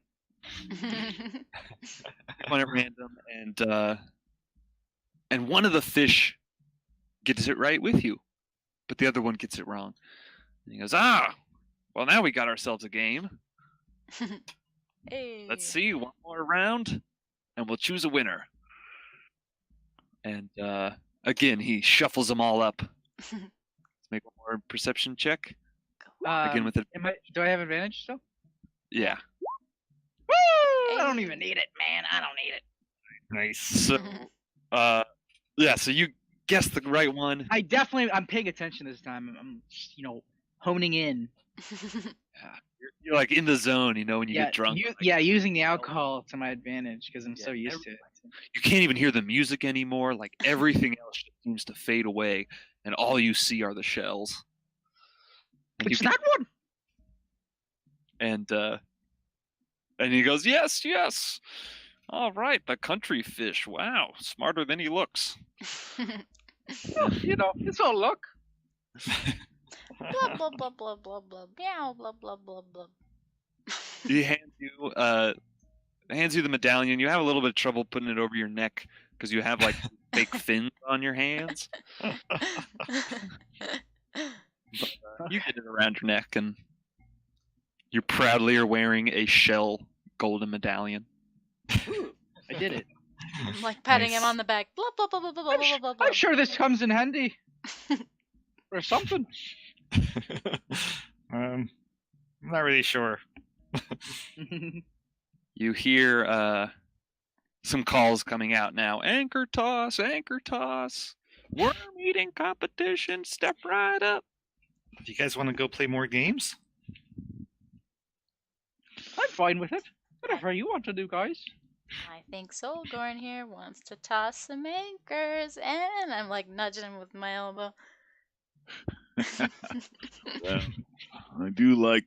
[SPEAKER 1] one at random, and one of the fish gets it right with you, but the other one gets it wrong. And he goes, well, now we got ourselves a game.
[SPEAKER 4] Hey.
[SPEAKER 1] Let's see, one more round, and we'll choose a winner. And again, he shuffles them all up. Let's make one more perception check. Again with it.
[SPEAKER 3] Do I have advantage still?
[SPEAKER 1] Yeah.
[SPEAKER 3] Woo! I don't even need it, man. I don't need it.
[SPEAKER 2] Nice.
[SPEAKER 1] So, yeah. So you guessed the right one.
[SPEAKER 3] I'm paying attention this time. I'm honing in.
[SPEAKER 1] You're like in the zone, when you get drunk.
[SPEAKER 3] Using the alcohol to my advantage because I'm so used to it.
[SPEAKER 1] You can't even hear the music anymore. Like everything else just seems to fade away, and all you see are the shells. And
[SPEAKER 3] It's that one.
[SPEAKER 1] And he goes, yes. All right, the country fish. Wow, smarter than he looks.
[SPEAKER 3] Well, it's all luck.
[SPEAKER 4] Blah blah blah blah blah blah. Meow blah blah blah blah.
[SPEAKER 1] He hands you the medallion. You have a little bit of trouble putting it over your neck because you have like fake fins on your hands. But you get it around your neck, and you proudly are wearing a shell golden medallion.
[SPEAKER 3] Ooh, I did it.
[SPEAKER 4] I'm like patting him
[SPEAKER 2] Nice.
[SPEAKER 4] on the back. Blah blah blah blah blah blah blah blah.
[SPEAKER 3] I'm sure this comes in handy. Or something.
[SPEAKER 2] I'm not really sure.
[SPEAKER 1] You hear some calls coming out now. Anchor toss, anchor toss. Worm eating competition. Step right up.
[SPEAKER 2] Do you guys want to go play more games?
[SPEAKER 3] I'm fine with it. Whatever you want to do, guys.
[SPEAKER 4] I think Solgorn here wants to toss some anchors, and I'm like nudging him with my elbow.
[SPEAKER 5] Well, I do like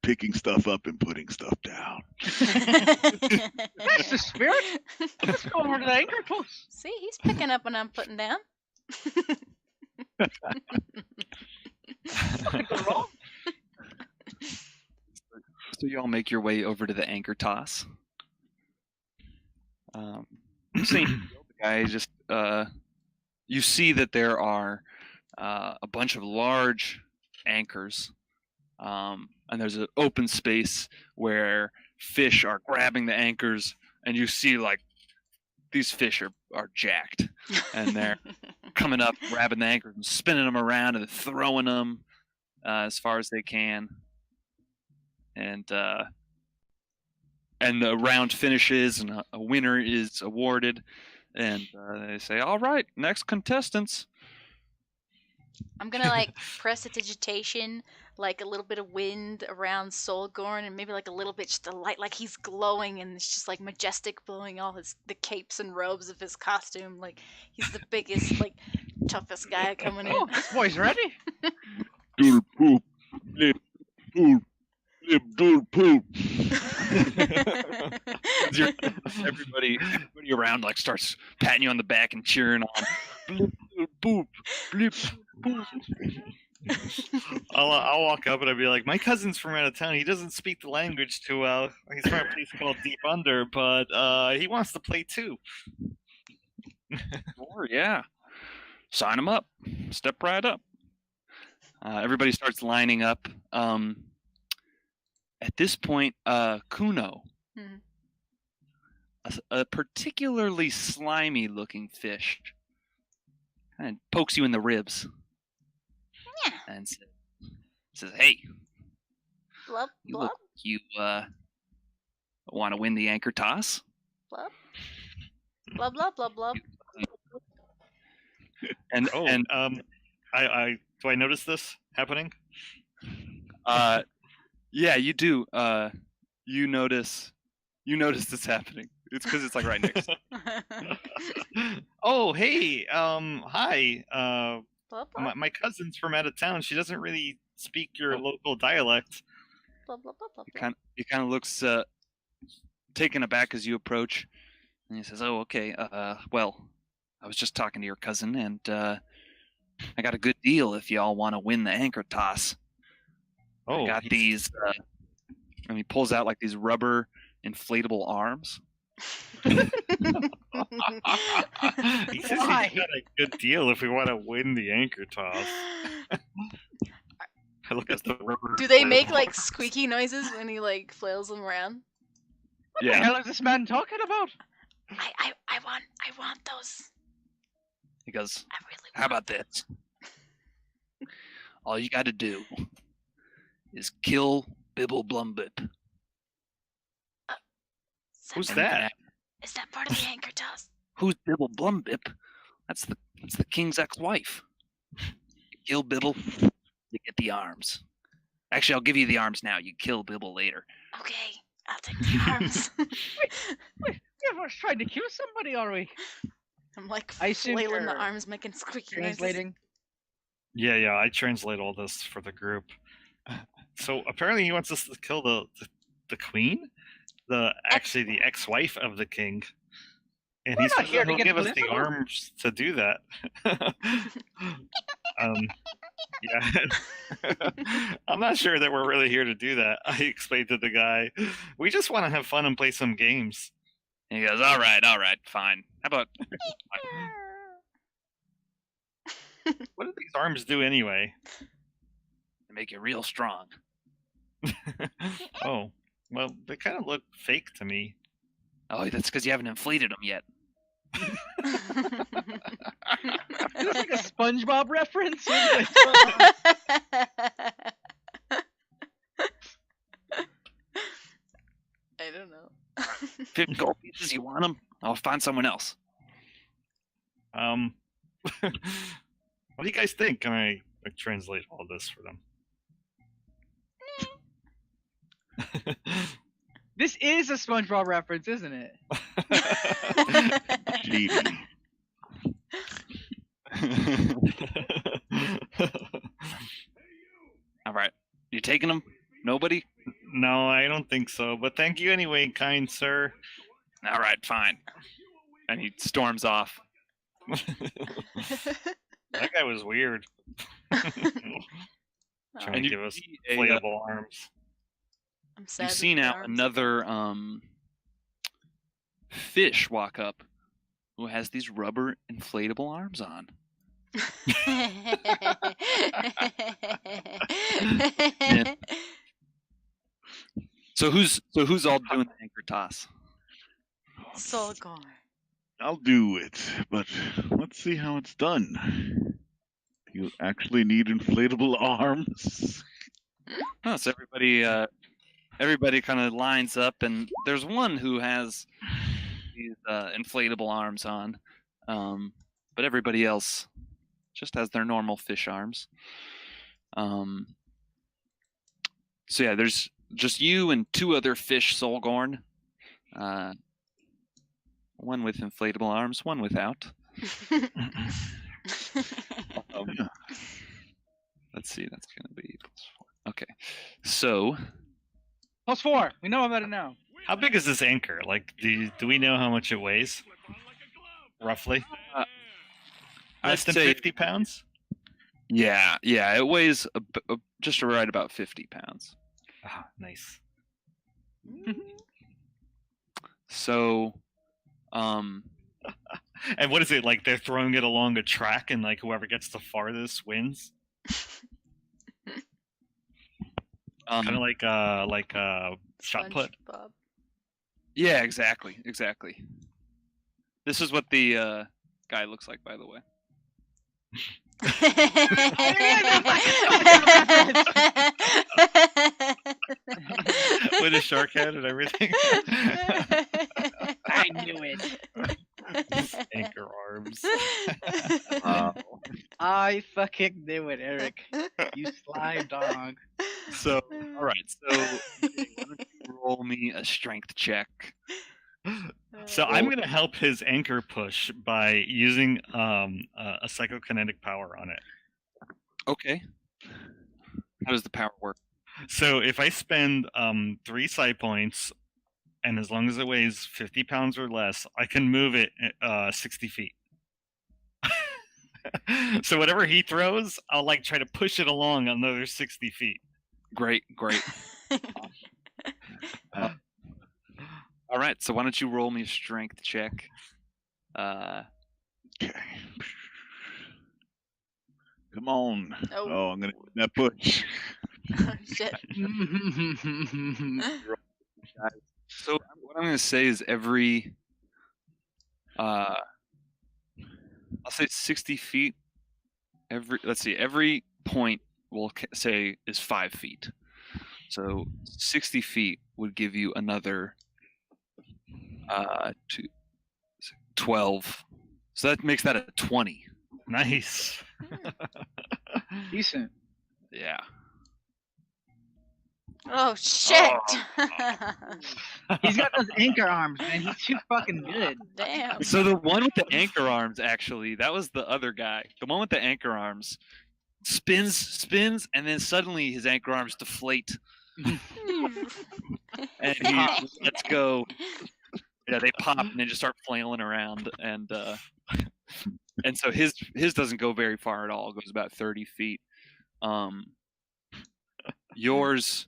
[SPEAKER 5] picking stuff up and putting stuff down.
[SPEAKER 3] That's the spirit. Let's go over to the anchor toss.
[SPEAKER 4] See, he's picking up when I'm putting down.
[SPEAKER 3] Nothing go wrong.
[SPEAKER 1] So you all make your way over to the anchor toss. Same deal. The guy just you see that there are a bunch of large anchors, and there's an open space where fish are grabbing the anchors, and you see like these fish are jacked, and they're coming up, grabbing the anchors and spinning them around and throwing them as far as they can. And the round finishes, and a winner is awarded, and they say, "All right, next contestants."
[SPEAKER 4] I'm gonna like prestidigitation, like a little bit of wind around Solgorn, and maybe like a little bit just a light, like he's glowing, and it's just like majestic, blowing all the capes and robes of his costume, like he's the biggest, like toughest guy coming in.
[SPEAKER 3] Oh, this boy's ready.
[SPEAKER 5] Doodle poop. Lip poop. Lip doodle poop.
[SPEAKER 1] Everybody around like starts patting you on the back and cheering on. Blip, boop, blip, boop.
[SPEAKER 2] I'll walk up and I'll be like, my cousin's from out of town. He doesn't speak the language too well. He's from a place called Deep Under, but he wants to play too.
[SPEAKER 1] Sure, yeah. Sign him up. Step right up. Everybody starts lining up. At this point, Kuno, a particularly slimy-looking fish kind of pokes you in the ribs
[SPEAKER 4] Yeah.
[SPEAKER 1] and says, "Hey,
[SPEAKER 4] Blub,
[SPEAKER 1] you
[SPEAKER 4] blub,
[SPEAKER 1] look like you want to win the anchor toss?"
[SPEAKER 4] blub. Blub, blub, blub, blub.
[SPEAKER 1] And
[SPEAKER 2] Oh,
[SPEAKER 1] and
[SPEAKER 2] I do I notice this happening?
[SPEAKER 1] yeah, you do. You notice this happening. It's because it's like right next.
[SPEAKER 2] Oh, hey, hi.
[SPEAKER 4] Blub, blub,
[SPEAKER 2] My cousin's from out of town. She doesn't really speak your
[SPEAKER 1] Oh.
[SPEAKER 2] local dialect.
[SPEAKER 4] blub, blub, blub, blub,
[SPEAKER 1] He
[SPEAKER 4] blub.
[SPEAKER 1] kind of looks taken aback as you approach, and he says, "Oh, okay. Well, I was just talking to your cousin, and I got a good deal if y'all want to win the anchor toss.
[SPEAKER 2] Oh,
[SPEAKER 1] I got these." And he pulls out like these rubber inflatable arms.
[SPEAKER 2] he says
[SPEAKER 3] Why?
[SPEAKER 2] he's got a good deal if we want to win the anchor toss. I look at the rubber.
[SPEAKER 4] Do they
[SPEAKER 2] inflatable
[SPEAKER 4] make like
[SPEAKER 2] arms.
[SPEAKER 4] squeaky noises when he like flails them around?
[SPEAKER 3] What the
[SPEAKER 1] Yeah.
[SPEAKER 3] hell is this man talking about?
[SPEAKER 4] I want those.
[SPEAKER 1] He goes,
[SPEAKER 4] I really
[SPEAKER 1] "How about this? All you got to do is kill Bibble Blumbip."
[SPEAKER 2] Who's
[SPEAKER 1] And you can
[SPEAKER 2] that?
[SPEAKER 1] have-
[SPEAKER 4] Is that part of the anchor toss?
[SPEAKER 1] Who's Bibble Blumbip? That's the king's ex-wife. You kill Bibble, you get the arms. Actually, I'll give you the arms now. You kill Bibble later.
[SPEAKER 4] Okay, I'll take the arms.
[SPEAKER 3] Yeah, we're trying to kill somebody, are we?
[SPEAKER 4] I'm like
[SPEAKER 3] I assume
[SPEAKER 4] flailing the
[SPEAKER 3] you're
[SPEAKER 4] arms, making squeaky noises.
[SPEAKER 3] Translating.
[SPEAKER 2] Yeah, I translate all this for the group. So apparently he wants us to kill the queen, the ex-wife of the king, and
[SPEAKER 3] We're
[SPEAKER 2] he's
[SPEAKER 3] not here to
[SPEAKER 2] he'll
[SPEAKER 3] get
[SPEAKER 2] give us the
[SPEAKER 3] political.
[SPEAKER 2] arms to do that. Yeah, I'm not sure that we're really here to do that. I explained to the guy, we just want to have fun and play some games.
[SPEAKER 1] And he goes, all right, fine. How about
[SPEAKER 2] What do these arms do anyway?
[SPEAKER 1] they make you real strong?
[SPEAKER 2] Oh, well, they kind of look fake to me.
[SPEAKER 1] Oh, that's because you haven't inflated them yet.
[SPEAKER 3] Is this like a SpongeBob reference?
[SPEAKER 4] I don't know.
[SPEAKER 1] 50 gold pieces, you want them? I'll find someone else.
[SPEAKER 2] What do you guys think? Can I translate all this for them?
[SPEAKER 3] This is a SpongeBob reference, isn't it?
[SPEAKER 5] JD.
[SPEAKER 1] All right. You taking them? Nobody?
[SPEAKER 2] No, I don't think so. But thank you anyway, kind sir.
[SPEAKER 1] All right, fine. And he storms off.
[SPEAKER 2] That guy was weird. Trying
[SPEAKER 1] And
[SPEAKER 2] to
[SPEAKER 1] you
[SPEAKER 2] give us
[SPEAKER 1] see
[SPEAKER 2] inflatable arms.
[SPEAKER 4] I'm sad
[SPEAKER 1] You
[SPEAKER 4] that
[SPEAKER 1] see
[SPEAKER 4] the
[SPEAKER 1] now
[SPEAKER 4] arms-
[SPEAKER 1] another fish walk up who has these rubber inflatable arms on. So who's all doing the anchor toss?
[SPEAKER 4] Solgar.
[SPEAKER 5] I'll do it, but let's see how it's done. You actually need inflatable arms.
[SPEAKER 1] Oh, so everybody kind of lines up, and there's one who has these inflatable arms on, but everybody else just has their normal fish arms. So yeah, there's just you and two other fish, Solgorn. One with inflatable arms, one without.
[SPEAKER 5] Yeah.
[SPEAKER 1] Let's see, that's gonna be +4. Okay, so
[SPEAKER 3] +4. We know about it now.
[SPEAKER 2] How big is this anchor? Like, do we know how much it weighs? Roughly? Less
[SPEAKER 1] I'd
[SPEAKER 2] than
[SPEAKER 1] say
[SPEAKER 2] 50 pounds?
[SPEAKER 1] yeah, it weighs just right about 50 pounds.
[SPEAKER 2] Ah, nice.
[SPEAKER 1] So,
[SPEAKER 2] And what is it, like they're throwing it along a track and like whoever gets the farthest wins? Kind of like shot put.
[SPEAKER 4] SpongeBob.
[SPEAKER 1] Yeah, exactly. This is what the guy looks like, by the way.
[SPEAKER 2] With a shark head and everything.
[SPEAKER 3] I knew it.
[SPEAKER 2] Anchor arms.
[SPEAKER 3] I fucking knew it, Eric. You sly dog.
[SPEAKER 1] So, all right. So, why don't you roll me a strength check?
[SPEAKER 2] So I'm gonna help his anchor push by using a psychokinetic power on it.
[SPEAKER 1] Okay. How does the power work?
[SPEAKER 2] So if I spend 3 side points, and as long as it weighs 50 pounds or less, I can move it 60 feet. So whatever he throws, I'll like try to push it along another 60 feet.
[SPEAKER 1] Great. All right. So why don't you roll me a strength check?
[SPEAKER 5] Okay. Come on.
[SPEAKER 4] Oh.
[SPEAKER 5] Oh, I'm gonna get that push.
[SPEAKER 4] Shit.
[SPEAKER 1] So what I'm going to say is every, I'll say 60 feet. Every point we'll say is 5 feet. So 60 feet would give you another 12. So that makes that a 20.
[SPEAKER 2] Nice.
[SPEAKER 3] Decent.
[SPEAKER 1] Yeah.
[SPEAKER 4] Oh shit!
[SPEAKER 3] He's got those anchor arms, man. He's too fucking good.
[SPEAKER 4] Damn.
[SPEAKER 1] So the one with the anchor arms, actually, that was the other guy. The one with the anchor arms spins, and then suddenly his anchor arms deflate, and he lets go. Yeah, they pop and then just start flailing around, and so his doesn't go very far at all. It goes about 30 feet. Yours,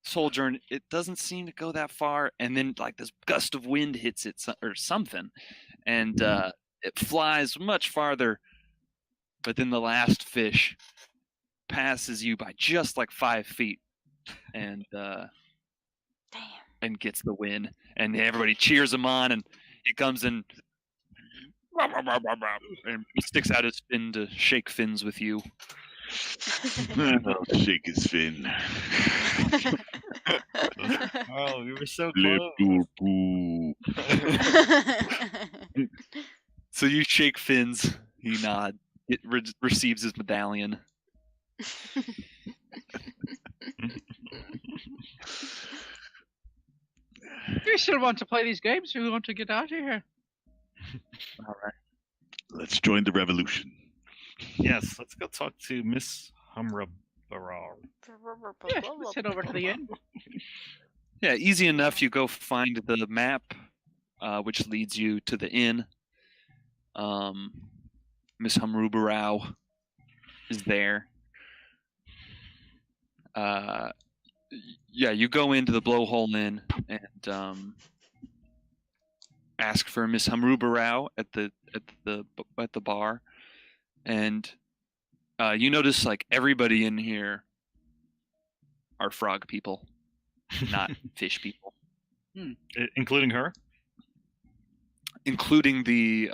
[SPEAKER 1] Sojourn, it doesn't seem to go that far, and then like this gust of wind hits it or something, and it flies much farther. But then the last fish passes you by just like 5 feet, and
[SPEAKER 4] Damn.
[SPEAKER 1] and gets the win. And everybody cheers him on, and he comes in and he sticks out his fin to shake fins with you.
[SPEAKER 5] I'll shake his fin.
[SPEAKER 2] Oh, we were so
[SPEAKER 5] Let
[SPEAKER 2] close.
[SPEAKER 5] your poo.
[SPEAKER 1] So you shake fins. He nods. It receives his medallion.
[SPEAKER 3] You still want to play these games, or we want to get out of here?
[SPEAKER 1] All right.
[SPEAKER 5] Let's join the revolution.
[SPEAKER 2] Yes, let's go talk to Miss Humrabarar.
[SPEAKER 3] Yeah, let's head over to the inn.
[SPEAKER 1] Yeah, easy enough. You go find the map, which leads you to the inn. Miss Humrubarao is there. Yeah, you go into the Blowhole Inn and ask for Miss Humrubarao at the bar, and you notice like everybody in here are frog people, not fish people,
[SPEAKER 2] Including her?
[SPEAKER 1] including the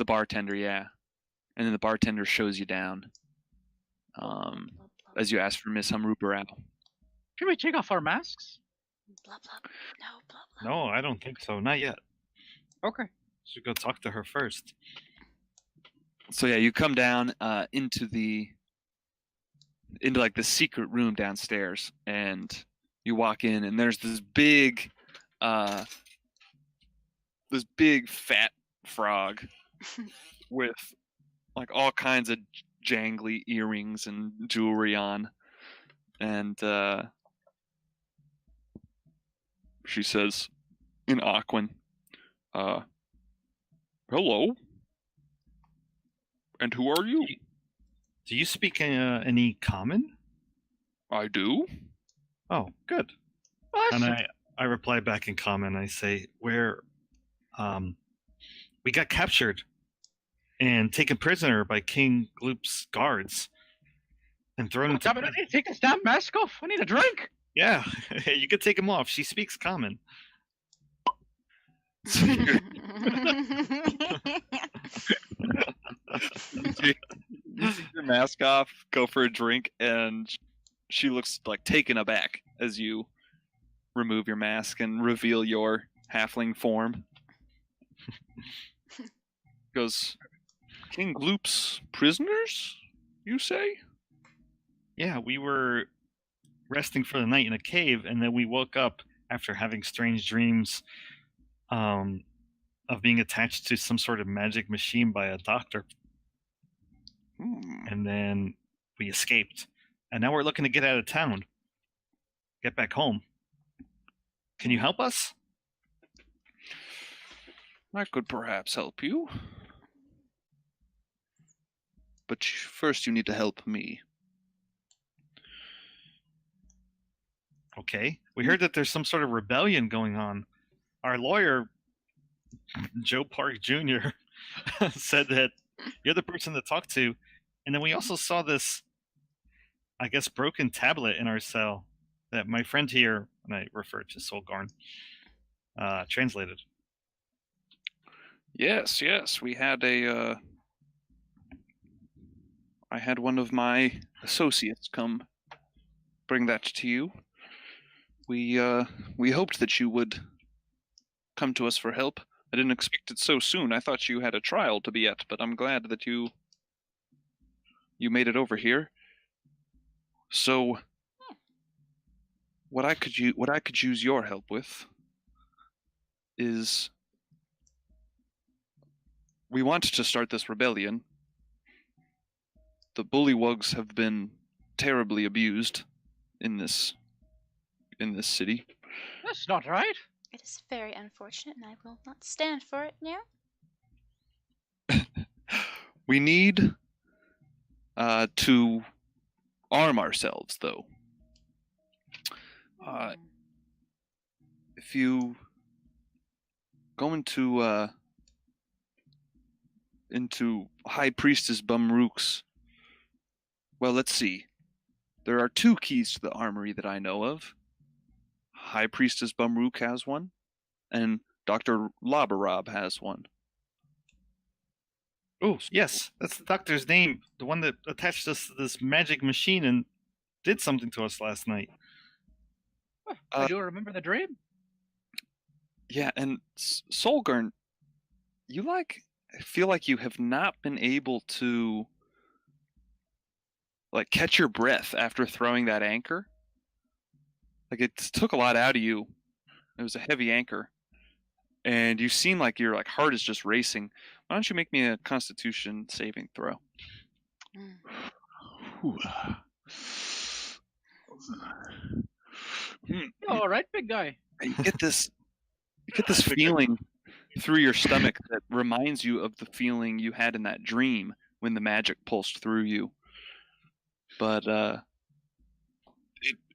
[SPEAKER 1] bartender. Yeah, and then the bartender shows you down as you ask for Miss Humrubarao.
[SPEAKER 3] Should we take off our masks?
[SPEAKER 4] Blah, blah. No, blah, blah.
[SPEAKER 2] No, I don't think so. Not yet.
[SPEAKER 3] Okay.
[SPEAKER 2] Should go talk to her first.
[SPEAKER 1] So yeah, you come down into like the secret room downstairs, and you walk in, and there's this big fat frog with like all kinds of jangly earrings and jewelry on, and she says in Aquan, hello, and who are you?
[SPEAKER 2] Do you speak any common?
[SPEAKER 1] I do.
[SPEAKER 2] Oh, good.
[SPEAKER 3] Awesome.
[SPEAKER 2] And I reply back in common. I say, we got captured and taken prisoner by King Glub's guards and thrown into
[SPEAKER 3] Damn it, I need to take this damn mask off. I need a drink.
[SPEAKER 2] Yeah, you could take him off. She speaks common.
[SPEAKER 1] So you take your mask off, go for a drink, and she looks like taken aback as you remove your mask and reveal your halfling form. Goes, King Gloop's prisoners, you say?
[SPEAKER 2] Yeah, we were resting for the night in a cave, and then we woke up after having strange dreams of being attached to some sort of magic machine by a doctor. And then we escaped. And now we're looking to get out of town. Get back home. Can you help us?
[SPEAKER 1] I could perhaps help you. But first you need to help me.
[SPEAKER 2] Okay. We heard that there's some sort of rebellion going on. Our lawyer, Joe Park Jr., said that you're the person to talk to. And then we also saw this, I guess, broken tablet in our cell that my friend here, and I refer to Solgarn, translated.
[SPEAKER 1] Yes, we had I had one of my associates come bring that to you. We hoped that you would come to us for help. I didn't expect it so soon. I thought you had a trial to be at, but I'm glad that you made it over here. So what I could use your help with is we want to start this rebellion. The bullywugs have been terribly abused in this city.
[SPEAKER 3] That's not right.
[SPEAKER 4] It is very unfortunate, and I will not stand for it now.
[SPEAKER 1] We need to arm ourselves, though. If you go into High Priestess Bumrook's, well, let's see. There are 2 keys to the armory that I know of. High Priestess Bumrook has one, and Dr. Labarob has one.
[SPEAKER 2] Oh, yes, that's the doctor's name. The one that attached us to this magic machine and did something to us last night.
[SPEAKER 3] I do remember the dream.
[SPEAKER 1] Yeah, and Solgarn, I feel like you have not been able to catch your breath after throwing that anchor. Like, it took a lot out of you. It was a heavy anchor. And you seem like your heart is just racing. Why don't you make me a Constitution saving throw?
[SPEAKER 3] All right, big guy.
[SPEAKER 1] You get this feeling through your stomach that reminds you of the feeling you had in that dream when the magic pulsed through you. But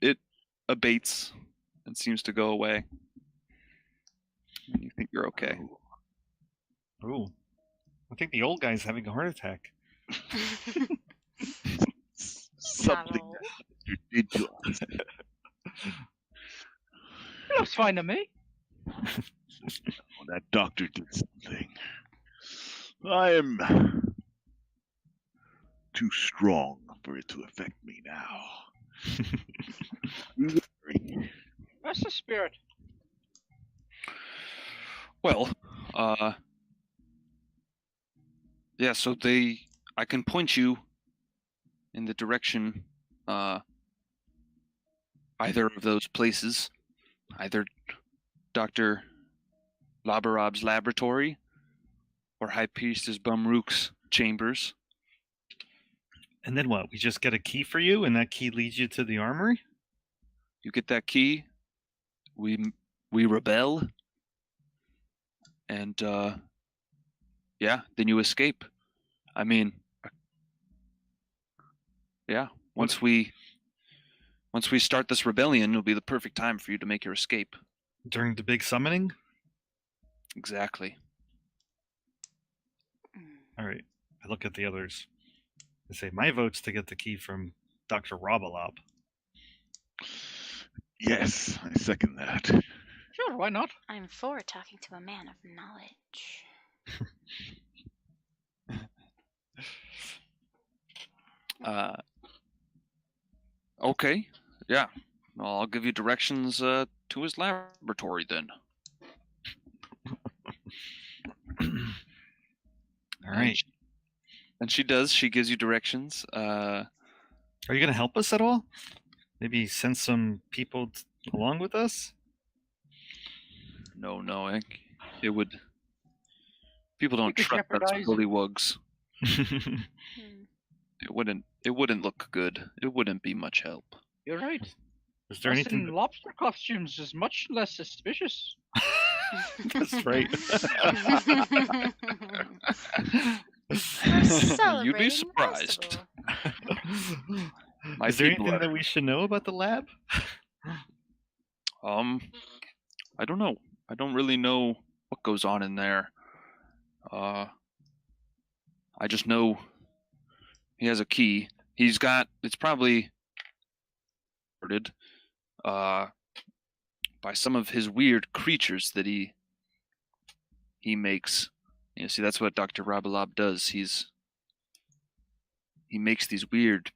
[SPEAKER 1] it abates and seems to go away. And you think you're okay.
[SPEAKER 2] Oh, I think the old guy's having a heart attack.
[SPEAKER 5] Something you did to us.
[SPEAKER 3] It looks fine to me.
[SPEAKER 5] That doctor did something. I am too strong for it to affect me now.
[SPEAKER 3] That's the spirit.
[SPEAKER 1] Well, yeah, so I can point you in the direction, either of those places, either Dr. Labarob's laboratory or High Priestess Bumrook's chambers.
[SPEAKER 2] And then what? We just get a key for you, and that key leads you to the armory?
[SPEAKER 1] You get that key, we rebel, and yeah, then you escape. I mean, yeah, once we start this rebellion, it'll be the perfect time for you to make your escape.
[SPEAKER 2] During the big summoning?
[SPEAKER 1] Exactly.
[SPEAKER 2] All right. I look at the others. I say, my vote's to get the key from Dr. Robalob.
[SPEAKER 5] Yes, I second that.
[SPEAKER 3] Sure, why not?
[SPEAKER 4] I'm for talking to a man of knowledge.
[SPEAKER 1] Okay, yeah. Well, I'll give you directions to his laboratory then.
[SPEAKER 2] All right.
[SPEAKER 1] And she does. She gives you directions.
[SPEAKER 2] Are you gonna help us at all? Maybe send some people along with us?
[SPEAKER 1] No, it would. People don't
[SPEAKER 3] could
[SPEAKER 1] trust us
[SPEAKER 3] jeopardize-
[SPEAKER 1] bullywugs.
[SPEAKER 4] Hmm.
[SPEAKER 1] It wouldn't look good. It wouldn't be much help.
[SPEAKER 3] You're right.
[SPEAKER 2] Is there
[SPEAKER 3] Us
[SPEAKER 2] anything?
[SPEAKER 3] in lobster costumes is much less suspicious.
[SPEAKER 2] That's right.
[SPEAKER 4] We're
[SPEAKER 1] You'd
[SPEAKER 4] celebrating
[SPEAKER 1] be
[SPEAKER 4] the
[SPEAKER 1] surprised.
[SPEAKER 4] festival.
[SPEAKER 1] My
[SPEAKER 2] Is there
[SPEAKER 1] people
[SPEAKER 2] anything
[SPEAKER 1] are-
[SPEAKER 2] that we should know about the lab?
[SPEAKER 1] I don't know. I don't really know what goes on in there. I just know he has a key. It's probably guarded by some of his weird creatures that he makes. You see, that's what Dr. Rabalab does. He makes these weird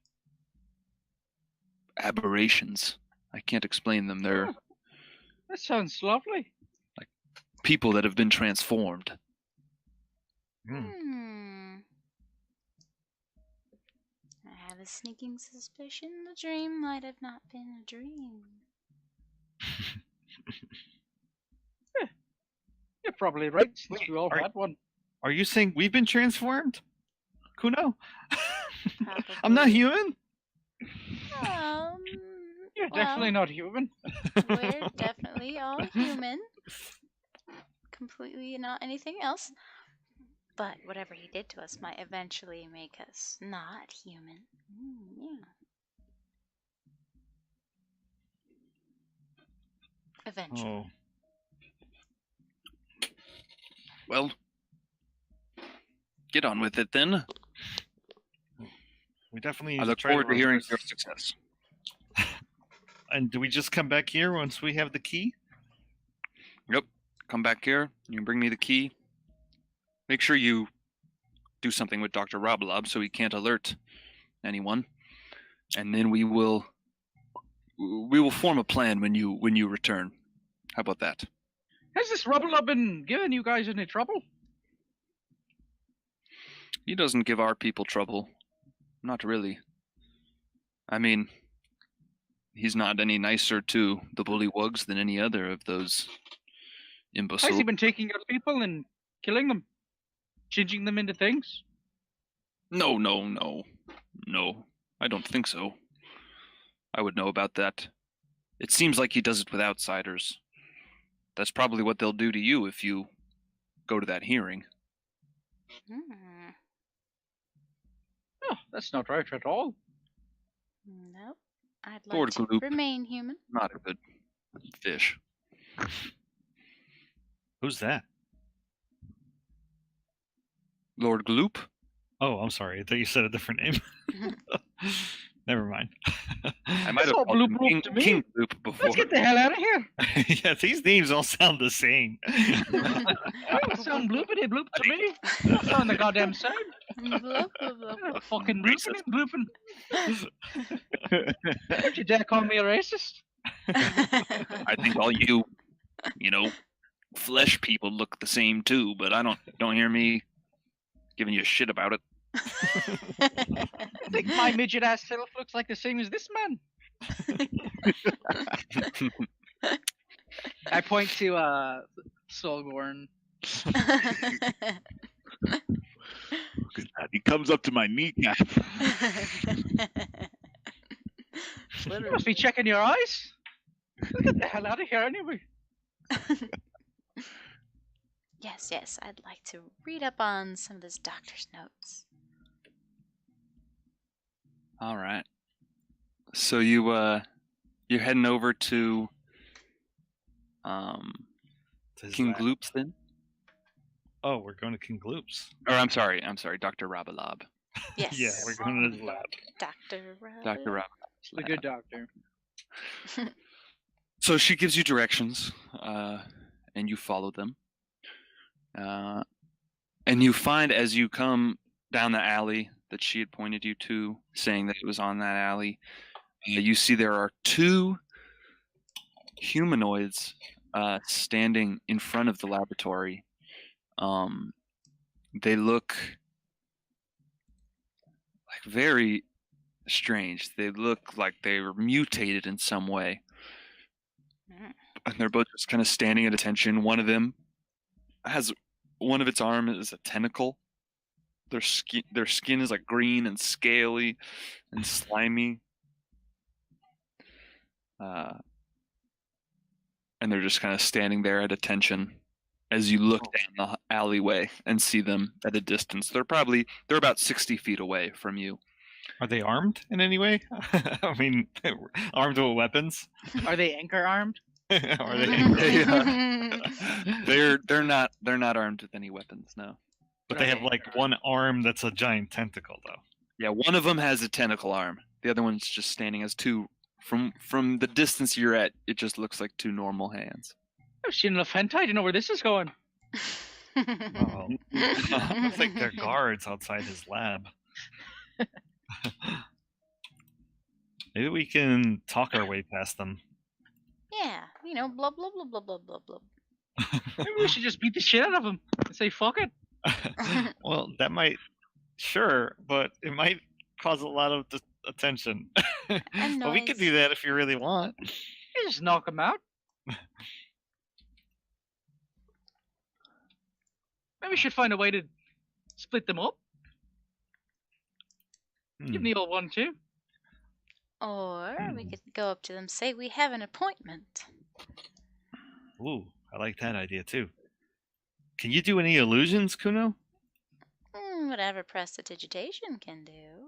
[SPEAKER 1] aberrations. I can't explain them. They're
[SPEAKER 3] Oh, that sounds lovely.
[SPEAKER 1] people that have been transformed.
[SPEAKER 4] Hmm. I have a sneaking suspicion the dream might have not been a dream.
[SPEAKER 3] You're probably right, since
[SPEAKER 2] Wait,
[SPEAKER 3] we all
[SPEAKER 2] are-
[SPEAKER 3] had one.
[SPEAKER 2] Are you saying we've been transformed? Kuno?
[SPEAKER 4] Probably.
[SPEAKER 2] I'm not human?
[SPEAKER 4] Um,
[SPEAKER 3] You're
[SPEAKER 4] well,
[SPEAKER 3] definitely not human.
[SPEAKER 4] We're definitely all human. Completely not anything else. But whatever he did to us might eventually make us not human. Yeah. Eventually.
[SPEAKER 2] Oh.
[SPEAKER 1] Well, get on with it then.
[SPEAKER 2] We definitely
[SPEAKER 1] I look
[SPEAKER 2] try
[SPEAKER 1] forward to hearing
[SPEAKER 2] reverse-
[SPEAKER 1] your success.
[SPEAKER 2] And do we just come back here once we have the key?
[SPEAKER 1] Yep. Come back here. You can bring me the key. Make sure you do something with Dr. Rabalab so he can't alert anyone. And then we will form a plan when you return. How about that?
[SPEAKER 3] Has this rubble been giving you guys any trouble?
[SPEAKER 1] He doesn't give our people trouble. Not really. I mean, he's not any nicer to the bullywugs than any other of those
[SPEAKER 3] Has
[SPEAKER 1] imbeciles.
[SPEAKER 3] he been taking your people and killing them? Changing them into things?
[SPEAKER 1] No. I don't think so. I would know about that. It seems like he does it with outsiders. That's probably what they'll do to you if you go to that hearing.
[SPEAKER 4] Hmm.
[SPEAKER 3] Oh, that's not right at all.
[SPEAKER 4] Nope. I'd like
[SPEAKER 1] Lord
[SPEAKER 4] to
[SPEAKER 1] Gloop.
[SPEAKER 4] remain human.
[SPEAKER 1] Not a good fish.
[SPEAKER 2] Who's that?
[SPEAKER 1] Lord Gloop?
[SPEAKER 2] Oh, I'm sorry. I thought you said a different name. Never mind.
[SPEAKER 1] I might have
[SPEAKER 3] all
[SPEAKER 1] called him
[SPEAKER 3] Gloop
[SPEAKER 1] King,
[SPEAKER 3] to me.
[SPEAKER 1] King Gloop before.
[SPEAKER 3] Let's get the hell out of here.
[SPEAKER 2] Yeah, these names all sound the same.
[SPEAKER 3] They don't sound bloopity bloop to me. They don't sound the goddamn same.
[SPEAKER 4] Bloop, bloop, bloop.
[SPEAKER 3] They're fucking blooping and blooping. Don't you dare call me a racist.
[SPEAKER 1] I think all you flesh people look the same too, but I don't hear me giving you shit about it.
[SPEAKER 3] I think my midget ass self looks like the same as this man. I point to Solgorn.
[SPEAKER 5] Look at that. He comes up to my kneecap.
[SPEAKER 3] You must be checking your eyes. Let's get the hell out of here anyway.
[SPEAKER 4] Yes, I'd like to read up on some of this doctor's notes.
[SPEAKER 1] All right. So you're heading over to
[SPEAKER 2] Does
[SPEAKER 1] King
[SPEAKER 2] that-
[SPEAKER 1] Gloop's then?
[SPEAKER 2] Oh, we're going to King Gloop's.
[SPEAKER 1] Or I'm sorry, Dr. Rabalab.
[SPEAKER 4] Yes.
[SPEAKER 2] Yeah, we're going to the lab.
[SPEAKER 4] Dr. Rabbit.
[SPEAKER 1] Dr. Rabalab.
[SPEAKER 3] The good doctor.
[SPEAKER 1] So she gives you directions, and you follow them. And you find as you come down the alley that she had pointed you to, saying that it was on that alley, you see there are two humanoids standing in front of the laboratory. They look like very strange. They look like they were mutated in some way. And they're both just kind of standing at attention. One of them has one of its arm is a tentacle. Their skin is like green and scaly and slimy. And they're just kind of standing there at attention as you look down the alleyway and see them at a distance. They're about 60 feet away from you.
[SPEAKER 2] Are they armed in any way? I mean, armed with weapons?
[SPEAKER 3] Are they anchor armed?
[SPEAKER 2] Are they?
[SPEAKER 1] They're not armed with any weapons, no.
[SPEAKER 2] But they have like one arm that's a giant tentacle, though.
[SPEAKER 1] Yeah, one of them has a tentacle arm. The other one's just standing as two. From the distance you're at, it just looks like two normal hands.
[SPEAKER 3] I've seen enough hentai. I don't know where this is going.
[SPEAKER 2] Oh. I think they're guards outside his lab. Maybe we can talk our way past them.
[SPEAKER 4] Yeah, blah blah blah blah blah blah blah.
[SPEAKER 3] Maybe we should just beat the shit out of them and say fuck it.
[SPEAKER 2] Well, that might, sure, but it might cause a lot of attention. But we could do that if you really want.
[SPEAKER 3] You just knock them out. Maybe we should find a way to split them up. Give me the old 1-2.
[SPEAKER 4] Or we could go up to them, say we have an appointment.
[SPEAKER 2] Ooh, I like that idea too. Can you do any illusions, Kuno?
[SPEAKER 4] Whatever prestidigitation can do.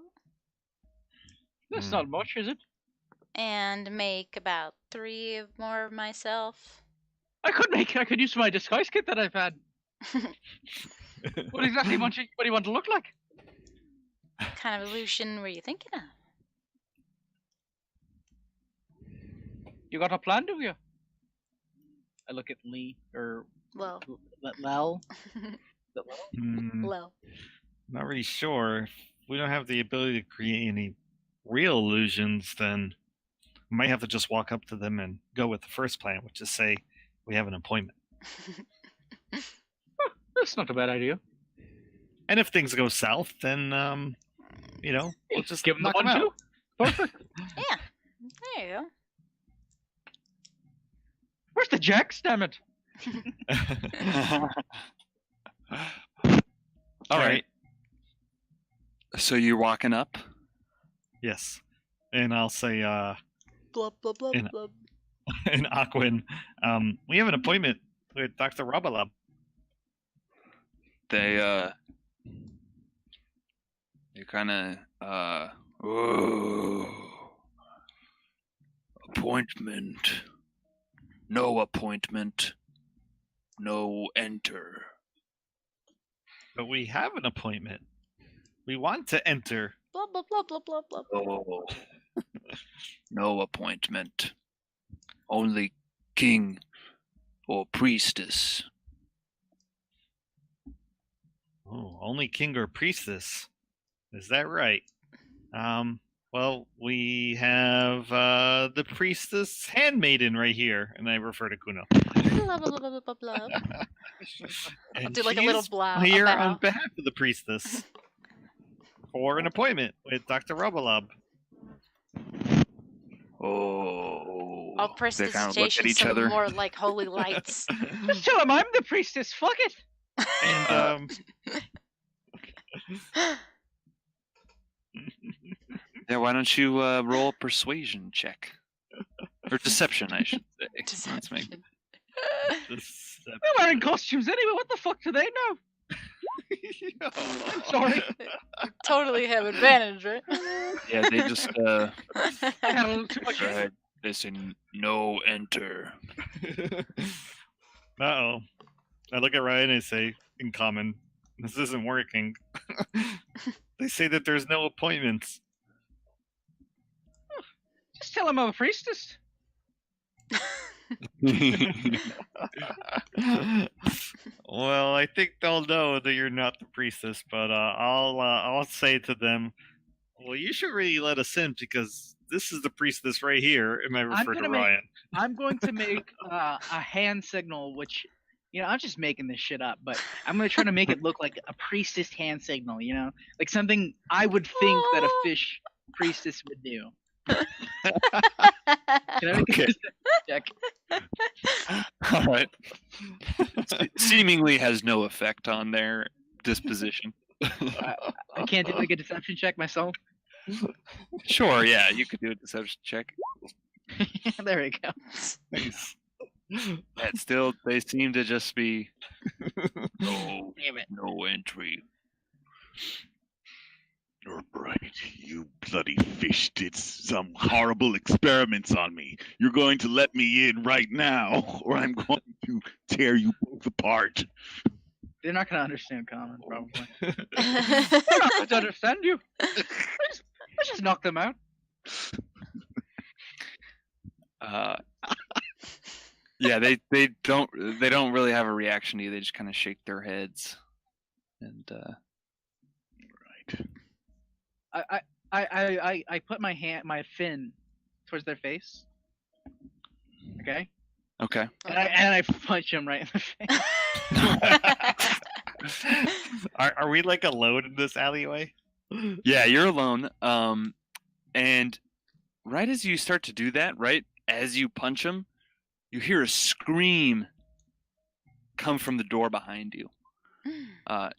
[SPEAKER 3] That's not much, is it?
[SPEAKER 4] And make about 3 more of myself.
[SPEAKER 3] I could use my disguise kit that I've had. What exactly do you want to look like?
[SPEAKER 4] What kind of illusion were you thinking of?
[SPEAKER 3] You got a plan, do you? I look at Lee or
[SPEAKER 4] Well.
[SPEAKER 3] Lel.
[SPEAKER 4] Well.
[SPEAKER 2] Not really sure. If we don't have the ability to create any real illusions, then we might have to just walk up to them and go with the first plan, which is say we have an appointment.
[SPEAKER 3] That's not a bad idea.
[SPEAKER 2] And if things go south, then we'll just
[SPEAKER 3] give them the
[SPEAKER 2] knock 'em
[SPEAKER 3] 1-2.
[SPEAKER 2] out.
[SPEAKER 3] Perfect.
[SPEAKER 4] Yeah. There you go.
[SPEAKER 3] Where's the jacks, damn it?
[SPEAKER 1] All right. So you're walking up?
[SPEAKER 2] Yes. And I'll say,
[SPEAKER 4] Blub, blub, blub,
[SPEAKER 2] In-
[SPEAKER 4] blub.
[SPEAKER 2] in Aquin, we have an appointment with Dr. Rabalab.
[SPEAKER 1] They kind of appointment. No appointment. No enter.
[SPEAKER 2] But we have an appointment. We want to enter.
[SPEAKER 4] Blub, blub, blub, blub, blub, blub.
[SPEAKER 1] Oh. No appointment. Only king or priestess.
[SPEAKER 2] Oh, only king or priestess. Is that right? Well, we have the priestess handmaiden right here, and I refer to Kuno.
[SPEAKER 4] Blub, blub, blub, blub, blub. I'll
[SPEAKER 2] And
[SPEAKER 4] do like a little
[SPEAKER 2] she's
[SPEAKER 4] blow.
[SPEAKER 2] here on behalf of the priestess for an appointment with Dr. Rabalab.
[SPEAKER 1] Oh.
[SPEAKER 4] I'll press
[SPEAKER 1] They
[SPEAKER 4] this
[SPEAKER 1] kind of look at
[SPEAKER 4] station
[SPEAKER 1] each
[SPEAKER 4] some
[SPEAKER 1] other.
[SPEAKER 4] more like holy lights.
[SPEAKER 3] Just tell him I'm the priestess. Fuck it.
[SPEAKER 2] And
[SPEAKER 1] Yeah, why don't you roll a persuasion check? Or deception, I should say. Let's make-
[SPEAKER 4] Deception.
[SPEAKER 3] They're wearing costumes anyway. What the fuck do they know? I'm sorry.
[SPEAKER 4] Totally have advantage, right?
[SPEAKER 1] Yeah, they just
[SPEAKER 3] I had a little too much.
[SPEAKER 1] right. They say no enter.
[SPEAKER 2] Uh-oh. I look at Ryan and I say, in common, this isn't working. They say that there's no appointments.
[SPEAKER 3] Just tell him I'm a priestess.
[SPEAKER 2] Well, I think they'll know that you're not the priestess, but I'll say to them, well, you should really let us in because this is the priestess right here. And I refer to
[SPEAKER 3] gonna
[SPEAKER 2] Ryan.
[SPEAKER 3] I'm going to make a hand signal, which, I'm just making this shit up, but I'm going to try to make it look like a priestess hand signal, like something I would think that a fish priestess would do. Can I make
[SPEAKER 1] Okay.
[SPEAKER 3] a check?
[SPEAKER 1] All right. Seemingly has no effect on their disposition.
[SPEAKER 3] I can't do like a deception check myself.
[SPEAKER 1] Sure, yeah, you could do a deception check.
[SPEAKER 3] There we go.
[SPEAKER 2] Nice.
[SPEAKER 1] And still, they seem to just be no,
[SPEAKER 3] Damn it.
[SPEAKER 1] no entry.
[SPEAKER 5] You're right. You bloody fish did some horrible experiments on me. You're going to let me in right now, or I'm going to tear you both apart.
[SPEAKER 3] They're not going to understand common, probably. They're not going to understand you. Let's just knock them out.
[SPEAKER 1] Yeah, they don't really have a reaction to you. They just kind of shake their heads, and
[SPEAKER 5] Right.
[SPEAKER 3] I put my fin towards their face. Okay.
[SPEAKER 1] okay.
[SPEAKER 3] And I punch him right in the face.
[SPEAKER 2] Are we like alone in this alleyway?
[SPEAKER 1] Yeah, you're alone. And right as you start to do that, right as you punch him, you hear a scream come from the door behind you.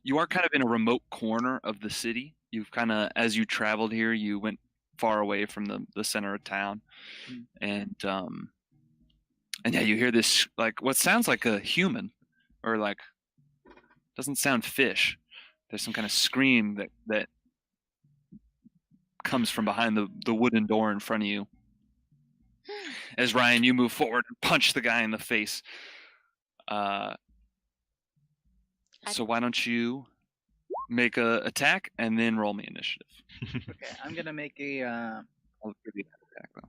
[SPEAKER 1] You are kind of in a remote corner of the city. You've kind of, as you traveled here, you went far away from the center of town, and yeah, you hear this like what sounds like a human, or like doesn't sound fish. There's some kind of scream that comes from behind the wooden door in front of you. As Ryan, you move forward and punch the guy in the face. So why don't you make a attack and then roll me initiative?
[SPEAKER 3] Okay, I'm gonna make a.
[SPEAKER 1] I'll give you that attack though.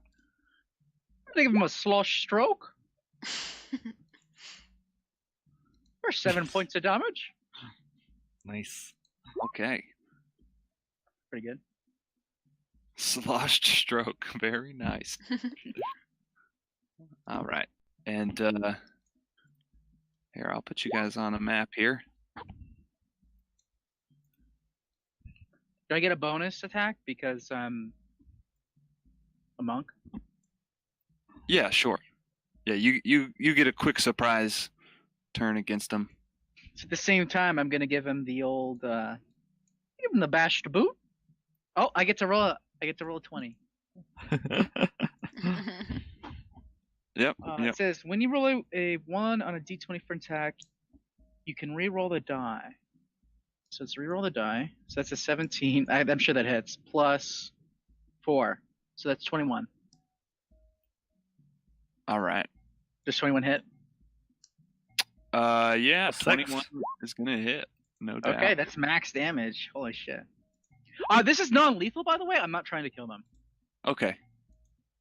[SPEAKER 3] I'm gonna give him a slosh stroke for 7 points of damage.
[SPEAKER 2] Nice.
[SPEAKER 1] Okay.
[SPEAKER 3] Pretty good.
[SPEAKER 1] Sloshed stroke. Very nice. All right. And here, I'll put you guys on a map here.
[SPEAKER 3] Do I get a bonus attack because I'm a monk?
[SPEAKER 1] Yeah, sure. Yeah, you get a quick surprise turn against him.
[SPEAKER 3] So at the same time, I'm gonna give him the old, give him the bashed boot. Oh, I get to roll a 20.
[SPEAKER 1] Yep.
[SPEAKER 3] It
[SPEAKER 1] Yep.
[SPEAKER 3] says when you roll a 1 on a d20 for attack, you can re-roll the die. So let's re-roll the die. So that's a 17. I'm sure that hits. Plus 4. So that's 21.
[SPEAKER 1] All right.
[SPEAKER 3] Does 21 hit?
[SPEAKER 1] Yeah,
[SPEAKER 2] Six.
[SPEAKER 1] 21 is gonna hit. No doubt.
[SPEAKER 3] Okay, that's max damage. Holy shit. This is non-lethal, by the way. I'm not trying to kill them.
[SPEAKER 1] Okay.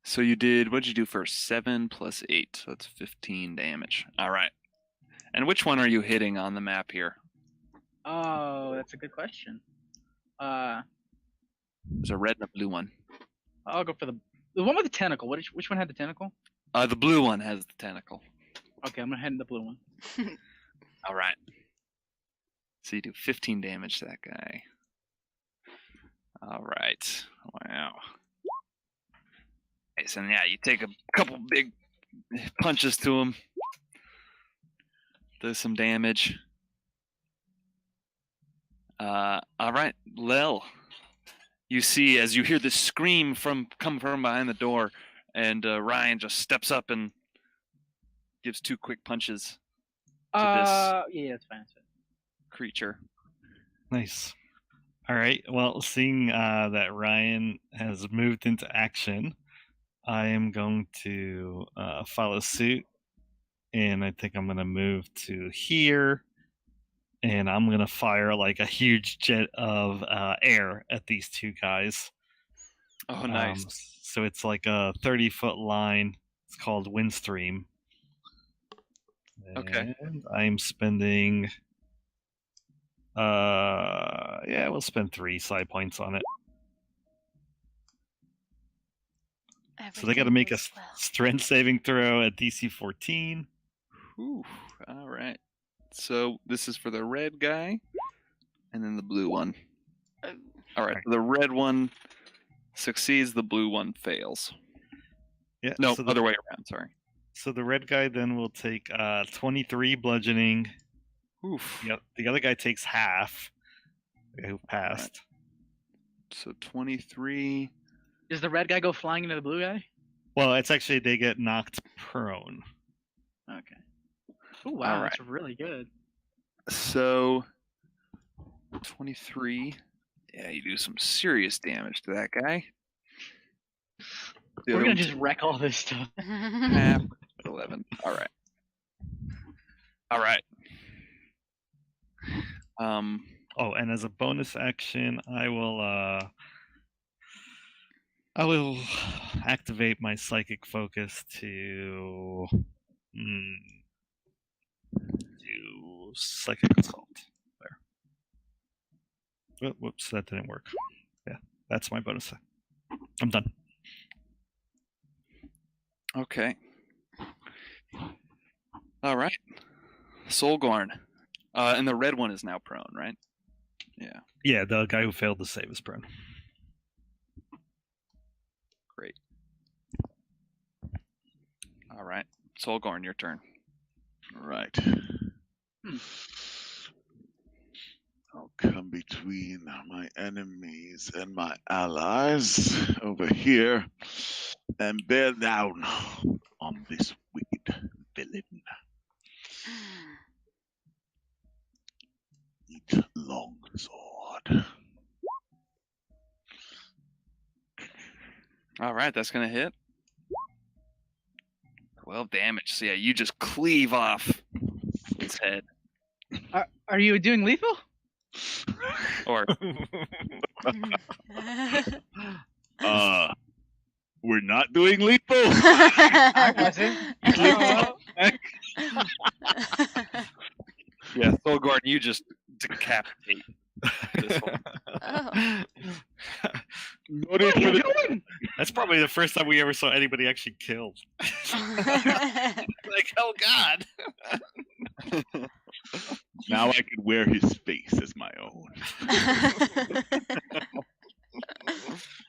[SPEAKER 1] So you did, what'd you do first? 7 plus 8. So that's 15 damage. All right. And which one are you hitting on the map here?
[SPEAKER 3] Oh, that's a good question.
[SPEAKER 1] There's a red and a blue one.
[SPEAKER 3] I'll go for the one with the tentacle. Which one had the tentacle?
[SPEAKER 1] The blue one has the tentacle.
[SPEAKER 3] Okay, I'm gonna head in the blue one.
[SPEAKER 1] All right. So you do 15 damage to that guy. All right. Wow. Okay, so yeah, you take a couple big punches to him. Does some damage. All right, Lel. You see as you hear this scream come from behind the door, and Ryan just steps up and gives 2 quick punches to
[SPEAKER 3] Yeah, that's fine.
[SPEAKER 1] this creature.
[SPEAKER 2] Nice. All right. Well, seeing that Ryan has moved into action, I am going to follow suit, and I think I'm going to move to here, and I'm going to fire like a huge jet of air at these 2 guys.
[SPEAKER 1] Oh, nice.
[SPEAKER 2] So it's like a 30-foot line. It's called Windstream.
[SPEAKER 1] Okay.
[SPEAKER 2] And I'm spending. Yeah, we'll spend 3 side points on it. So they got to
[SPEAKER 4] Everything
[SPEAKER 2] make a
[SPEAKER 4] goes well.
[SPEAKER 2] strength saving throw at DC 14.
[SPEAKER 1] Whew. All right. So this is for the red guy, and then the blue one. All right. The red one succeeds. The blue one fails.
[SPEAKER 2] Yeah.
[SPEAKER 1] No,
[SPEAKER 2] so
[SPEAKER 1] other way around. Sorry.
[SPEAKER 2] So the red guy then will take 23 bludgeoning.
[SPEAKER 1] Oof.
[SPEAKER 2] Yep. The other guy takes half. The guy who passed.
[SPEAKER 1] So 23.
[SPEAKER 3] Does the red guy go flying into the blue guy?
[SPEAKER 2] Well, it's actually they get knocked prone.
[SPEAKER 3] Okay. Oh wow,
[SPEAKER 1] All right.
[SPEAKER 3] that's really good.
[SPEAKER 1] So 23. Yeah, you do some serious damage to that guy. The
[SPEAKER 3] We're
[SPEAKER 1] other
[SPEAKER 3] gonna
[SPEAKER 1] one
[SPEAKER 3] just wreck all this stuff.
[SPEAKER 1] half 11. All right. All right.
[SPEAKER 2] Oh, and as a bonus action, I will activate my psychic focus to do psychic assault. There. Oh, whoops, that didn't work. Yeah, that's my bonus. I'm done.
[SPEAKER 1] Okay. All right. Solgorn. And the red one is now prone, right? Yeah.
[SPEAKER 2] Yeah, the guy who failed to save is prone.
[SPEAKER 1] Great. All right. Solgorn, your turn.
[SPEAKER 5] Right. I'll come between my enemies and my allies over here and bear down on this wicked villain. Eat long sword.
[SPEAKER 1] All right, that's going to hit. 12 damage. So, yeah, you just cleave off its head.
[SPEAKER 3] Are you doing lethal?
[SPEAKER 1] Or,
[SPEAKER 5] We're not doing lethal.
[SPEAKER 3] I wasn't.
[SPEAKER 1] yeah, Solgorn, you just decapitate this one.
[SPEAKER 4] Oh.
[SPEAKER 5] No need for the-
[SPEAKER 2] That's probably the first time we ever saw anybody actually killed. Like, oh god.
[SPEAKER 5] Now I can wear his face as my own.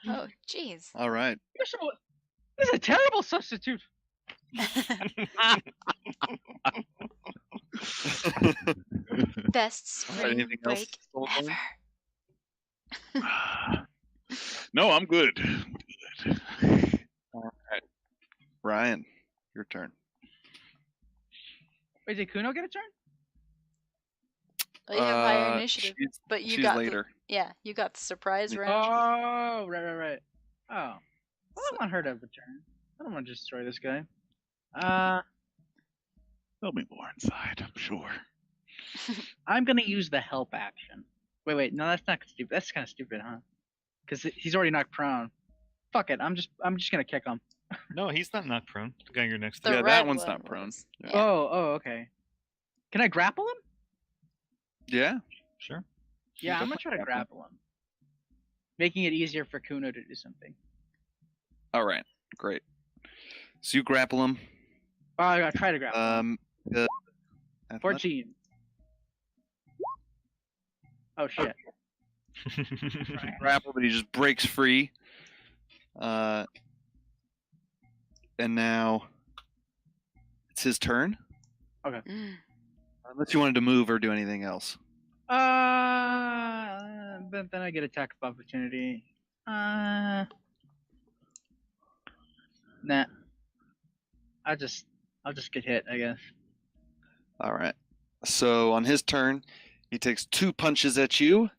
[SPEAKER 4] Oh, jeez.
[SPEAKER 1] All right.
[SPEAKER 3] This is a terrible substitute.
[SPEAKER 4] Best spring
[SPEAKER 1] anything else,
[SPEAKER 4] break
[SPEAKER 1] Solgorn?
[SPEAKER 4] ever.
[SPEAKER 5] No, I'm good.
[SPEAKER 1] All right. Ryan, your turn.
[SPEAKER 3] Wait, did Kuno get a turn?
[SPEAKER 4] Well, you have higher initiative,
[SPEAKER 1] She's,
[SPEAKER 4] but you
[SPEAKER 1] she's
[SPEAKER 4] got
[SPEAKER 1] later.
[SPEAKER 4] you got the surprise round.
[SPEAKER 3] Oh, right. Oh, well, I want her to return. I don't want to destroy this guy.
[SPEAKER 5] There'll be more inside, I'm sure.
[SPEAKER 3] I'm gonna use the help action. Wait, no, that's not stupid. That's kind of stupid, huh? Because he's already knocked prone. Fuck it, I'm just gonna kick him.
[SPEAKER 2] No, he's not knocked prone. The guy you're next to.
[SPEAKER 4] The
[SPEAKER 1] Yeah,
[SPEAKER 4] red
[SPEAKER 1] that one's
[SPEAKER 4] one
[SPEAKER 1] not prone.
[SPEAKER 4] was.
[SPEAKER 1] Yeah.
[SPEAKER 4] Yeah.
[SPEAKER 3] Oh, okay. Can I grapple him?
[SPEAKER 1] Yeah.
[SPEAKER 2] Sure.
[SPEAKER 3] Yeah, I'm gonna try to grapple him, making it easier for Kuno to do something.
[SPEAKER 1] All right. Great. So you grapple him.
[SPEAKER 3] Oh, I gotta try to grapple him.
[SPEAKER 1] The
[SPEAKER 3] 14. Oh shit.
[SPEAKER 1] grapple, but he just breaks free. And now it's his turn.
[SPEAKER 4] Mm.
[SPEAKER 1] Unless you wanted to move or do anything else.
[SPEAKER 3] But then I get attack of opportunity. Nah. I'll just get hit, I guess.
[SPEAKER 1] All right. So on his turn, he takes 2 punches at you.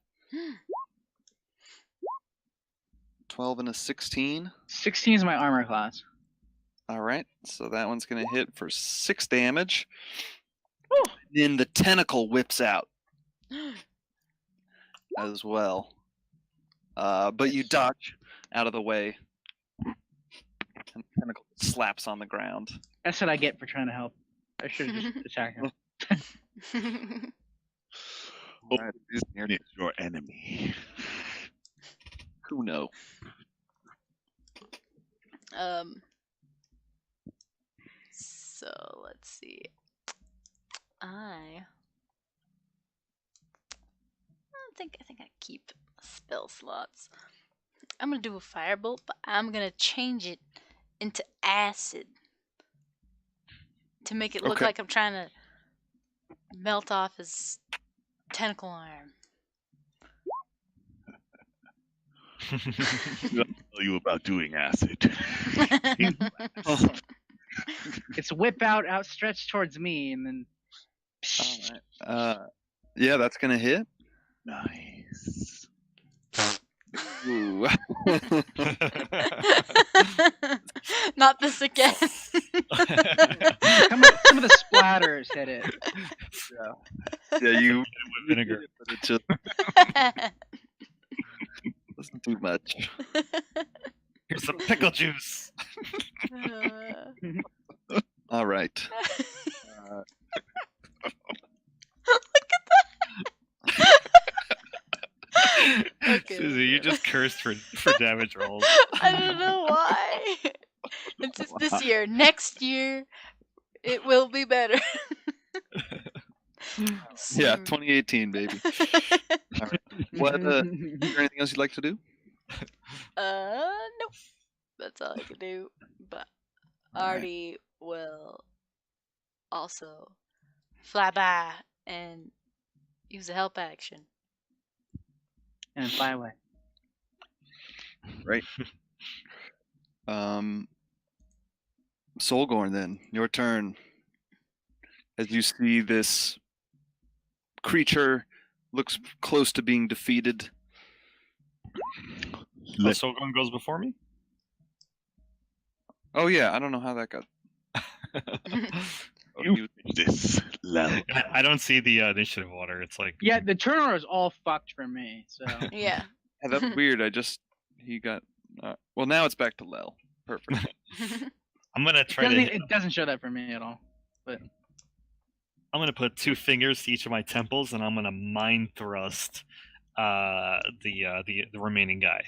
[SPEAKER 1] 12 and a 16.
[SPEAKER 3] 16 is my armor class.
[SPEAKER 1] All right. So that one's going to hit for 6 damage.
[SPEAKER 3] Whew.
[SPEAKER 1] Then the tentacle whips out as well. But you dodge out of the way. And the tentacle slaps on the ground.
[SPEAKER 3] That's what I get for trying to help. I should have just attacked him.
[SPEAKER 5] Oh,
[SPEAKER 1] Alright,
[SPEAKER 5] this man is your enemy.
[SPEAKER 1] who know?
[SPEAKER 4] So let's see. I think I keep spell slots. I'm gonna do a firebolt, but I'm gonna change it into acid to make it look
[SPEAKER 1] Okay.
[SPEAKER 4] like I'm trying to melt off his tentacle arm.
[SPEAKER 5] I'll tell you about doing acid.
[SPEAKER 3] It's whip out, outstretched towards me, and then.
[SPEAKER 1] Alright. Yeah, that's gonna hit.
[SPEAKER 5] Nice.
[SPEAKER 1] Ooh.
[SPEAKER 4] Not this again.
[SPEAKER 3] Some of the splatters hit it.
[SPEAKER 1] Yeah, you
[SPEAKER 2] With vinegar.
[SPEAKER 1] but it just doesn't do much.
[SPEAKER 2] Here's some pickle juice.
[SPEAKER 1] All right.
[SPEAKER 4] Okay,
[SPEAKER 2] Susie, you
[SPEAKER 4] okay.
[SPEAKER 2] just cursed for damage rolls.
[SPEAKER 4] I don't know why. It's just this year. Next year, it will be better.
[SPEAKER 1] Yeah, 2018, baby. What? Is there anything else you'd like to do?
[SPEAKER 4] Nope. That's all I can do. But
[SPEAKER 1] Alright.
[SPEAKER 4] Artie will also fly by and use a help action.
[SPEAKER 3] And fly away.
[SPEAKER 1] Solgorn, then your turn. As you see this creature looks close to being defeated.
[SPEAKER 2] Oh, Sogon goes before me?
[SPEAKER 1] Oh yeah, I don't know how that got. Oh,
[SPEAKER 5] You this level.
[SPEAKER 2] I don't see the initiative order. It's like
[SPEAKER 3] Yeah, the turn order is all fucked for me. So
[SPEAKER 4] Yeah.
[SPEAKER 1] Yeah, that's weird. He got. Well, now it's back to Lel. Perfect.
[SPEAKER 2] I'm gonna
[SPEAKER 3] it
[SPEAKER 2] try
[SPEAKER 3] doesn't,
[SPEAKER 2] to.
[SPEAKER 3] it doesn't show that for me at all.
[SPEAKER 2] I'm gonna put 2 fingers to each of my temples, and I'm gonna mind thrust the remaining guy.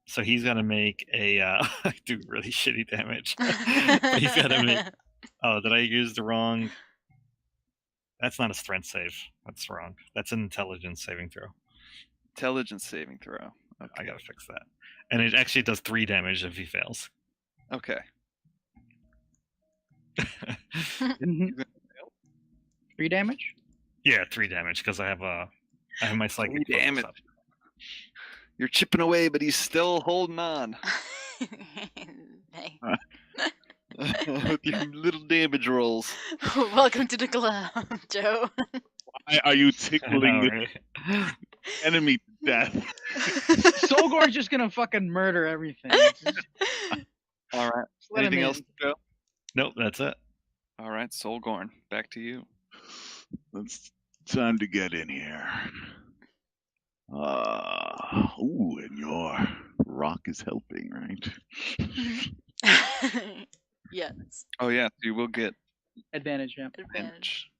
[SPEAKER 2] So he's gonna make a do really shitty damage. But he's gonna make. Oh, did I use the wrong? That's not a strength save. That's wrong. That's an intelligence saving throw.
[SPEAKER 1] Intelligence saving throw. Okay.
[SPEAKER 2] I gotta fix that. And it actually does 3 damage if he fails.
[SPEAKER 1] Okay.
[SPEAKER 3] 3 damage.
[SPEAKER 2] Yeah, 3 damage because I have my psychic
[SPEAKER 1] 3
[SPEAKER 2] focus
[SPEAKER 1] damage.
[SPEAKER 2] up.
[SPEAKER 1] You're chipping away, but he's still holding on
[SPEAKER 4] Hey.
[SPEAKER 1] with your little damage rolls.
[SPEAKER 4] Welcome to the club, Joe.
[SPEAKER 5] Why are you
[SPEAKER 2] I
[SPEAKER 5] tickling
[SPEAKER 2] know,
[SPEAKER 5] the
[SPEAKER 2] right?
[SPEAKER 5] enemy to death?
[SPEAKER 3] Solgor's just gonna fucking murder everything.
[SPEAKER 1] All right.
[SPEAKER 3] Just let him
[SPEAKER 1] Anything
[SPEAKER 3] in.
[SPEAKER 1] else, Joe?
[SPEAKER 2] Nope, that's it.
[SPEAKER 1] All right, Solgorn, back to you.
[SPEAKER 5] It's time to get in here. Ooh, and your rock is helping, right?
[SPEAKER 4] Yes.
[SPEAKER 1] Oh yeah, so you will get
[SPEAKER 3] Advantage, yeah.
[SPEAKER 4] Advantage.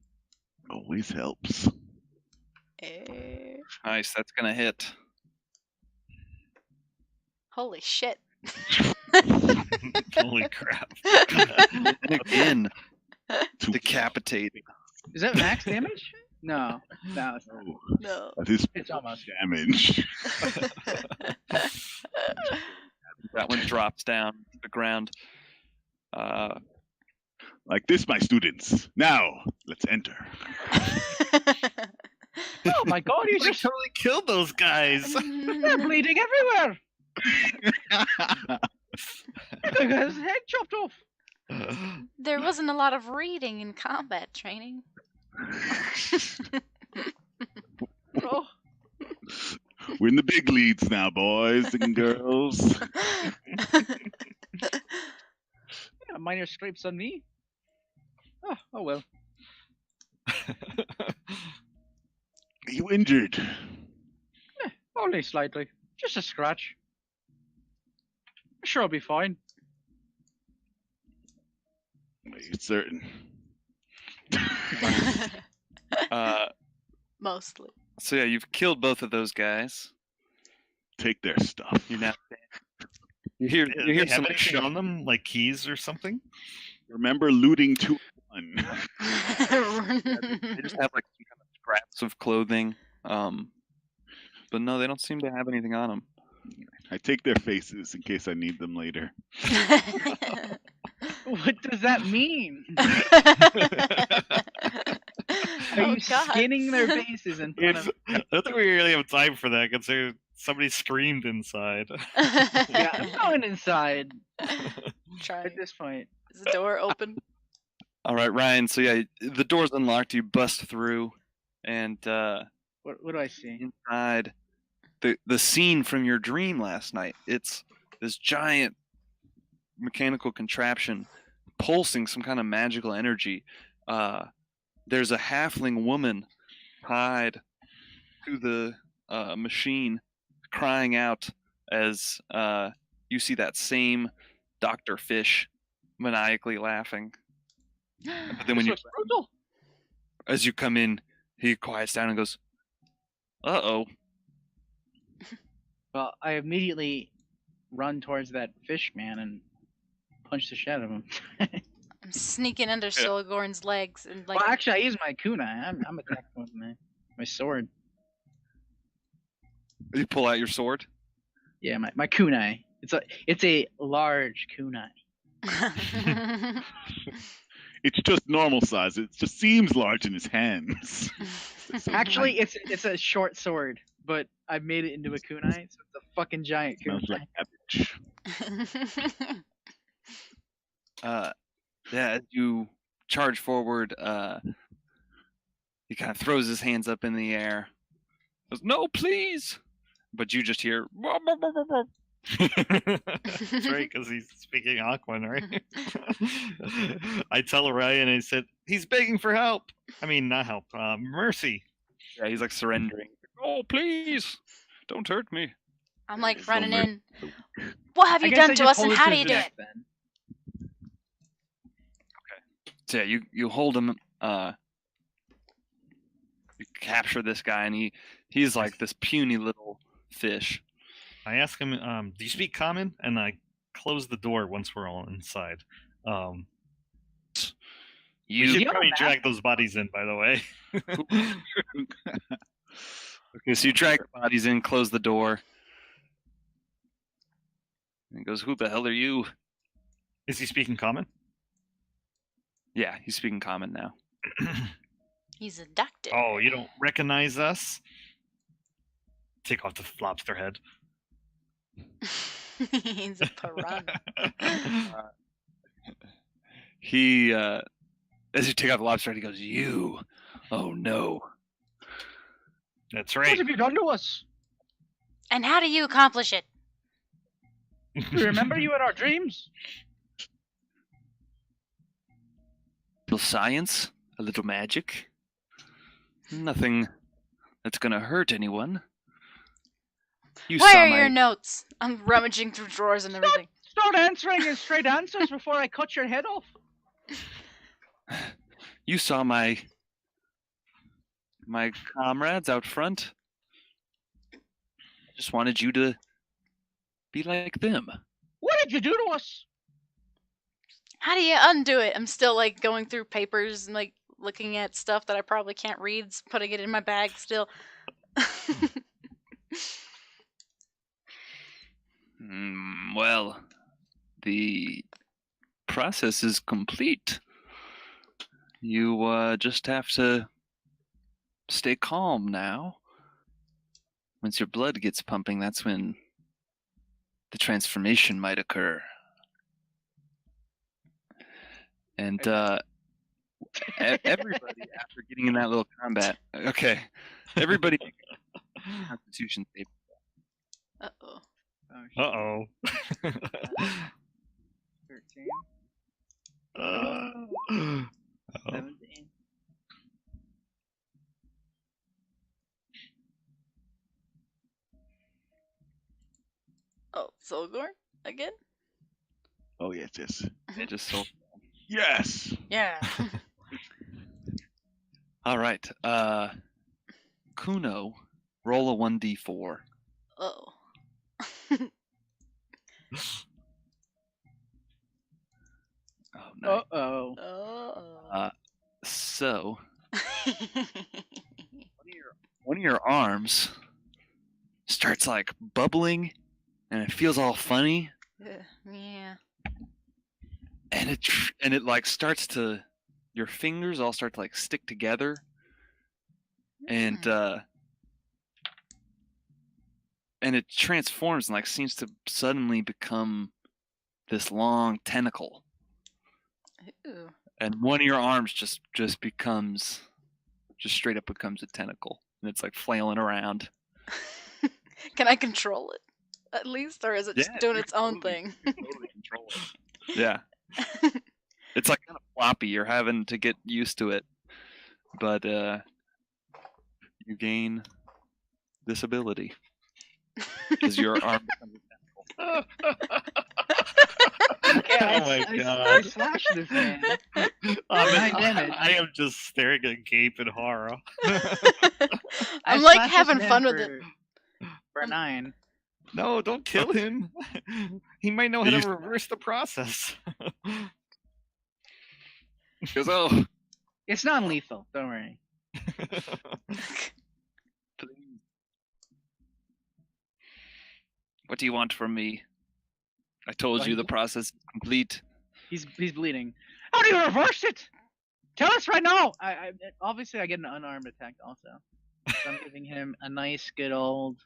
[SPEAKER 5] Always helps.
[SPEAKER 4] Eh.
[SPEAKER 1] nice. That's gonna hit.
[SPEAKER 4] Holy shit.
[SPEAKER 2] Holy crap.
[SPEAKER 1] And again, decapitating.
[SPEAKER 3] Is that max damage? No, it's not.
[SPEAKER 5] Oh,
[SPEAKER 4] No.
[SPEAKER 5] that is
[SPEAKER 3] It's almost.
[SPEAKER 5] damage.
[SPEAKER 1] That one drops down to the ground.
[SPEAKER 5] Like this, my students. Now, let's enter.
[SPEAKER 3] Oh my god, you
[SPEAKER 2] You
[SPEAKER 3] just
[SPEAKER 2] totally killed those guys.
[SPEAKER 3] they're bleeding everywhere. He got his head chopped off.
[SPEAKER 4] There wasn't a lot of reading in combat training.
[SPEAKER 3] Oh,
[SPEAKER 5] We're in the big leads now, boys and girls.
[SPEAKER 3] yeah, minor scrapes on me. Oh well.
[SPEAKER 5] Are you injured?
[SPEAKER 3] Only slightly. Just a scratch. Sure, I'll be fine.
[SPEAKER 5] Are you certain?
[SPEAKER 4] Mostly.
[SPEAKER 1] So yeah, you've killed both of those guys.
[SPEAKER 5] Take their stuff.
[SPEAKER 1] You now you hear
[SPEAKER 2] Do
[SPEAKER 1] you hear
[SPEAKER 2] they have
[SPEAKER 1] some
[SPEAKER 2] anything on them, like keys or something?
[SPEAKER 5] Remember looting 2-1.
[SPEAKER 1] They just have like some kind of scraps of clothing. But no, they don't seem to have anything on them.
[SPEAKER 5] I take their faces in case I need them later.
[SPEAKER 3] What does that mean? Are
[SPEAKER 4] Oh,
[SPEAKER 3] you
[SPEAKER 4] God.
[SPEAKER 3] skinning their faces in front
[SPEAKER 2] It's,
[SPEAKER 3] of?
[SPEAKER 2] I don't think we really have time for that because somebody screamed inside.
[SPEAKER 3] Yeah, I'm going inside
[SPEAKER 4] Try.
[SPEAKER 3] at this point.
[SPEAKER 4] Is the door open?
[SPEAKER 1] All right, Ryan. So yeah, the door's unlocked. You bust through, and
[SPEAKER 3] What do I see?
[SPEAKER 1] inside, the scene from your dream last night. It's this giant mechanical contraption pulsing some kind of magical energy. There's a halfling woman tied to the machine, crying out as you see that same Dr. Fish maniacally laughing. But then when
[SPEAKER 3] This
[SPEAKER 1] you,
[SPEAKER 3] looks brutal.
[SPEAKER 1] as you come in, he quiets down and goes, "Uh-oh."
[SPEAKER 3] Well, I immediately run towards that fish man and punch the shit out of him.
[SPEAKER 4] I'm sneaking under Solgorn's legs and like.
[SPEAKER 3] Well, actually, I use my kunai. I'm attacking with my sword.
[SPEAKER 1] You pull out your sword.
[SPEAKER 3] Yeah, my kunai. It's a large kunai.
[SPEAKER 5] It's just normal size. It just seems large in his hands.
[SPEAKER 3] Actually, it's a short sword, but I made it into a kunai, so it's a fucking giant
[SPEAKER 5] Smells
[SPEAKER 3] kunai.
[SPEAKER 5] like cabbage.
[SPEAKER 1] Yeah, as you charge forward, he kind of throws his hands up in the air. Goes, "No, please!" But you just hear.
[SPEAKER 2] That's right, because he's speaking Aquan, right? I tell Ryan, I said, he's begging for help. I mean, not help, mercy.
[SPEAKER 1] Yeah, he's like surrendering. "Oh, please, don't hurt me."
[SPEAKER 4] I'm like
[SPEAKER 5] There's
[SPEAKER 4] running
[SPEAKER 5] no
[SPEAKER 4] in. What have
[SPEAKER 3] I
[SPEAKER 4] you
[SPEAKER 3] guess
[SPEAKER 4] done
[SPEAKER 3] I
[SPEAKER 4] to
[SPEAKER 3] just
[SPEAKER 4] us, and
[SPEAKER 3] hold
[SPEAKER 4] how
[SPEAKER 3] to
[SPEAKER 4] do
[SPEAKER 3] his
[SPEAKER 4] you do
[SPEAKER 3] neck
[SPEAKER 4] it?
[SPEAKER 3] then.
[SPEAKER 1] So yeah, you hold him. You capture this guy, and he's like this puny little fish.
[SPEAKER 2] I ask him, do you speak common? And I close the door once we're all inside. We
[SPEAKER 1] You
[SPEAKER 2] should
[SPEAKER 3] You have a
[SPEAKER 2] probably
[SPEAKER 3] map?
[SPEAKER 2] drag those bodies in, by the way.
[SPEAKER 1] okay? So you drag the bodies in, close the door. And he goes, "Who the hell are you?"
[SPEAKER 2] Is he speaking common?
[SPEAKER 1] Yeah, he's speaking common now.
[SPEAKER 4] He's a doctor.
[SPEAKER 2] Oh, you don't recognize us? Take off the lobster head.
[SPEAKER 4] He's a piranha.
[SPEAKER 1] He, as you take out the lobster head, he goes, "You? Oh no."
[SPEAKER 2] That's
[SPEAKER 3] What
[SPEAKER 2] right.
[SPEAKER 3] have you done to us?
[SPEAKER 4] And how do you accomplish it?
[SPEAKER 3] We remember you in our dreams.
[SPEAKER 1] A little science, a little magic. Nothing that's gonna hurt anyone. You
[SPEAKER 4] Where
[SPEAKER 1] saw
[SPEAKER 4] are
[SPEAKER 1] my
[SPEAKER 4] your notes? I'm rummaging through drawers and everything.
[SPEAKER 3] Start answering in straight answers before I cut your head off.
[SPEAKER 1] you saw my comrades out front. I just wanted you to be like them.
[SPEAKER 3] What did you do to us?
[SPEAKER 4] How do you undo it? I'm still like going through papers and like looking at stuff that I probably can't read, putting it in my bag still.
[SPEAKER 1] Well, the process is complete. You just have to stay calm now. Once your blood gets pumping, that's when the transformation might occur. And everybody, after getting in that little combat, okay, everybody, Constitution save.
[SPEAKER 4] Uh-oh.
[SPEAKER 3] Oh, shit.
[SPEAKER 2] Uh-oh.
[SPEAKER 3] 13,
[SPEAKER 2] Oh.
[SPEAKER 3] 17.
[SPEAKER 4] Oh, Solgorn? Again?
[SPEAKER 5] Oh yes, yes.
[SPEAKER 1] They just so
[SPEAKER 5] Yes.
[SPEAKER 4] Yeah.
[SPEAKER 1] All right. Kuno, roll a 1d4.
[SPEAKER 4] Oh.
[SPEAKER 1] Oh, nice.
[SPEAKER 3] Uh-oh.
[SPEAKER 4] Oh.
[SPEAKER 1] So one of your arms starts like bubbling, and it feels all funny,
[SPEAKER 4] Yeah.
[SPEAKER 1] and it like starts to, your fingers all start to like stick together, and it transforms and like seems to suddenly become this long tentacle,
[SPEAKER 4] Ooh.
[SPEAKER 1] and one of your arms just straight up becomes a tentacle, and it's like flailing around.
[SPEAKER 4] Can I control it at least, or is it just doing its own thing?
[SPEAKER 1] Totally control it. Yeah. It's like kind of floppy. You're having to get used to it, but you gain this ability because your arm becomes a tentacle.
[SPEAKER 3] Yeah,
[SPEAKER 2] Oh my
[SPEAKER 3] I
[SPEAKER 2] God.
[SPEAKER 3] slashed this man.
[SPEAKER 2] I,
[SPEAKER 3] damage.
[SPEAKER 2] I am just staring at Gape in horror.
[SPEAKER 4] I'm like having fun with it.
[SPEAKER 3] For 9.
[SPEAKER 2] No, don't kill him. He might know how
[SPEAKER 1] You-
[SPEAKER 2] to reverse the process.
[SPEAKER 1] He goes, oh,
[SPEAKER 3] It's non-lethal. Don't worry.
[SPEAKER 1] what do you want from me? I told
[SPEAKER 3] Oh,
[SPEAKER 1] you the process is complete.
[SPEAKER 3] He's bleeding. How do you reverse it? Tell us right now. I obviously I get an unarmed attack also. So I'm giving him a nice good old.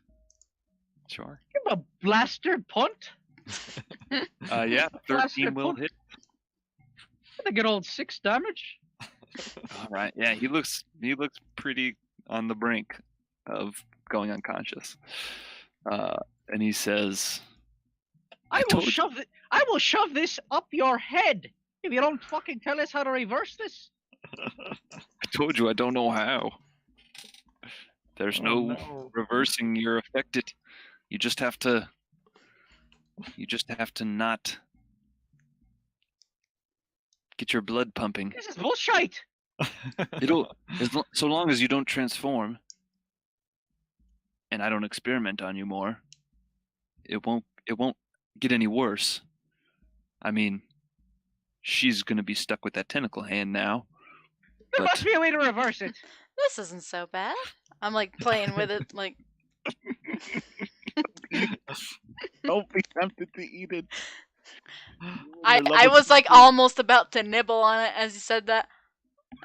[SPEAKER 1] Sure.
[SPEAKER 3] Give him a blaster punt.
[SPEAKER 1] Yeah, 13 will
[SPEAKER 3] punt.
[SPEAKER 1] hit.
[SPEAKER 3] A good old 6 damage.
[SPEAKER 1] All right. Yeah, he looks pretty on the brink of going unconscious. And he says,
[SPEAKER 3] I will
[SPEAKER 1] told you.
[SPEAKER 3] shove this up your head if you don't fucking tell us how to reverse this.
[SPEAKER 1] I told you I don't know how. There's no reversing your affected. You just have to not get your blood pumping.
[SPEAKER 3] This is bullshit.
[SPEAKER 1] So long as you don't transform and I don't experiment on you more, it won't get any worse. I mean, she's gonna be stuck with that tentacle hand now.
[SPEAKER 3] There
[SPEAKER 1] But-
[SPEAKER 3] must be a way to reverse it.
[SPEAKER 4] This isn't so bad. I'm like playing with it, like
[SPEAKER 5] Don't be tempted to eat it.
[SPEAKER 4] I was like almost about to nibble on it as you said that,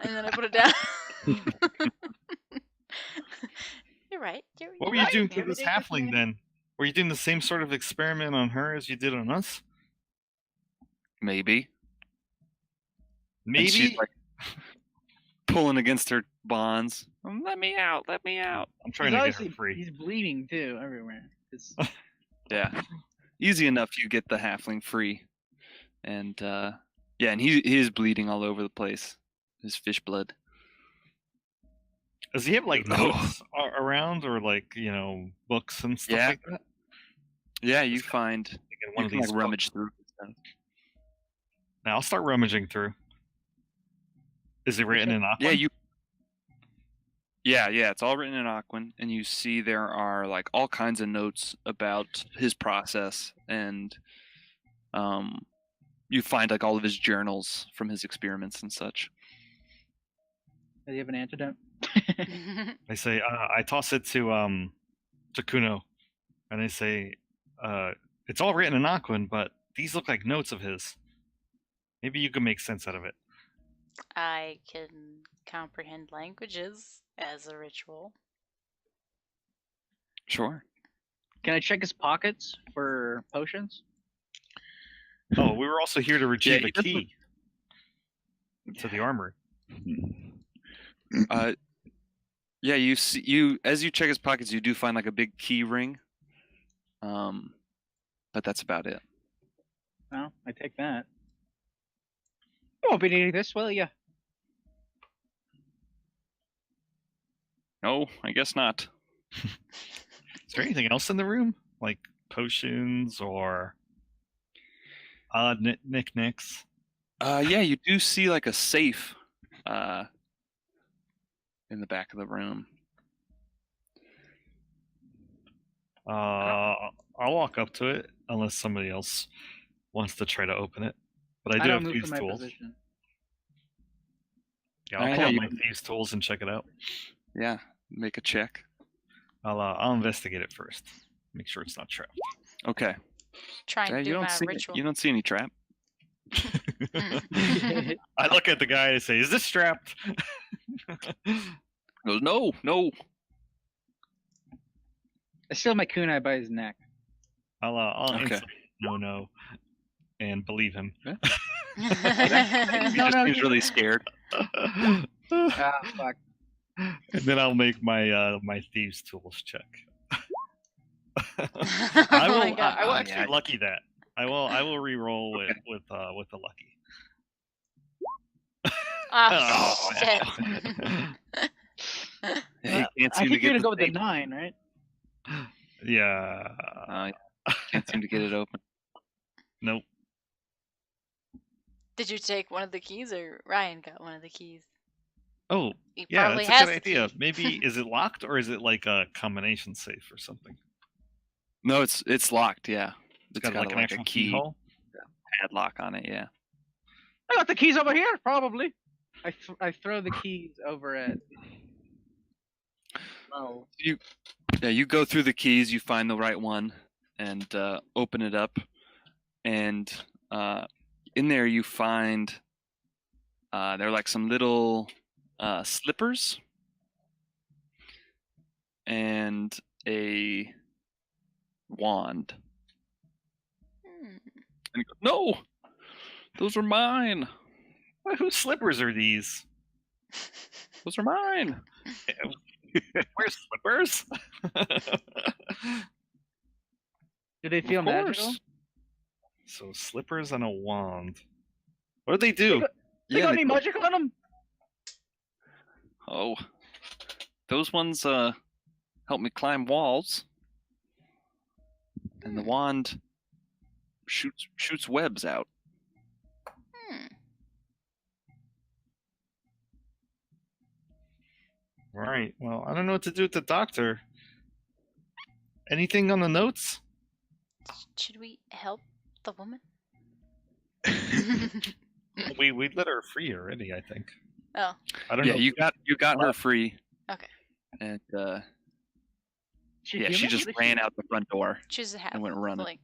[SPEAKER 4] and then I put it down. You're right.
[SPEAKER 2] What were you doing to this halfling then? Were you doing the same sort of experiment on her as you did on us?
[SPEAKER 1] Maybe. And
[SPEAKER 2] Maybe.
[SPEAKER 1] she's like pulling against her bonds. Let me out. Let me out.
[SPEAKER 2] I'm trying to get her free.
[SPEAKER 3] He's bleeding too everywhere.
[SPEAKER 1] Yeah. Easy enough you get the halfling free. And yeah, and he is bleeding all over the place. His fish blood.
[SPEAKER 2] Does he have like
[SPEAKER 1] Oh.
[SPEAKER 2] notes around, or like books and stuff
[SPEAKER 1] Yeah.
[SPEAKER 2] like that?
[SPEAKER 1] Yeah, you find
[SPEAKER 2] Like in
[SPEAKER 1] you
[SPEAKER 2] one of
[SPEAKER 1] can,
[SPEAKER 2] these
[SPEAKER 1] like, rummage through stuff.
[SPEAKER 2] Now I'll start rummaging through. Is it written in Aqua?
[SPEAKER 1] Yeah, it's all written in Aquan, and you see there are like all kinds of notes about his process, and you find like all of his journals from his experiments and such.
[SPEAKER 3] Does he have an antidote?
[SPEAKER 2] They say I toss it to Kuno, and they say it's all written in Aquan, but these look like notes of his. Maybe you can make sense out of it.
[SPEAKER 4] I can comprehend languages as a ritual.
[SPEAKER 1] Sure.
[SPEAKER 3] Can I check his pockets for potions?
[SPEAKER 2] Oh, we were also here to retrieve
[SPEAKER 1] he
[SPEAKER 2] a
[SPEAKER 1] doesn't-
[SPEAKER 2] key to the armory.
[SPEAKER 1] Yeah, you as you check his pockets, you do find like a big key ring. But that's about it.
[SPEAKER 3] Well, I take that. You won't be needing this, will you?
[SPEAKER 1] No, I guess not.
[SPEAKER 2] Is there anything else in the room, like potions or odd knickknacks?
[SPEAKER 1] Yeah, you do see like a safe in the back of the room.
[SPEAKER 2] I'll walk up to it unless somebody else wants to try to open it. But I
[SPEAKER 3] I
[SPEAKER 2] do
[SPEAKER 3] don't
[SPEAKER 2] have
[SPEAKER 3] move
[SPEAKER 2] thieves
[SPEAKER 3] from my
[SPEAKER 2] tools.
[SPEAKER 3] position.
[SPEAKER 2] Yeah, I'll
[SPEAKER 1] Alright,
[SPEAKER 2] pull
[SPEAKER 1] yeah,
[SPEAKER 2] out
[SPEAKER 1] you
[SPEAKER 2] my
[SPEAKER 1] can-
[SPEAKER 2] thieves tools and check it out.
[SPEAKER 1] Yeah, make a check.
[SPEAKER 2] I'll investigate it first. Make sure it's not trapped.
[SPEAKER 1] Okay.
[SPEAKER 4] Try and
[SPEAKER 1] You
[SPEAKER 4] do
[SPEAKER 1] don't
[SPEAKER 4] my
[SPEAKER 1] see
[SPEAKER 4] ritual.
[SPEAKER 1] you don't see any trap.
[SPEAKER 2] I look at the guy and say, "Is this strapped?"
[SPEAKER 1] He goes, no.
[SPEAKER 3] I steal my kunai by his neck.
[SPEAKER 2] I'll
[SPEAKER 1] Okay.
[SPEAKER 2] insult no, and believe him.
[SPEAKER 1] He
[SPEAKER 3] No,
[SPEAKER 1] just
[SPEAKER 3] no,
[SPEAKER 1] seems
[SPEAKER 3] he-
[SPEAKER 1] really scared.
[SPEAKER 3] Ah, fuck.
[SPEAKER 2] And then I'll make my my thieves tools check.
[SPEAKER 4] Oh
[SPEAKER 2] I will.
[SPEAKER 4] my God.
[SPEAKER 2] I will
[SPEAKER 1] Oh,
[SPEAKER 2] actually
[SPEAKER 1] yeah.
[SPEAKER 2] lucky that. I will re-roll
[SPEAKER 1] Okay.
[SPEAKER 2] with the lucky.
[SPEAKER 4] Oh, shit.
[SPEAKER 1] Yeah, you can't
[SPEAKER 3] I
[SPEAKER 1] seem to
[SPEAKER 3] think you're
[SPEAKER 1] get
[SPEAKER 3] gonna go with the
[SPEAKER 1] safe.
[SPEAKER 3] 9, right?
[SPEAKER 2] Yeah.
[SPEAKER 1] Can't seem to get it open.
[SPEAKER 2] Nope.
[SPEAKER 4] Did you take one of the keys, or Ryan got one of the keys?
[SPEAKER 2] Oh,
[SPEAKER 4] He
[SPEAKER 2] yeah,
[SPEAKER 4] probably
[SPEAKER 2] that's a
[SPEAKER 4] has
[SPEAKER 2] good
[SPEAKER 4] the
[SPEAKER 2] idea.
[SPEAKER 4] key.
[SPEAKER 2] Maybe is it locked or is it like a combination safe or something?
[SPEAKER 1] No, it's locked. Yeah,
[SPEAKER 2] It's got like an
[SPEAKER 1] a
[SPEAKER 2] actual
[SPEAKER 1] key
[SPEAKER 2] keyhole.
[SPEAKER 1] padlock on it. Yeah.
[SPEAKER 3] I got the keys over here, probably. I throw the keys over at. Oh.
[SPEAKER 1] You go through the keys, you find the right one, and open it up, and in there you find they're like some little slippers and a wand.
[SPEAKER 4] Hmm.
[SPEAKER 1] And he goes, no, those are mine.
[SPEAKER 2] Well, whose slippers are these?
[SPEAKER 1] Those are mine.
[SPEAKER 2] Where's slippers?
[SPEAKER 3] Do they feel
[SPEAKER 1] Of
[SPEAKER 3] magical?
[SPEAKER 1] course.
[SPEAKER 2] So slippers and a wand. What do they do?
[SPEAKER 3] They got
[SPEAKER 1] they-
[SPEAKER 3] any magic on them?
[SPEAKER 1] Oh, those ones help me climb walls, and the wand shoots webs out.
[SPEAKER 4] Hmm.
[SPEAKER 2] Right. Well, I don't know what to do with the doctor. Anything on the notes?
[SPEAKER 4] Should we help the woman?
[SPEAKER 2] We let her free already, I think.
[SPEAKER 4] Oh.
[SPEAKER 2] I don't
[SPEAKER 1] Yeah,
[SPEAKER 2] know.
[SPEAKER 1] you got her free.
[SPEAKER 4] Okay.
[SPEAKER 1] And
[SPEAKER 3] She
[SPEAKER 1] yeah, she
[SPEAKER 3] human?
[SPEAKER 1] just
[SPEAKER 3] What is
[SPEAKER 1] ran out the front door.
[SPEAKER 4] Choose a half.
[SPEAKER 1] And went running.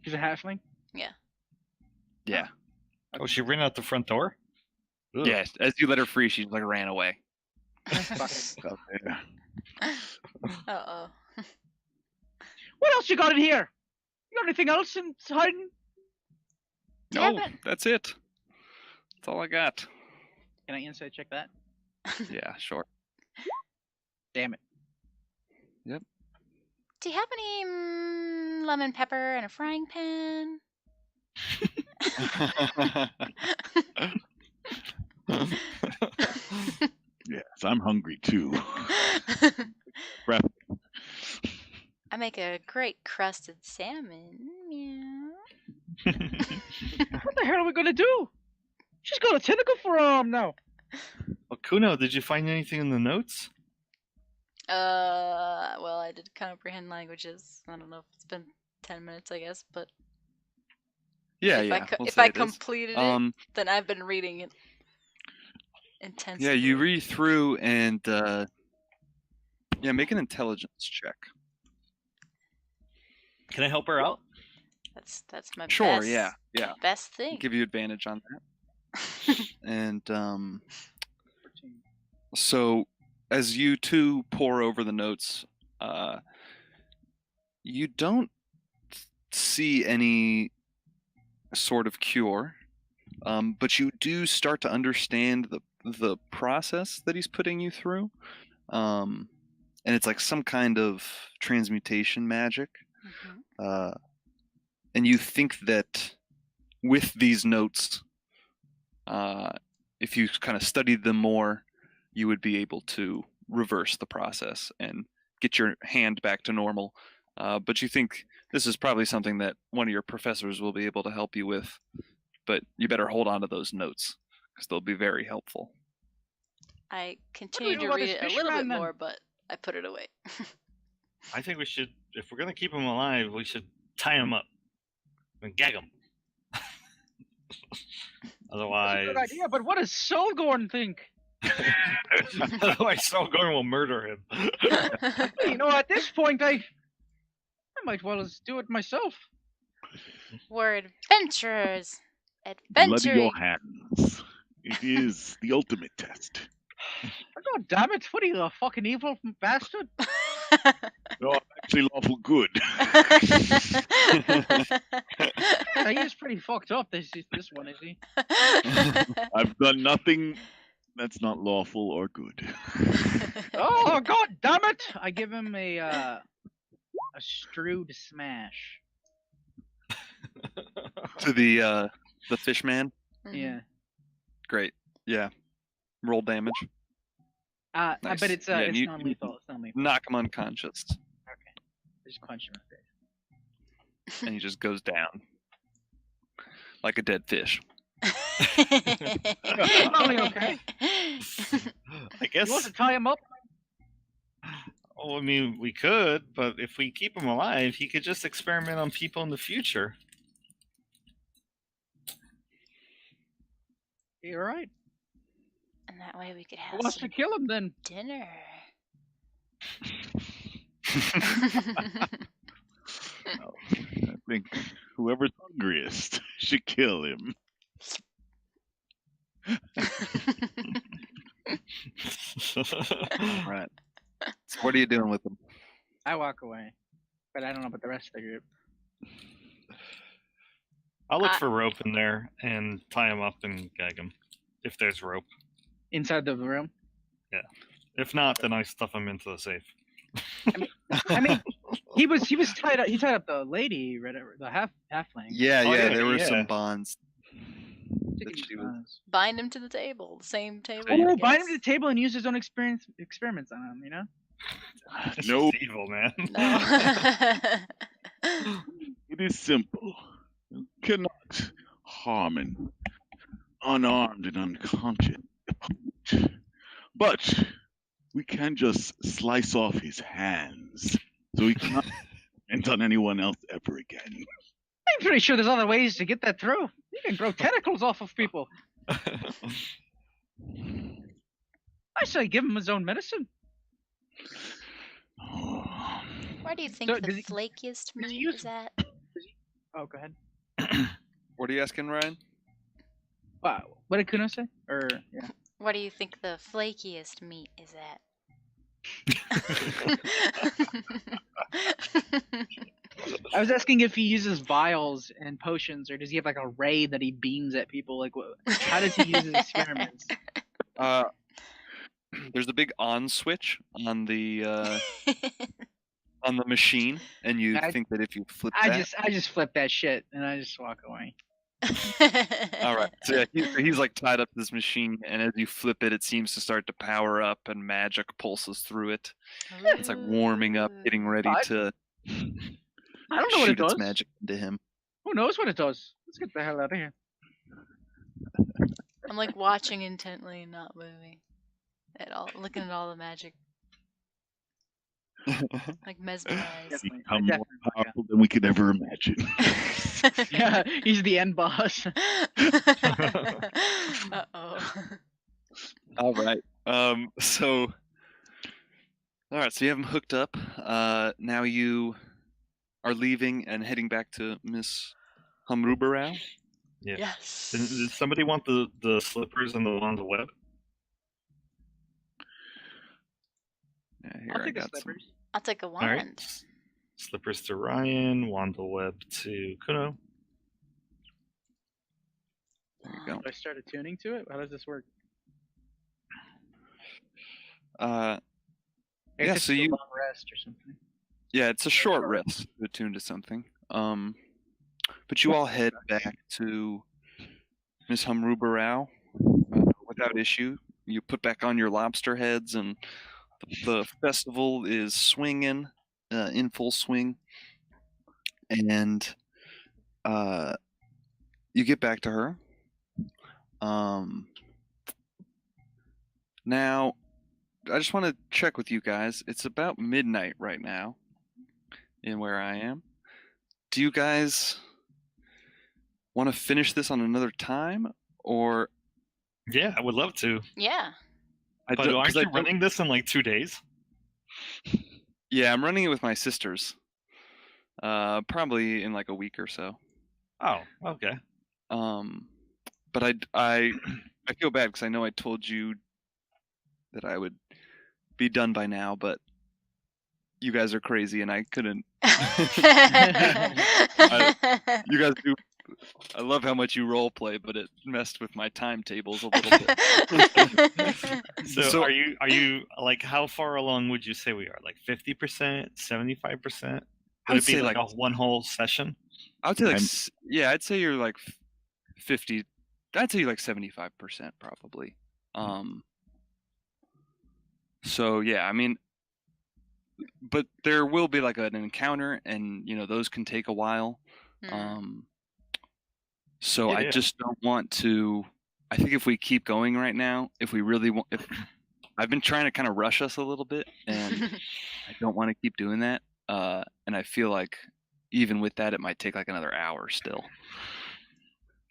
[SPEAKER 3] She's a halfling?
[SPEAKER 1] Yeah.
[SPEAKER 2] Oh, she ran out the front door? Ugh.
[SPEAKER 1] Yeah, as you let her free, she like ran away.
[SPEAKER 3] Fuck.
[SPEAKER 5] Out there.
[SPEAKER 4] Uh-oh.
[SPEAKER 3] What else you got in here? You got anything else in hiding?
[SPEAKER 4] Do you have
[SPEAKER 1] No,
[SPEAKER 4] it?
[SPEAKER 1] that's it. That's all I got.
[SPEAKER 3] Can I insight check that?
[SPEAKER 1] Yeah, sure.
[SPEAKER 3] Damn it.
[SPEAKER 4] Do you have any lemon pepper and a frying pan?
[SPEAKER 5] Yes, I'm hungry too. Breath.
[SPEAKER 4] I make a great crusted salmon. Meow.
[SPEAKER 3] What the hell are we gonna do? She's got a tentacle for now.
[SPEAKER 2] Well, Kuno, did you find anything in the notes?
[SPEAKER 4] Well, I did comprehend languages. I don't know if it's been 10 minutes, I guess, but
[SPEAKER 1] yeah,
[SPEAKER 4] if
[SPEAKER 1] yeah.
[SPEAKER 4] I, co-
[SPEAKER 1] we'll
[SPEAKER 4] if
[SPEAKER 1] say
[SPEAKER 4] I
[SPEAKER 1] it is.
[SPEAKER 4] completed it, then I've been reading it intensely.
[SPEAKER 1] Yeah, you read through and make an intelligence check.
[SPEAKER 2] Can I help her out?
[SPEAKER 4] That's my
[SPEAKER 1] Sure,
[SPEAKER 4] best,
[SPEAKER 1] yeah.
[SPEAKER 4] best thing.
[SPEAKER 1] Give you advantage on that. And so as you two pore over the notes, you don't see any sort of cure, but you do start to understand the process that he's putting you through, and it's like some kind of transmutation magic.
[SPEAKER 4] Mhm.
[SPEAKER 1] And you think that with these notes, if you kind of studied them more, you would be able to reverse the process and get your hand back to normal. But you think this is probably something that one of your professors will be able to help you with. But you better hold on to those notes because they'll be very helpful.
[SPEAKER 4] I
[SPEAKER 3] do we
[SPEAKER 4] continued
[SPEAKER 3] do
[SPEAKER 4] to
[SPEAKER 3] about
[SPEAKER 4] read
[SPEAKER 3] this
[SPEAKER 4] it a
[SPEAKER 3] fish
[SPEAKER 4] little bit
[SPEAKER 3] man, then?
[SPEAKER 4] more, but I put it away.
[SPEAKER 2] I think we should, if we're gonna keep him alive, we should tie him up and gag him.
[SPEAKER 3] That's a
[SPEAKER 2] Otherwise,
[SPEAKER 3] good idea, but what does Solgorn think?
[SPEAKER 2] otherwise, Solgorn will murder him.
[SPEAKER 3] Hey, you know, at this point, I might well as do it myself.
[SPEAKER 4] We're adventurers.
[SPEAKER 5] Bloody your
[SPEAKER 4] Adventuring.
[SPEAKER 5] hands. It is the ultimate test.
[SPEAKER 3] God damn it! What are you, a fucking evil bastard?
[SPEAKER 5] No, I'm actually lawful good.
[SPEAKER 3] Yeah, he is pretty fucked up. This one, is he?
[SPEAKER 5] I've done nothing that's not lawful or good.
[SPEAKER 3] Oh god damn it! I give him a strewed smash.
[SPEAKER 1] To the fish man.
[SPEAKER 3] Yeah.
[SPEAKER 1] Great. Yeah. Roll damage.
[SPEAKER 3] I
[SPEAKER 1] Nice.
[SPEAKER 3] bet it's
[SPEAKER 1] Yeah,
[SPEAKER 3] it's
[SPEAKER 1] you-
[SPEAKER 3] non-lethal. It's non-lethal.
[SPEAKER 1] Knock him unconscious,
[SPEAKER 3] Okay. Just punch him in the face.
[SPEAKER 1] and he just goes down like a dead fish.
[SPEAKER 3] Probably okay.
[SPEAKER 2] I
[SPEAKER 3] You
[SPEAKER 2] guess.
[SPEAKER 3] want to tie him up?
[SPEAKER 2] Oh, I mean, we could, but if we keep him alive, he could just experiment on people in the future.
[SPEAKER 3] You're right.
[SPEAKER 4] And that way we could
[SPEAKER 3] Who
[SPEAKER 4] have
[SPEAKER 3] wants to
[SPEAKER 4] some
[SPEAKER 3] kill him then?
[SPEAKER 4] dinner.
[SPEAKER 5] I think whoever's hungriest should kill him.
[SPEAKER 1] All right. So what are you doing with him?
[SPEAKER 3] I walk away, but I don't know about the rest of the group.
[SPEAKER 2] I'll look
[SPEAKER 4] I-
[SPEAKER 2] for rope in there and tie him up and gag him. If there's rope.
[SPEAKER 3] Inside the room.
[SPEAKER 2] If not, then I stuff him into the safe.
[SPEAKER 3] I mean, he was tied up. He tied up the lady, whatever, the halfling.
[SPEAKER 1] Yeah,
[SPEAKER 2] Oh,
[SPEAKER 1] yeah,
[SPEAKER 2] yeah,
[SPEAKER 1] there were
[SPEAKER 2] yeah.
[SPEAKER 1] some bonds.
[SPEAKER 3] Taking
[SPEAKER 1] that she
[SPEAKER 3] these
[SPEAKER 1] was-
[SPEAKER 3] bonds.
[SPEAKER 4] Bind him to the table. The same table.
[SPEAKER 1] Oh,
[SPEAKER 4] I
[SPEAKER 3] Oh, bind him
[SPEAKER 4] guess.
[SPEAKER 3] to the table and use his own experiments on him. You know.
[SPEAKER 2] It's
[SPEAKER 5] No,
[SPEAKER 2] just evil, man.
[SPEAKER 4] No.
[SPEAKER 5] it is simple. You cannot harm an unarmed and unconscious opponent. But we can just slice off his hands so he cannot comment on anyone else ever again.
[SPEAKER 3] I'm pretty sure there's other ways to get that through. You can grow tentacles off of people. I say give him his own medicine.
[SPEAKER 5] Oh,
[SPEAKER 4] Where do you think
[SPEAKER 3] So,
[SPEAKER 4] the
[SPEAKER 3] does he-
[SPEAKER 4] flakiest
[SPEAKER 3] does he
[SPEAKER 4] meat
[SPEAKER 3] use-
[SPEAKER 4] is at?
[SPEAKER 3] Oh, go ahead.
[SPEAKER 1] What are you asking, Ryan?
[SPEAKER 3] Wow. What did Kuno say? Or yeah.
[SPEAKER 4] Where do you think the flakiest meat is at?
[SPEAKER 3] I was asking if he uses vials and potions, or does he have like a ray that he beams at people? Like, how does he use his experiments?
[SPEAKER 1] There's a big on switch on the machine, and you
[SPEAKER 3] I-
[SPEAKER 1] think that if you flip
[SPEAKER 3] I
[SPEAKER 1] that,
[SPEAKER 3] just flip that shit and I just walk away.
[SPEAKER 1] all right. So yeah, he's like tied up to this machine, and as you flip it, it seems to start to power up, and magic pulses through it. It's like warming up, getting ready
[SPEAKER 3] I-
[SPEAKER 1] to
[SPEAKER 3] I don't know what it
[SPEAKER 1] shoot its
[SPEAKER 3] does.
[SPEAKER 1] magic into him.
[SPEAKER 3] Who knows what it does? Let's get the hell out of here.
[SPEAKER 4] I'm like watching intently and not moving at all, looking at all the magic, like mesmerized.
[SPEAKER 3] Definitely,
[SPEAKER 5] become more
[SPEAKER 3] definitely, yeah.
[SPEAKER 5] powerful than we could ever imagine.
[SPEAKER 3] Yeah, he's the end boss.
[SPEAKER 4] Uh-oh.
[SPEAKER 1] All right. So, all right. So you have him hooked up. Now you are leaving and heading back to Miss Humrubarau.
[SPEAKER 2] Yeah.
[SPEAKER 4] Yes.
[SPEAKER 2] Did somebody want the slippers and the wand of web?
[SPEAKER 1] Yeah, here
[SPEAKER 3] I'll
[SPEAKER 1] I
[SPEAKER 3] take the
[SPEAKER 1] got some.
[SPEAKER 3] slippers.
[SPEAKER 4] I'll take a
[SPEAKER 2] All right.
[SPEAKER 4] wand.
[SPEAKER 2] Slippers to Ryan, wand of web to Kuno.
[SPEAKER 1] There you go.
[SPEAKER 3] Do I start attuning to it? How does this work?
[SPEAKER 1] Uh,
[SPEAKER 3] I guess
[SPEAKER 1] Yeah,
[SPEAKER 3] it's
[SPEAKER 1] so
[SPEAKER 3] a
[SPEAKER 1] you-
[SPEAKER 3] long rest or something.
[SPEAKER 1] yeah, it's a short rest to attune to something. But you all head back to Miss Humrubarau without issue. You put back on your lobster heads, and the festival is swinging in full swing. And you get back to her. Now, I just want to check with you guys. It's about midnight right now in where I am. Do you guys want to finish this on another time, or
[SPEAKER 2] Yeah, I would love to.
[SPEAKER 4] Yeah.
[SPEAKER 2] But aren't you running this in like 2 days?
[SPEAKER 1] Yeah, I'm running it with my sisters. Probably in like a week or so.
[SPEAKER 2] Oh, okay.
[SPEAKER 1] But I feel bad because I know I told you that I would be done by now, but you guys are crazy and I couldn't. You guys do. I love how much you role play, but it messed with my timetables a little bit.
[SPEAKER 2] So are you like, how far along would you say we are? Like 50%, 75%? Would it be like a one whole session?
[SPEAKER 1] I would say like yeah, I'd say you're like 50. I'd say you're like 75% probably. So yeah, I mean, but there will be like an encounter, and those can take a while. So I just don't want to. I think if we keep going right now, if we really want, if I've been trying to kind of rush us a little bit, and I don't want to keep doing that. And I feel like even with that, it might take like another hour still.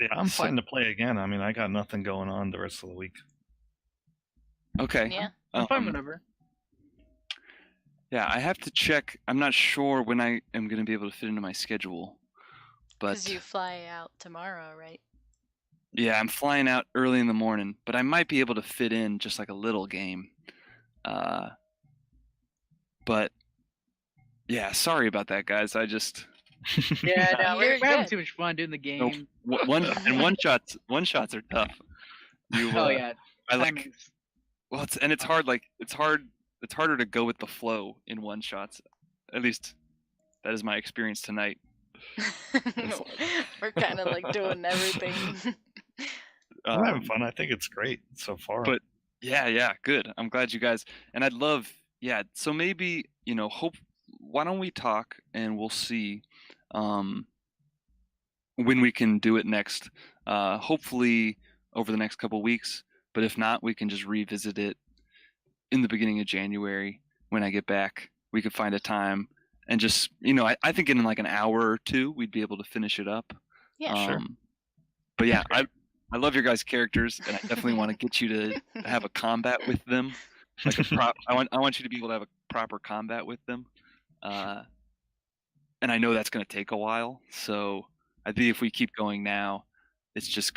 [SPEAKER 2] Yeah, I'm fine to play again. I mean, I got nothing going on the rest of the week.
[SPEAKER 1] Okay.
[SPEAKER 4] Yeah.
[SPEAKER 3] I'm fine whenever.
[SPEAKER 1] Yeah, I have to check. I'm not sure when I am going to be able to fit into my schedule.
[SPEAKER 4] Because you fly out tomorrow, right?
[SPEAKER 1] Yeah, I'm flying out early in the morning, but I might be able to fit in just like a little game. But yeah, sorry about that, guys. I just
[SPEAKER 3] Yeah, no, we're having
[SPEAKER 4] good.
[SPEAKER 3] too much fun doing the game.
[SPEAKER 1] one shots are tough.
[SPEAKER 3] Oh yeah,
[SPEAKER 1] I like.
[SPEAKER 3] timings.
[SPEAKER 1] Well, it's hard. Like it's harder to go with the flow in one shots. At least that is my experience tonight.
[SPEAKER 4] We're kind of like doing everything.
[SPEAKER 2] I'm having fun. I think it's great so far.
[SPEAKER 1] But yeah, good. I'm glad you guys. And I'd love, so maybe why don't we talk and we'll see when we can do it next. Hopefully over the next couple weeks. But if not, we can just revisit it in the beginning of January when I get back. We could find a time and just I think in like an hour or two we'd be able to finish it up.
[SPEAKER 4] Yeah, sure.
[SPEAKER 1] But yeah, I love your guys' characters, and I definitely want to get you to have a combat with them. Like I want you to be able to have a proper combat with them. And I know that's going to take a while. So I think if we keep going now, it's just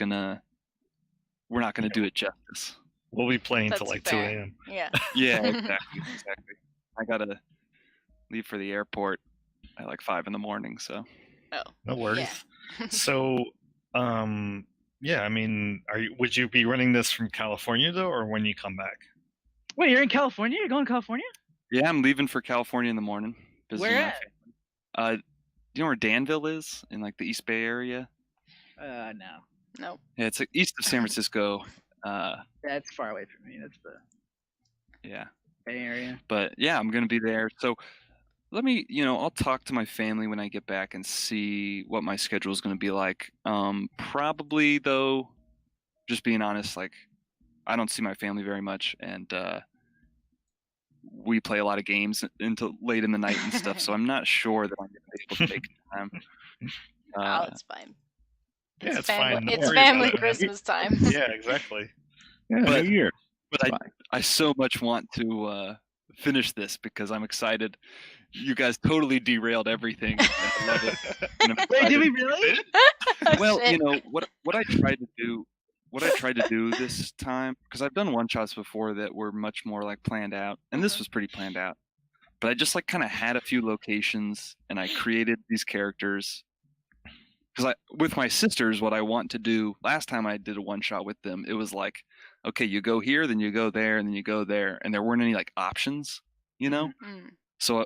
[SPEAKER 1] we're not going to do it justice.
[SPEAKER 2] We'll be playing till like 2 a.m.
[SPEAKER 4] Yeah.
[SPEAKER 1] Yeah, exactly. I gotta leave for the airport at like 5 a.m. So.
[SPEAKER 4] Oh.
[SPEAKER 2] No worries.
[SPEAKER 4] Yeah.
[SPEAKER 2] So, yeah, I mean, would you be running this from California though, or when you come back?
[SPEAKER 3] Wait, you're in California? You're going to California?
[SPEAKER 1] Yeah, I'm leaving for California in the morning.
[SPEAKER 3] Where at?
[SPEAKER 1] Do you know where Danville is in like the East Bay area?
[SPEAKER 3] No.
[SPEAKER 4] Nope.
[SPEAKER 1] Yeah, it's like east of San Francisco.
[SPEAKER 3] That's far away from me. That's the Bay Area.
[SPEAKER 1] But yeah, I'm gonna be there. So let me, I'll talk to my family when I get back and see what my schedule is gonna be like. Probably though, just being honest, like I don't see my family very much, and we play a lot of games into late in the night and stuff. So I'm not sure that I'm gonna be able to make time.
[SPEAKER 4] Oh, it's fine.
[SPEAKER 2] Yeah, it's fine.
[SPEAKER 4] It's family Christmas time.
[SPEAKER 2] Yeah, exactly.
[SPEAKER 5] Yeah,
[SPEAKER 1] But-
[SPEAKER 5] New Year.
[SPEAKER 1] But I so much want to finish this because I'm excited. You guys totally derailed everything. And I love it. And I'm
[SPEAKER 3] Wait,
[SPEAKER 1] excited.
[SPEAKER 3] did we really?
[SPEAKER 1] Well,
[SPEAKER 4] Shit.
[SPEAKER 1] what I tried to do this time, because I've done one shots before that were much more like planned out, and this was pretty planned out. But I just like kind of had a few locations, and I created these characters. Because with my sisters, what I want to do, last time I did a one shot with them, it was like, okay, you go here, then you go there, and then you go there, and there weren't any like options,
[SPEAKER 4] Mm.
[SPEAKER 1] So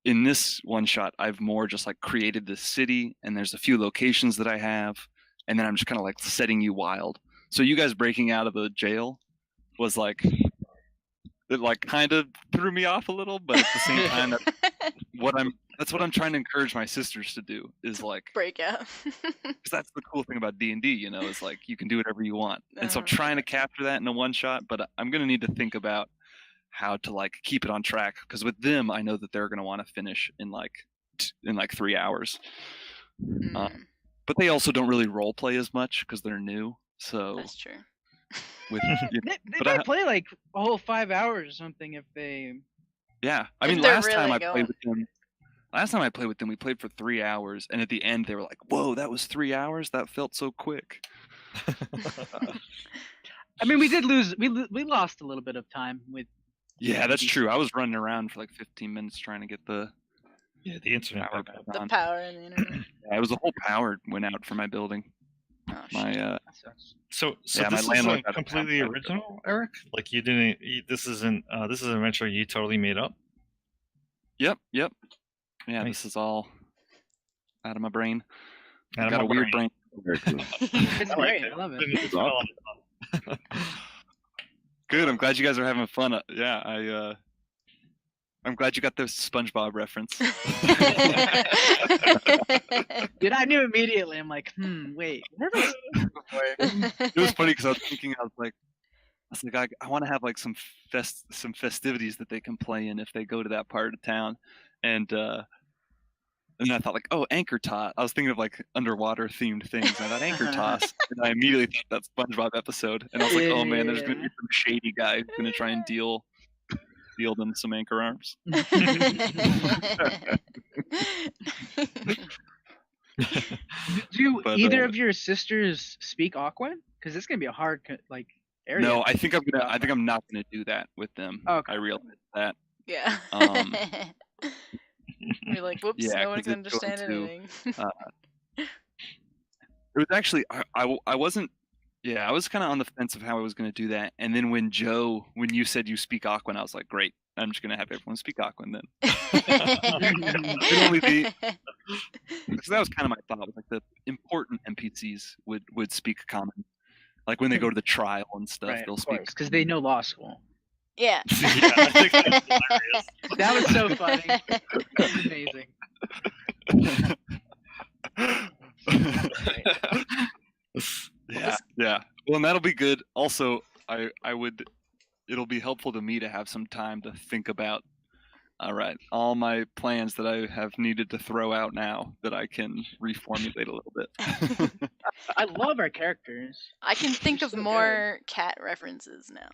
[SPEAKER 1] in this one shot, I've more just like created this city, and there's a few locations that I have, and then I'm just kind of like setting you wild. So you guys breaking out of the jail was like, it like kind of threw me off a little, but at the same time, what That's what I'm trying to encourage my sisters to do. Is like,
[SPEAKER 4] Break out.
[SPEAKER 1] because that's the cool thing about D&D, you know, is like you can do whatever you want. And so I'm
[SPEAKER 4] Uh-huh.
[SPEAKER 1] trying to capture that in a one shot, but I'm gonna need to think about how to like keep it on track. Because with them, I know that they're gonna want to finish in like 3 hours.
[SPEAKER 4] Mm,
[SPEAKER 1] But they also don't really role play as much because they're new. So
[SPEAKER 4] that's true.
[SPEAKER 1] with
[SPEAKER 3] They
[SPEAKER 1] but
[SPEAKER 3] might play like a whole 5 hours or something if they.
[SPEAKER 1] yeah, I
[SPEAKER 4] If
[SPEAKER 1] mean,
[SPEAKER 4] they're
[SPEAKER 1] last time
[SPEAKER 4] really
[SPEAKER 1] I
[SPEAKER 4] going.
[SPEAKER 1] played with them, we played for 3 hours, and at the end they were like, "Whoa, that was 3 hours? That felt so quick."
[SPEAKER 3] I mean, we did lose. We lost a little bit of time with.
[SPEAKER 1] Yeah, that's true. I was running around for like 15 minutes trying to get the
[SPEAKER 2] Yeah, the internet
[SPEAKER 1] power
[SPEAKER 2] back
[SPEAKER 1] back
[SPEAKER 2] up.
[SPEAKER 4] The
[SPEAKER 1] on.
[SPEAKER 4] power and the internet.
[SPEAKER 1] Yeah, it was the whole power went out for my building.
[SPEAKER 4] Oh,
[SPEAKER 1] My
[SPEAKER 4] shit.
[SPEAKER 3] That sucks.
[SPEAKER 2] So
[SPEAKER 1] Yeah, my
[SPEAKER 2] this
[SPEAKER 1] landlord
[SPEAKER 2] isn't
[SPEAKER 1] got a
[SPEAKER 2] completely
[SPEAKER 1] contract.
[SPEAKER 2] original, Eric? Like you didn't. This is an adventure you totally made up.
[SPEAKER 1] Yep. Yeah,
[SPEAKER 2] Nice.
[SPEAKER 1] this is all out of my brain.
[SPEAKER 2] Out
[SPEAKER 1] I've
[SPEAKER 2] of
[SPEAKER 1] got
[SPEAKER 2] my
[SPEAKER 1] a weird
[SPEAKER 2] brain.
[SPEAKER 1] brain.
[SPEAKER 5] Very cool.
[SPEAKER 3] It's
[SPEAKER 2] I like
[SPEAKER 3] great.
[SPEAKER 2] it.
[SPEAKER 3] I love it.
[SPEAKER 2] It's a lot of fun.
[SPEAKER 1] Good. I'm glad you guys are having fun. Yeah, I'm glad you got the SpongeBob reference.
[SPEAKER 3] Dude, I knew immediately. I'm like, wait, where was
[SPEAKER 1] It was funny because I was thinking, I was like, I want to have like some festivities that they can play in if they go to that part of town, and then I thought like, oh, anchor toss. I was thinking of like underwater themed things. And I thought anchor toss, and I immediately thought that SpongeBob episode, and I was like, oh man, there's gonna be some shady guy who's gonna try and deal them some anchor arms.
[SPEAKER 3] Do
[SPEAKER 1] But,
[SPEAKER 3] either of your sisters speak Aquan? Because it's gonna be a hard area.
[SPEAKER 1] No, I think I'm not gonna do that with them.
[SPEAKER 3] Okay.
[SPEAKER 1] I realize that.
[SPEAKER 4] Yeah.
[SPEAKER 1] Um,
[SPEAKER 4] You're like, whoops,
[SPEAKER 1] yeah,
[SPEAKER 4] no one
[SPEAKER 1] 'cause
[SPEAKER 4] can
[SPEAKER 1] it's going
[SPEAKER 4] understand anything.
[SPEAKER 1] It was actually I wasn't. Yeah, I was kind of on the fence of how I was going to do that, and then when you said you speak Aquan, I was like, great, I'm just going to have everyone speak Aquan then. It'd only be because that was kind of my thought. Was like the important NPCs would speak Common, like when they go to the trial and stuff,
[SPEAKER 3] Right,
[SPEAKER 1] they'll
[SPEAKER 3] of
[SPEAKER 1] speak.
[SPEAKER 3] course, because they know law school.
[SPEAKER 4] Yeah.
[SPEAKER 2] Yeah, I think that's hilarious.
[SPEAKER 3] That was so funny. That's amazing.
[SPEAKER 1] Yeah. Well, and that'll be good. Also, it'll be helpful to me to have some time to think about. All right, all my plans that I have needed to throw out now that I can reformulate a little bit.
[SPEAKER 3] I love our characters.
[SPEAKER 4] I can think of
[SPEAKER 3] so good.
[SPEAKER 4] more cat references now.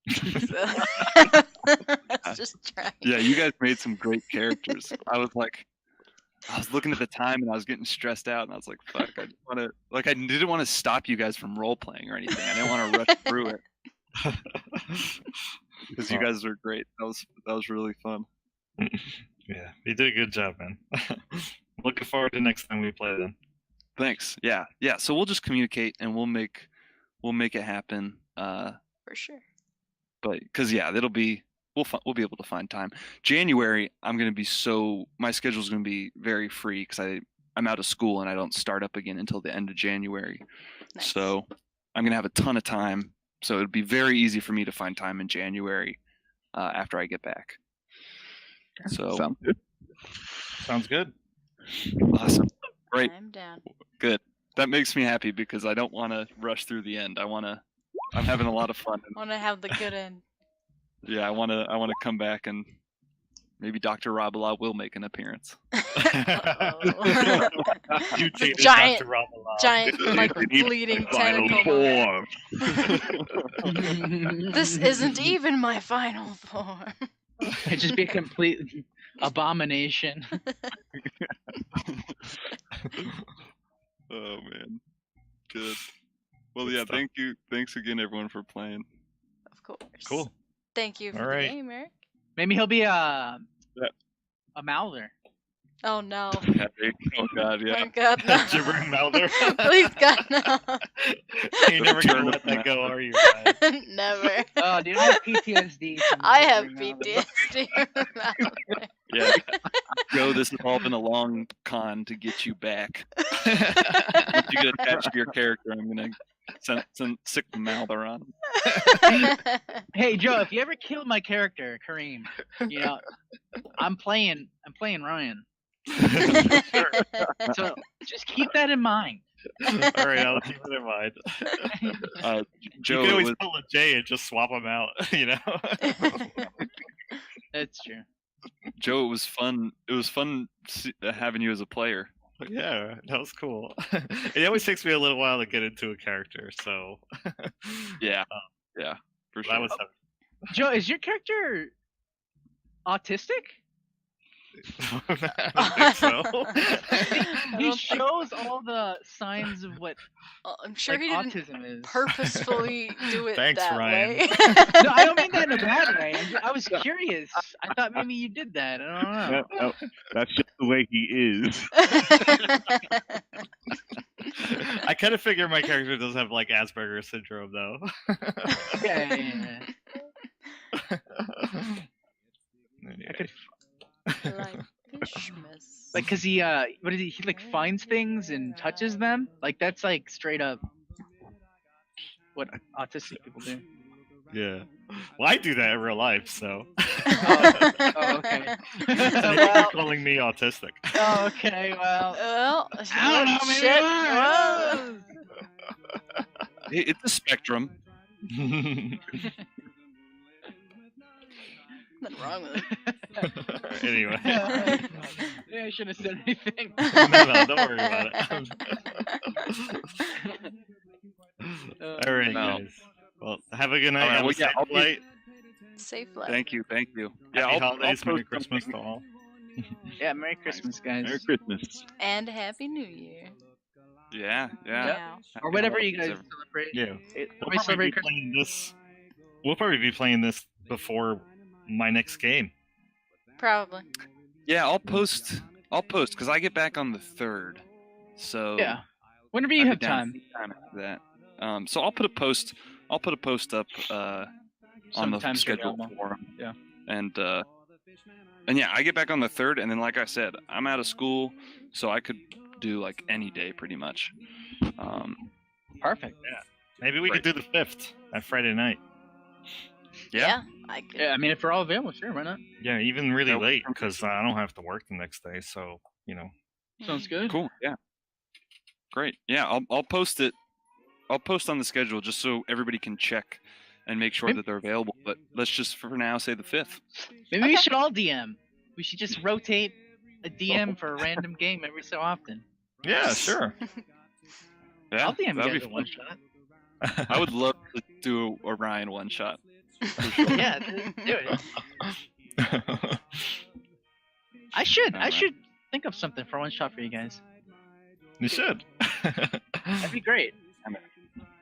[SPEAKER 4] So let's just try.
[SPEAKER 1] Yeah, you guys made some great characters. I was looking at the time and I was getting stressed out, and I was like, "Fuck!" I didn't want to stop you guys from role playing or anything. I didn't want to rush through it because you guys are great. That was really fun.
[SPEAKER 2] Yeah, you did a good job, man. Looking forward to next time we play then.
[SPEAKER 1] Thanks. Yeah. So we'll just communicate and we'll make it happen.
[SPEAKER 4] For sure.
[SPEAKER 1] But because we'll be able to find time. January, my schedule is going to be very free because I'm out of school and I don't start up again until the end of January.
[SPEAKER 4] Nice.
[SPEAKER 1] So I'm going to have a ton of time. So it'd be very easy for me to find time in January after I get back. So
[SPEAKER 5] Sounds good.
[SPEAKER 2] Sounds good.
[SPEAKER 1] awesome. Great.
[SPEAKER 4] I'm down.
[SPEAKER 1] Good. That makes me happy because I don't want to rush through the end. I'm having a lot of fun.
[SPEAKER 4] I want to have the good end.
[SPEAKER 1] Yeah, I want to come back and maybe Dr. Rabala will make an appearance.
[SPEAKER 4] Uh-oh.
[SPEAKER 2] You dated
[SPEAKER 4] Giant-
[SPEAKER 2] Dr. Ramallah.
[SPEAKER 4] Giant, like,
[SPEAKER 5] Need
[SPEAKER 4] bleeding
[SPEAKER 5] Final
[SPEAKER 4] tentacle.
[SPEAKER 5] form.
[SPEAKER 4] This isn't even my final form.
[SPEAKER 3] It'd just be a complete abomination.
[SPEAKER 1] Oh man, good. Well,
[SPEAKER 2] Good
[SPEAKER 1] yeah.
[SPEAKER 2] stuff.
[SPEAKER 1] Thank you. Thanks again, everyone, for playing.
[SPEAKER 4] Of course.
[SPEAKER 2] Cool.
[SPEAKER 4] Thank you for
[SPEAKER 2] All
[SPEAKER 4] the
[SPEAKER 2] right.
[SPEAKER 4] game, Eric.
[SPEAKER 3] Maybe he'll be a
[SPEAKER 1] Yeah.
[SPEAKER 3] Mouther.
[SPEAKER 4] Oh no.
[SPEAKER 1] Oh God, yeah.
[SPEAKER 4] Oh God, no.
[SPEAKER 2] Gibbering Mouther.
[SPEAKER 4] Please God, no.
[SPEAKER 2] You're never gonna let that go, are you, Ryan?
[SPEAKER 4] Never.
[SPEAKER 3] Oh, dude, I have PTSD. from
[SPEAKER 4] I have
[SPEAKER 3] Gibbering
[SPEAKER 4] PTSD.
[SPEAKER 1] Yeah. Joe, this has all been a long con to get you back. Once you get attached to your character, I'm gonna send sick Mouther on.
[SPEAKER 3] Hey Joe, if you ever kill my character, Kareem, I'm playing Ryan.
[SPEAKER 2] Sure.
[SPEAKER 3] So just keep that in mind.
[SPEAKER 2] All right, I'll keep it in mind.
[SPEAKER 1] Joe,
[SPEAKER 2] you can
[SPEAKER 1] it
[SPEAKER 2] always
[SPEAKER 1] was,
[SPEAKER 2] pull a J and just swap them out.
[SPEAKER 3] That's true.
[SPEAKER 1] Joe, it was fun. It was fun having you as a player.
[SPEAKER 2] Yeah, that was cool. It always takes me a little while to get into a character, so
[SPEAKER 1] Yeah, yeah, for sure.
[SPEAKER 2] that was
[SPEAKER 3] Joe, is your character autistic?
[SPEAKER 2] I don't think so.
[SPEAKER 4] I
[SPEAKER 3] He
[SPEAKER 4] don't think-
[SPEAKER 3] shows all the signs of what
[SPEAKER 4] I'm sure
[SPEAKER 3] like
[SPEAKER 4] he didn't
[SPEAKER 3] autism is.
[SPEAKER 4] purposefully do it
[SPEAKER 2] Thanks,
[SPEAKER 4] that
[SPEAKER 2] Ryan.
[SPEAKER 4] way.
[SPEAKER 3] No, I don't mean that in a bad way. I was curious. I thought maybe you did that. I don't know.
[SPEAKER 5] No, that's just the way he is.
[SPEAKER 2] I kind of figure my character does have like Asperger's syndrome, though.
[SPEAKER 3] Yeah. I could,
[SPEAKER 4] Like Christmas.
[SPEAKER 3] like, cause he what is he? He like finds things and touches them. Like that's like straight up what autistic people do.
[SPEAKER 2] Yeah. Well, I do that in real life, so.
[SPEAKER 3] Oh, okay.
[SPEAKER 2] Thank you for
[SPEAKER 3] Well,
[SPEAKER 2] calling me autistic.
[SPEAKER 3] oh, okay. Well,
[SPEAKER 4] Well,
[SPEAKER 3] I don't know. Maybe
[SPEAKER 4] shit.
[SPEAKER 3] you are.
[SPEAKER 4] Well,
[SPEAKER 1] It's a spectrum.
[SPEAKER 4] nothing wrong with it.
[SPEAKER 2] Anyway.
[SPEAKER 3] Yeah, I shouldn't have said anything.
[SPEAKER 2] No, don't worry about it. All right,
[SPEAKER 1] No.
[SPEAKER 2] guys. Well, have a good night.
[SPEAKER 1] All right,
[SPEAKER 2] Have
[SPEAKER 1] well,
[SPEAKER 2] a safe
[SPEAKER 1] I'll be-
[SPEAKER 2] flight.
[SPEAKER 4] Safe life.
[SPEAKER 1] Thank you. Yeah,
[SPEAKER 2] Happy
[SPEAKER 1] I'll
[SPEAKER 2] holidays. Merry
[SPEAKER 1] post
[SPEAKER 2] Christmas
[SPEAKER 1] something.
[SPEAKER 2] to all.
[SPEAKER 3] Yeah, Merry Christmas, guys.
[SPEAKER 5] Merry Christmas.
[SPEAKER 4] And Happy New Year.
[SPEAKER 1] Yeah.
[SPEAKER 4] Yeah.
[SPEAKER 3] Or whatever you guys
[SPEAKER 1] Whatever.
[SPEAKER 3] celebrate.
[SPEAKER 2] Yeah.
[SPEAKER 3] Hey,
[SPEAKER 2] We'll
[SPEAKER 3] we
[SPEAKER 2] probably
[SPEAKER 3] celebrate
[SPEAKER 2] be
[SPEAKER 3] Christmas.
[SPEAKER 2] playing this. We'll probably be playing this before my next game.
[SPEAKER 4] Probably.
[SPEAKER 1] Yeah, I'll post because I get back on the 3rd. So
[SPEAKER 3] Yeah. Whenever you
[SPEAKER 1] I'll be
[SPEAKER 3] have
[SPEAKER 1] down
[SPEAKER 3] time.
[SPEAKER 1] anytime after that. So I'll put a post up on the
[SPEAKER 3] Sometimes you're
[SPEAKER 1] schedule
[SPEAKER 3] available.
[SPEAKER 1] for 'em.
[SPEAKER 3] Yeah.
[SPEAKER 1] And yeah, I get back on the 3rd, and then like I said, I'm out of school, so I could do like any day pretty much.
[SPEAKER 3] Perfect.
[SPEAKER 2] Maybe we could do the 5th, that Friday night.
[SPEAKER 1] Yeah.
[SPEAKER 4] I could.
[SPEAKER 3] Yeah, I mean, if we're all available, sure, why not?
[SPEAKER 2] Yeah, even really
[SPEAKER 1] Yeah,
[SPEAKER 2] late, because I don't have to work the next day, so,
[SPEAKER 3] Sounds good.
[SPEAKER 1] Cool. Yeah. Great. Yeah, I'll post it. I'll post on the schedule just so everybody can check and make sure
[SPEAKER 3] Maybe-
[SPEAKER 1] that they're available. But let's just for now say the 5th.
[SPEAKER 3] Maybe we should all DM. We should just rotate a DM for a random game every so often.
[SPEAKER 2] Yeah, sure.
[SPEAKER 1] Yeah,
[SPEAKER 3] I'll DM you
[SPEAKER 1] that'd
[SPEAKER 3] guys
[SPEAKER 1] be
[SPEAKER 3] a one
[SPEAKER 1] fun.
[SPEAKER 3] shot.
[SPEAKER 1] I would love to do a Ryan one shot.
[SPEAKER 3] Yeah, do it. I should
[SPEAKER 1] Alright.
[SPEAKER 3] think of something for one shot for you guys.
[SPEAKER 2] You should.
[SPEAKER 3] That'd be great.
[SPEAKER 1] I'm-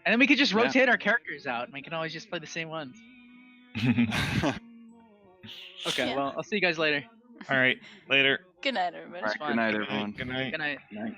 [SPEAKER 3] And then we could just
[SPEAKER 1] Yeah.
[SPEAKER 3] rotate our characters out, and we can always just play the same ones. Okay,
[SPEAKER 4] Yeah.
[SPEAKER 3] well, I'll see you guys later.
[SPEAKER 2] All right, later.
[SPEAKER 4] Good night, everybody.
[SPEAKER 1] All right,
[SPEAKER 3] fine.
[SPEAKER 1] good night, everyone.
[SPEAKER 2] Good night.
[SPEAKER 3] Good night.
[SPEAKER 1] Night.